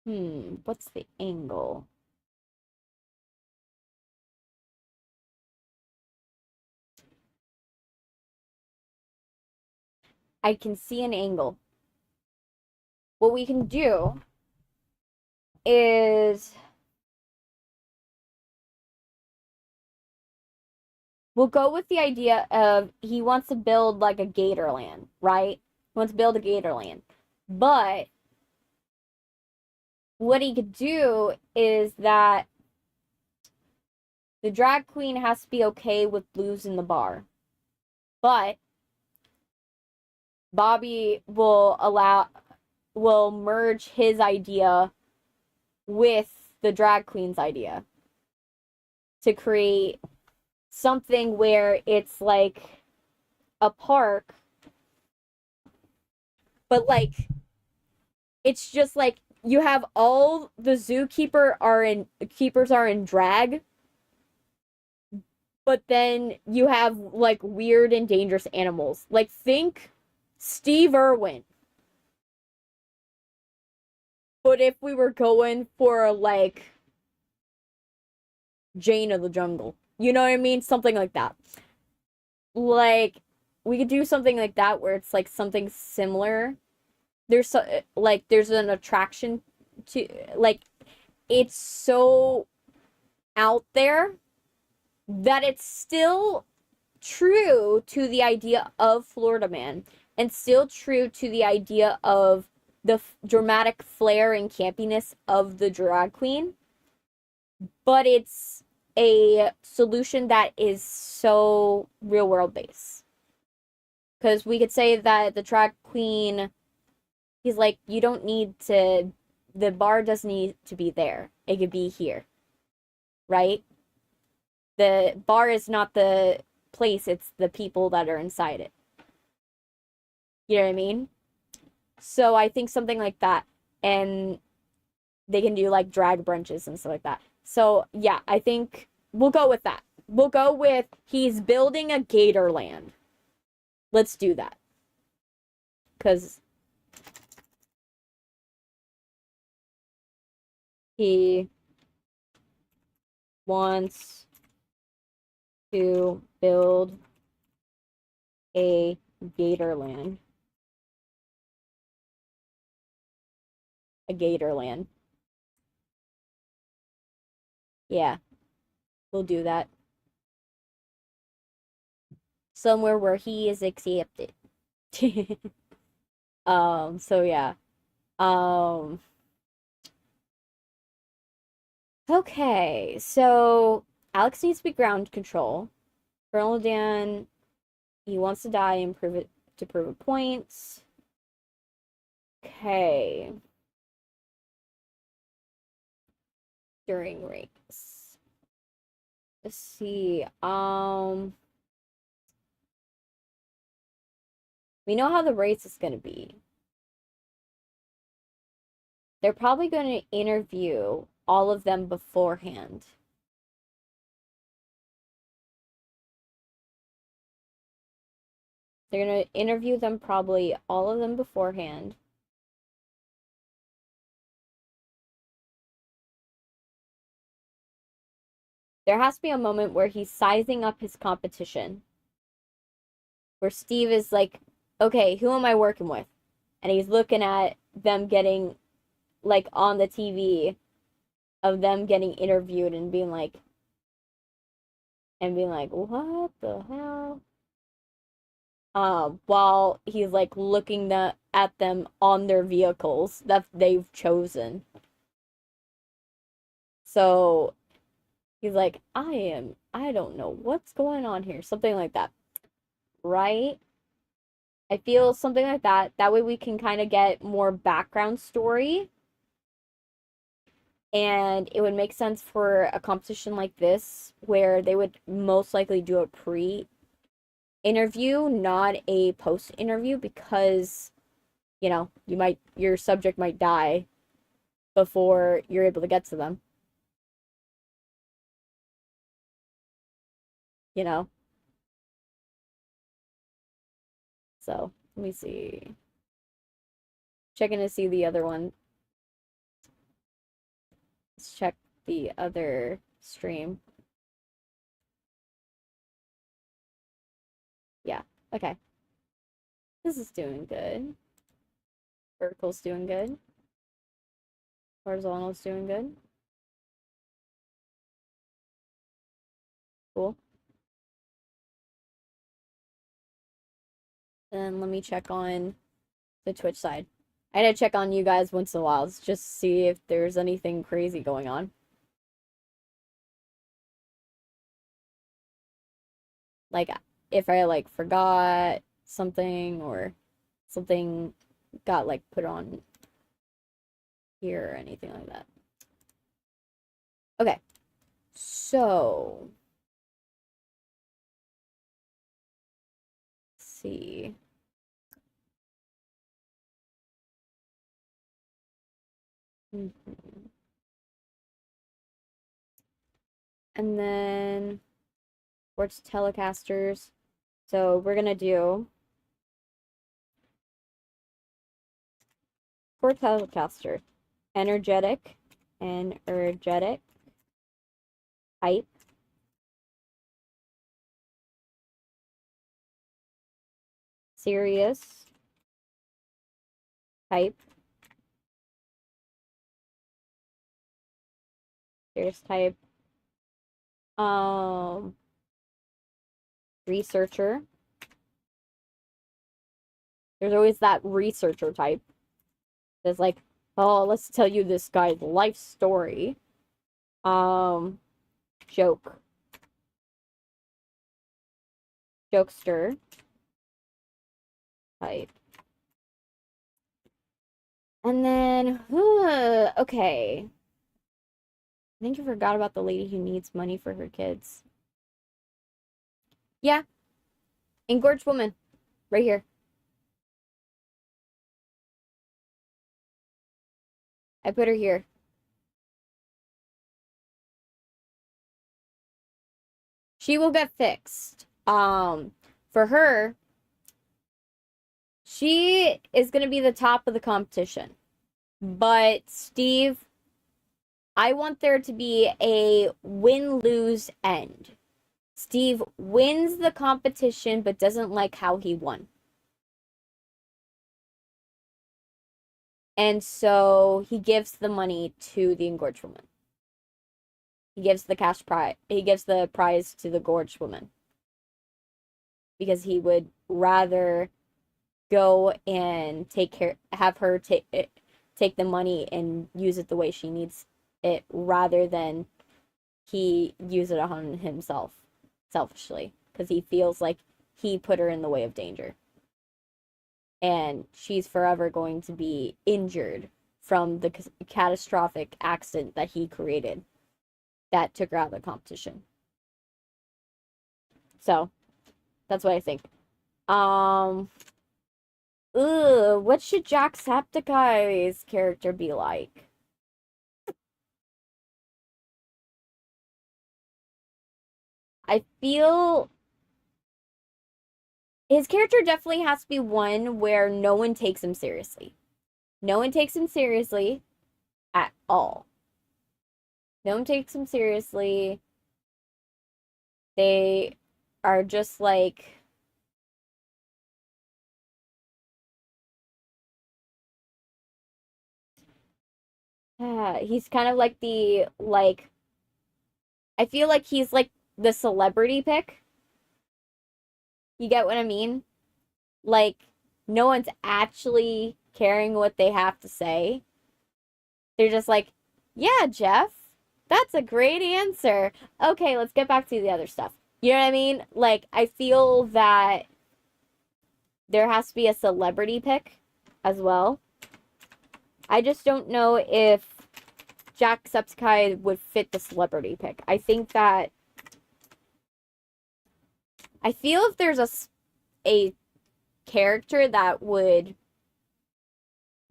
what's the angle? I can see an angle. What we can do is we'll go with the idea of he wants to build like a Gatorland, right? He wants to build a Gatorland. But what he could do is that the drag queen has to be okay with losing the bar. But Bobby will merge his idea with the drag queen's idea to create something where it's like a park, but like it's just like you have all the keepers are in drag, but then you have like weird and dangerous animals. Like think Steve Irwin. But if we were going for like Jane of the Jungle, you know what I mean? Something like that. Like we could do something like that where it's like something similar. There's there's an attraction to like it's so out there that it's still true to the idea of Florida Man and still true to the idea of the dramatic flair and campiness of the drag queen, but it's a solution that is so real world based. Because we could say that the drag queen, he's like, you don't need to, the bar doesn't need to be there. It could be here, right? The bar is not the place, it's the people that are inside it. You know what I mean? So I think something like that. And they can do like drag brunches and stuff like that. So yeah, I think we'll go with that. We'll go with he's building a Gatorland. Let's do that. Because he wants to build a Gatorland. A Gatorland. Yeah, we'll do that. somewhere where he is accepted. So yeah. Um, okay, so Alex needs to be ground control. Colonel Dan, he wants to die and prove it to prove a point. Okay. During race. Let's see. We know how the race is gonna be. They're probably going to interview all of them beforehand. They're going to interview them, probably all of them beforehand. There has to be a moment where he's sizing up his competition. Where Steve is like, okay, who am I working with? And he's looking at them getting, like, on the TV of them getting interviewed and being like, what the hell? While he's like looking at them on their vehicles that they've chosen. So he's like, I don't know what's going on here. Something like that. Right? I feel something like that. That way we can kind of get more background story. And it would make sense for a competition like this, where they would most likely do a pre-interview, not a post-interview, because, you know, your subject might die before you're able to get to them. You know? So, let me see. Checking to see the other one. Let's check the other stream. Yeah, okay. This is doing good. Vertical's doing good. Horizontal's doing good. Cool. Then let me check on the Twitch side. I gotta check on you guys once in a while, just to see if there's anything crazy going on. Like, if I, like, forgot something, or something got, like, put on here or anything like that. Okay. So, let's see. And then sports telecasters. So we're gonna do sports telecaster. Energetic, hype, serious, type, serious type, um, researcher. There's always that researcher type. That's like, oh, let's tell you this guy's life story. Joke. Jokester type. And then, okay. I think you forgot about the lady who needs money for her kids. Yeah. Engorged woman. Right here. I put her here. She will get fixed. For her, she is going to be the top of the competition. But Steve, I want there to be a win-lose end. Steve wins the competition but doesn't like how he won. And so he gives the money to the engorged woman. He gives the cash prize. He gives the prize to the gorged woman. because he would rather go and have her take the money and use it the way she needs it rather than he use it on himself selfishly because he feels like he put her in the way of danger. And she's forever going to be injured from the catastrophic accident that he created that took her out of the competition. So, that's what I think. What should Jacksepticeye's character be like? I feel his character definitely has to be one where no one takes him seriously. No one takes him seriously at all. No one takes him seriously. They are just like he's kind of like I feel like he's like the celebrity pick. You get what I mean? Like no one's actually caring what they have to say. They're just like, "Yeah, Jeff, that's a great answer. Okay, let's get back to the other stuff." You know what I mean? Like I feel that there has to be a celebrity pick as well. I just don't know if Jacksepticeye would fit the celebrity pick. I think that I feel if there's a character that would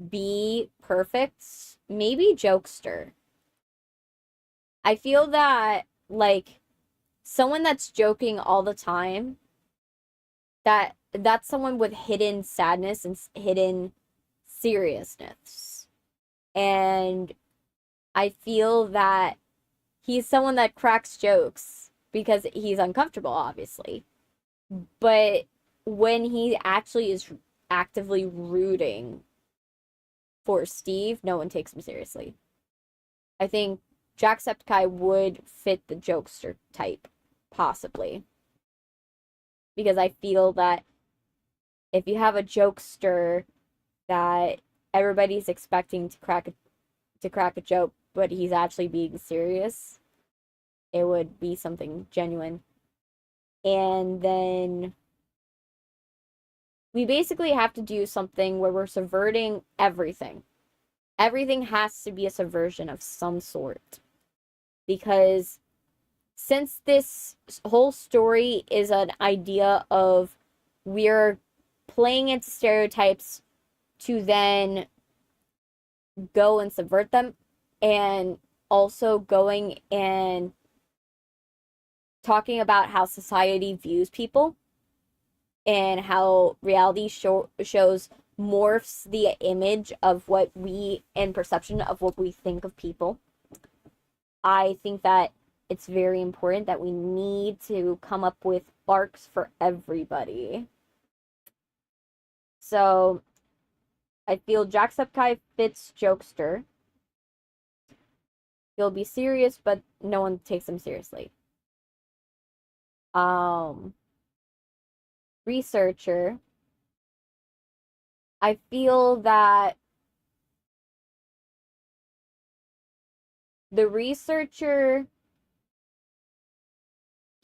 be perfect, maybe Jokester. I feel that like someone that's joking all the time, that's someone with hidden sadness and hidden seriousness. And I feel that he's someone that cracks jokes because he's uncomfortable, obviously. But when he actually is actively rooting for Steve, no one takes him seriously. I think Jacksepticeye would fit the jokester type, possibly. Because I feel that if you have a jokester that everybody's expecting to crack a joke, but he's actually being serious, it would be something genuine. And then we basically have to do something where we're subverting everything. Everything has to be a subversion of some sort. Because since this whole story is an idea of we're playing into stereotypes to then go and subvert them, and also going and talking about how society views people and how reality shows morphs the image of what we and perception of what we think of people. I think that it's very important that we need to come up with arcs for everybody. So I feel Jacksepticeye fits Jokester. He'll be serious, but no one takes him seriously. Researcher. I feel that the researcher,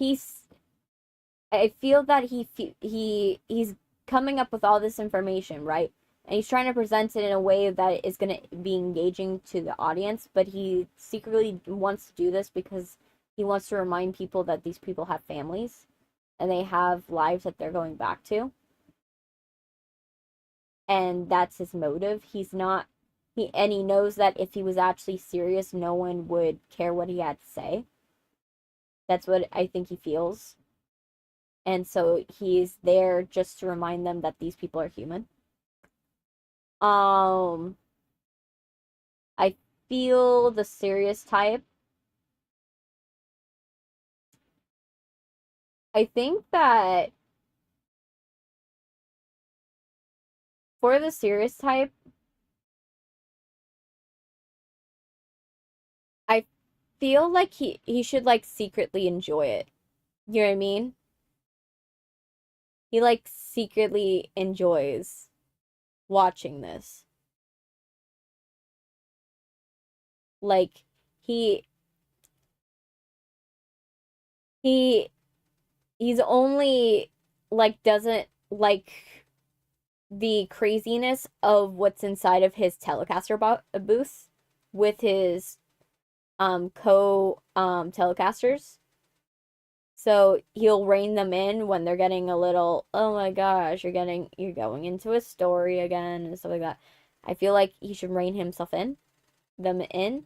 I feel that he's coming up with all this information, right? And he's trying to present it in a way that is going to be engaging to the audience, but he secretly wants to do this because he wants to remind people that these people have families and they have lives that they're going back to. And that's his motive. He knows that if he was actually serious, no one would care what he had to say. That's what I think he feels. And so he's there just to remind them that these people are human. I feel the serious type. I think that for the serious type, I feel like he should like secretly enjoy it. You know what I mean? he like secretly enjoys watching this. Like he he he's only like doesn't like the craziness of what's inside of his Telecaster booth with his co Telecasters. So he'll rein them in when they're getting a little, oh my gosh, you're going into a story again and stuff like that. I feel like he should rein himself in, them in,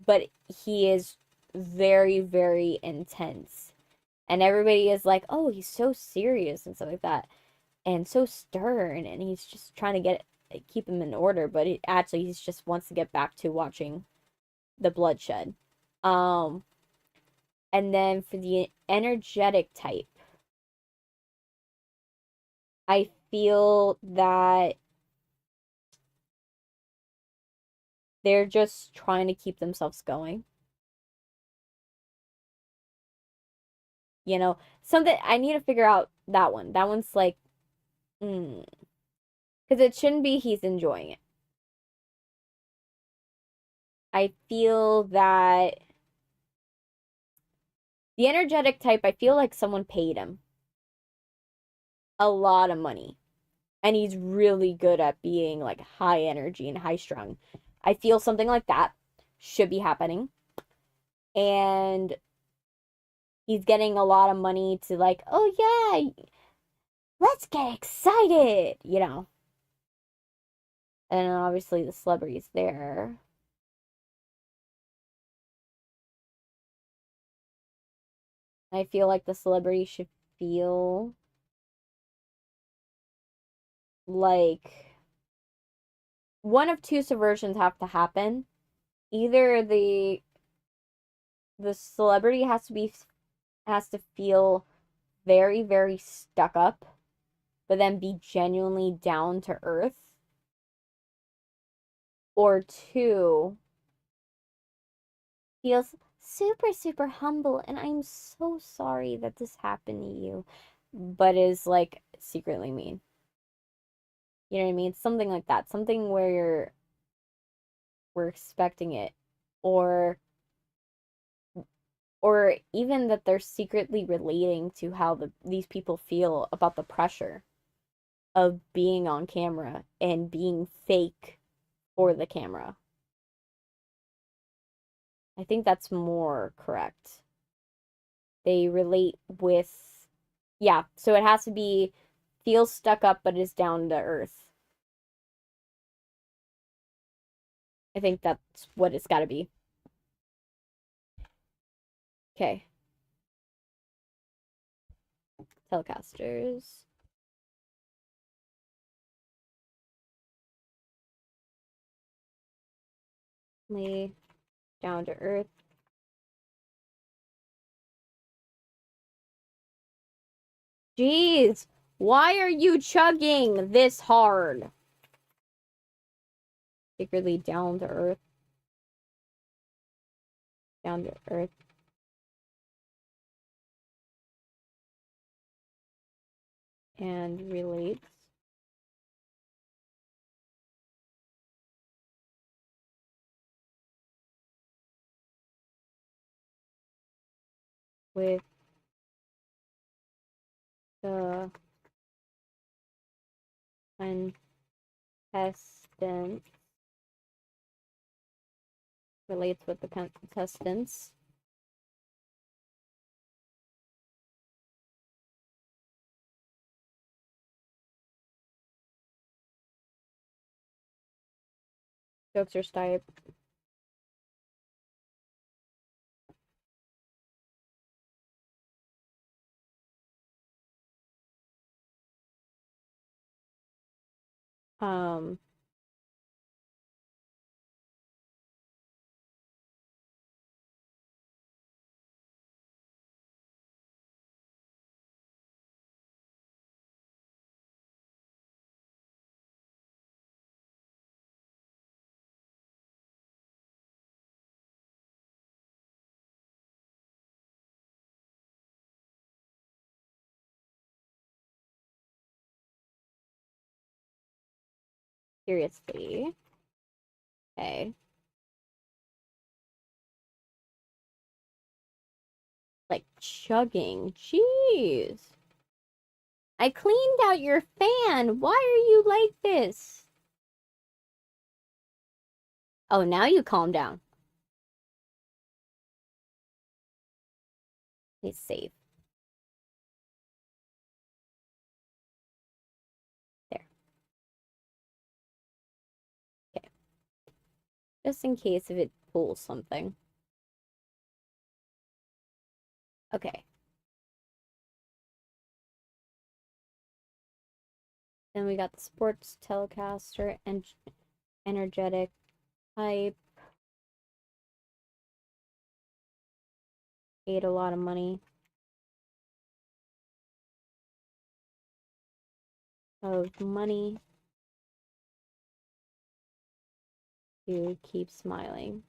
but he is very, very intense. And everybody is like, oh, he's so serious and stuff like that, and so stern, and he's just trying to keep him in order, but actually he's just wants to get back to watching the bloodshed. Um, and then for the energetic type, I feel that they're just trying to keep themselves going. You know, something I need to figure out that one. That one's like, because it shouldn't be he's enjoying it. I feel that the energetic type, I feel like someone paid him a lot of money. And he's really good at being like high energy and high strung. I feel something like that should be happening. And he's getting a lot of money to like, oh yeah, let's get excited, you know. And obviously the celebrity's there. I feel like the celebrity should feel like one of two subversions have to happen. Either the celebrity has to feel very, very stuck up, but then be genuinely down to earth. Or two, feels super, super humble, and I'm so sorry that this happened to you, but is like secretly mean. You know what I mean? Something like that. Something where we're expecting it. Or or even that they're secretly relating to how these people feel about the pressure of being on camera and being fake for the camera. I think that's more correct. They relate with, yeah, so it has to be feels stuck up but is down to earth. I think that's what it's got to be. Okay. Telecasters. Lay down to earth. Jeez, why are you chugging this hard? Secretly down to earth. Down to earth. And relates with the contestants. Relates with the contestants. Jokesters type. Um, Seriously. Okay. Like chugging. Jeez. I cleaned out your fan. Why are you like this? Oh, now you calm down. He's safe. There. Okay. Just in case if it pulls something. Okay. Then we got the sports telecaster and energetic type. Paid a lot of money. Of money to keep smiling.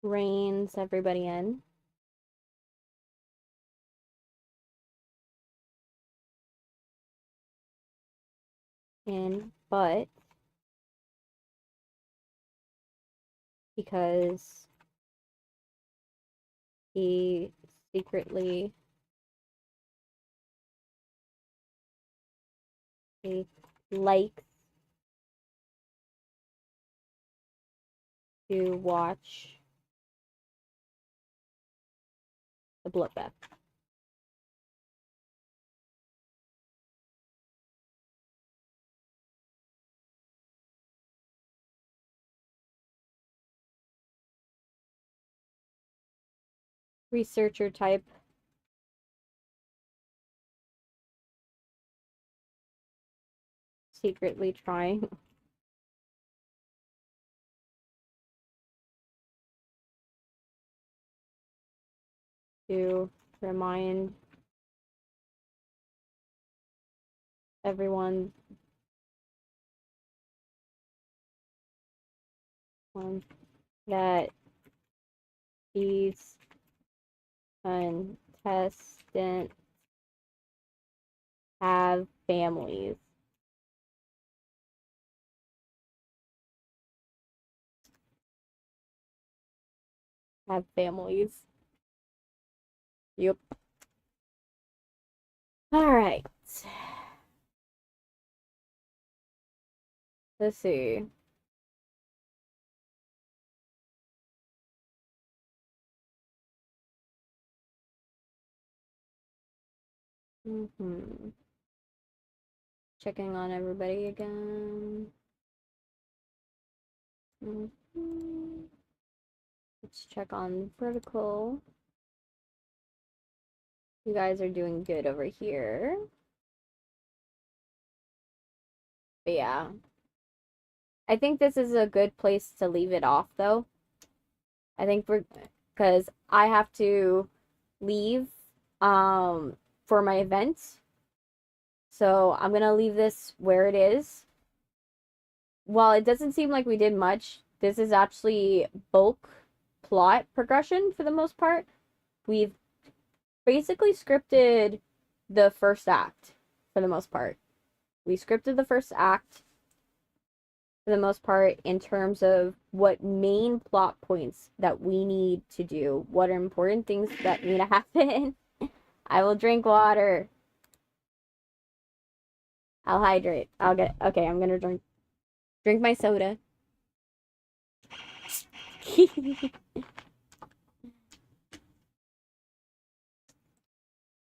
Reins everybody in. But because he secretly likes to watch the bloodbath. Researcher type. Secretly trying to remind everyone that these contestants have families. Have families. Yep. All right. Let's see. Checking on everybody again. Let's check on vertical. You guys are doing good over here. But yeah. I think this is a good place to leave it off, though. I think because I have to leave for my event. So I'm gonna leave this where it is. While it doesn't seem like we did much, this is actually bulk plot progression for the most part. We've basically scripted the first act for the most part. We scripted the first act for the most part in terms of what main plot points that we need to do, what are important things that need to happen. I will drink water. I'll hydrate. Okay, I'm gonna drink my soda.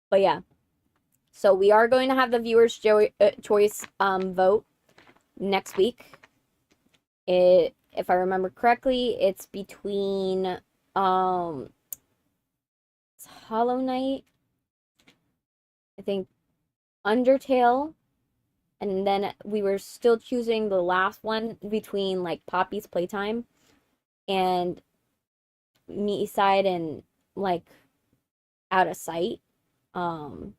But yeah. So we are going to have the viewers' choice vote next week. If I remember correctly, it's between it's Hollow Knight, I think Undertale, and then we were still choosing the last one between like Poppy's Playtime and me side and like out of sight. Um,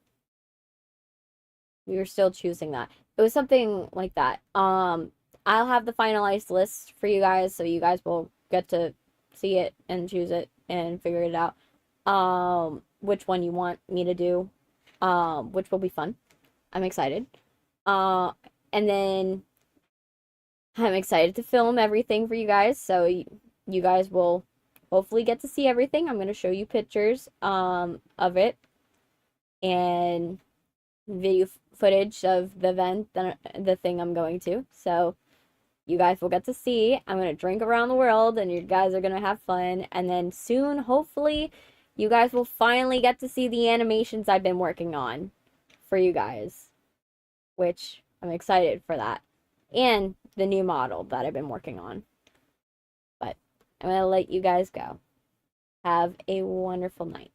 we were still choosing that. It was something like that. I'll have the finalized list for you guys, so you guys will get to see it and choose it and figure it out. Which one you want me to do, which will be fun. I'm excited. Uh, and then I'm excited to film everything for you guys, so you guys will hopefully get to see everything. I'm going to show you pictures of it and video footage of the event, the thing I'm going to. So you guys will get to see. I'm going to drink around the world and you guys are going to have fun. And then soon, hopefully, you guys will finally get to see the animations I've been working on for you guys, which I'm excited for that. And the new model that I've been working on. But I'm going to let you guys go. Have a wonderful night.